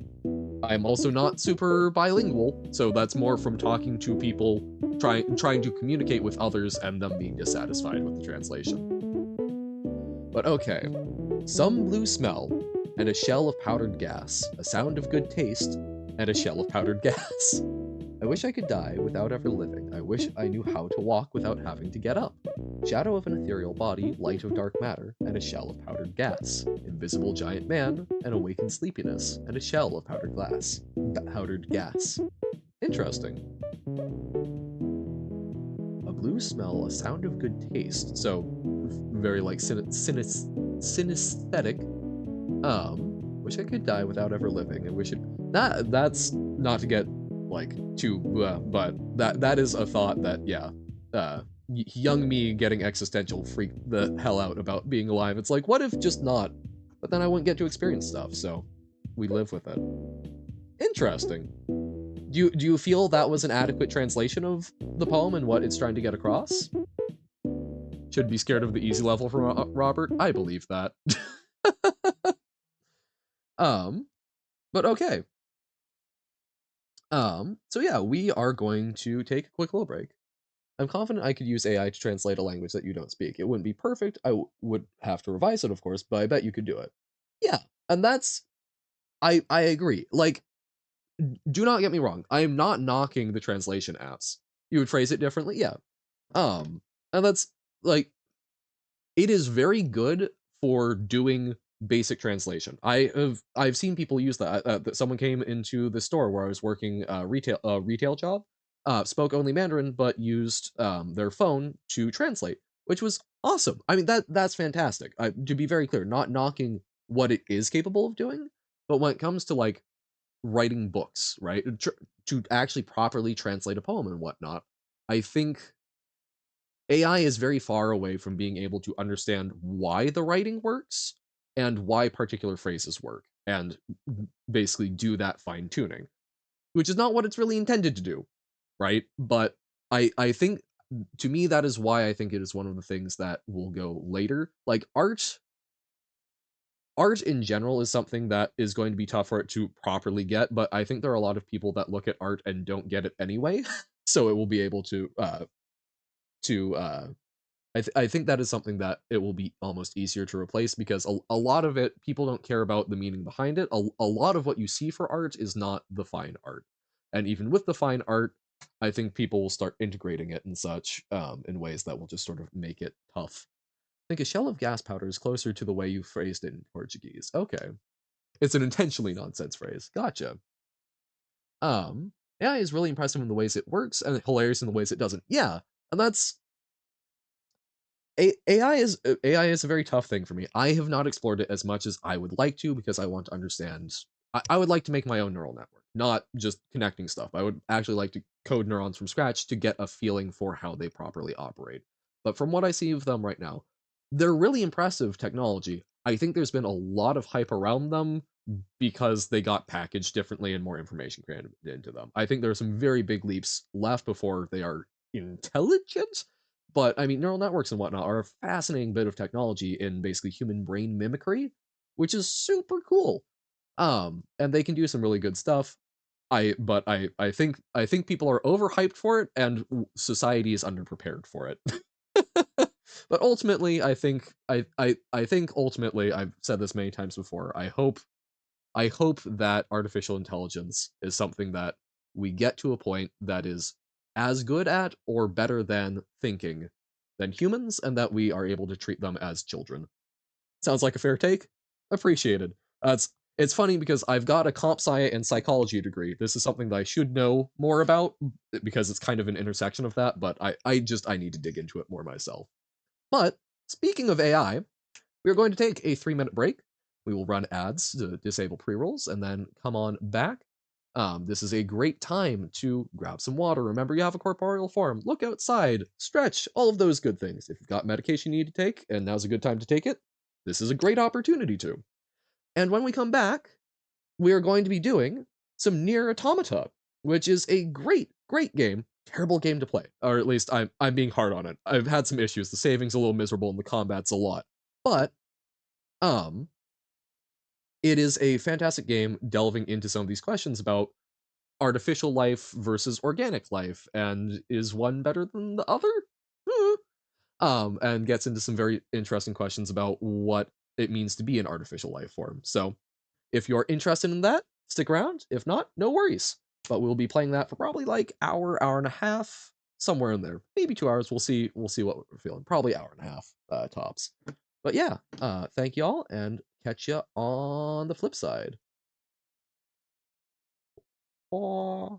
I'm also not super bilingual, so that's more from talking to people, trying to communicate with others and them being dissatisfied with the translation. But okay. Some blue smell, and a shell of powdered gas, a sound of good taste, and a shell of powdered gas. I wish I could die without ever living. I wish I knew how to walk without having to get up. Shadow of an ethereal body, light of dark matter, and a shell of powdered gas. Invisible giant man, and awakened sleepiness, and a shell of powdered glass. Powdered gas. Interesting. A blue smell, a sound of good taste. So, very like synesthetic. Wish I could die without ever living. I wish it. That's not to get like too, but that is a thought that young me getting existential freaked the hell out about being alive. It's like, what if just not? But then I wouldn't get to experience stuff. So we live with it. Interesting. Do you feel that was an adequate translation of the poem and what it's trying to get across? Should be scared of the easy level from Robert. I believe that. But okay. So yeah, we are going to take a quick little break. I'm confident I could use AI to translate a language that you don't speak. It wouldn't be perfect. I would have to revise it, of course, but I bet you could do it. Yeah, and that's I agree. Like, do not get me wrong. I am not knocking the translation apps. You would phrase it differently, yeah. And that's like, it is very good for doing basic translation. I've seen people use that. That someone came into the store where I was working retail job, spoke only Mandarin but used their phone to translate, which was awesome. I mean that's fantastic. To be very clear, not knocking what it is capable of doing, but when it comes to like writing books, right, to actually properly translate a poem and whatnot, I think AI is very far away from being able to understand why the writing works and why particular phrases work, and basically do that fine tuning, which is not what it's really intended to do, right? But I think to me that is why I think it is one of the things that will go later. Like art in general is something that is going to be tough for it to properly get, but I think there are a lot of people that look at art and don't get it anyway. So it will be able to I think that is something that it will be almost easier to replace because a lot of it, people don't care about the meaning behind it. A lot of what you see for art is not the fine art. And even with the fine art, I think people will start integrating it and such in ways that will just sort of make it tough. I think a shell of gas powder is closer to the way you phrased it in Portuguese. Okay. It's an intentionally nonsense phrase. Gotcha. Um, AI is really impressive in the ways it works and hilarious in the ways it doesn't. Yeah, and that's AI is a very tough thing for me. I have not explored it as much as I would like to because I want to understand. I would like to make my own neural network, not just connecting stuff. I would actually like to code neurons from scratch to get a feeling for how they properly operate. But from what I see of them right now, they're really impressive technology. I think there's been a lot of hype around them because they got packaged differently and more information crammed into them. I think there are some very big leaps left before they are intelligent. But I mean, neural networks and whatnot are a fascinating bit of technology in basically human brain mimicry, which is super cool. And they can do some really good stuff. I think people are overhyped for it, and society is underprepared for it. But ultimately, I think ultimately I've said this many times before. I hope that artificial intelligence is something that we get to a point that is as good at or better than thinking than humans, and that we are able to treat them as children. Sounds like a fair take? Appreciated. It's funny because I've got a comp sci and psychology degree. This is something that I should know more about because it's kind of an intersection of that, but I need to dig into it more myself. But speaking of AI, we are going to take a 3-minute break. We will run ads to disable pre-rolls and then come on back. This is a great time to grab some water. Remember, you have a corporeal form. Look outside, stretch, all of those good things. If you've got medication you need to take, and now's a good time to take it, this is a great opportunity to. And when we come back, we are going to be doing some Nier Automata, which is a great game. Terrible game to play, or at least I'm being hard on it. I've had some issues. The saving's a little miserable, and the combat's a lot. But um, it is a fantastic game delving into some of these questions about artificial life versus organic life, and is one better than the other? Hmm. And gets into some very interesting questions about what it means to be an artificial life form. So, if you're interested in that, stick around. If not, no worries. But we'll be playing that for probably like hour and a half, somewhere in there. Maybe 2 hours. We'll see. We'll see what we're feeling. Probably hour and a half tops. But yeah, thank y'all, and catch you on the flip side. Aw.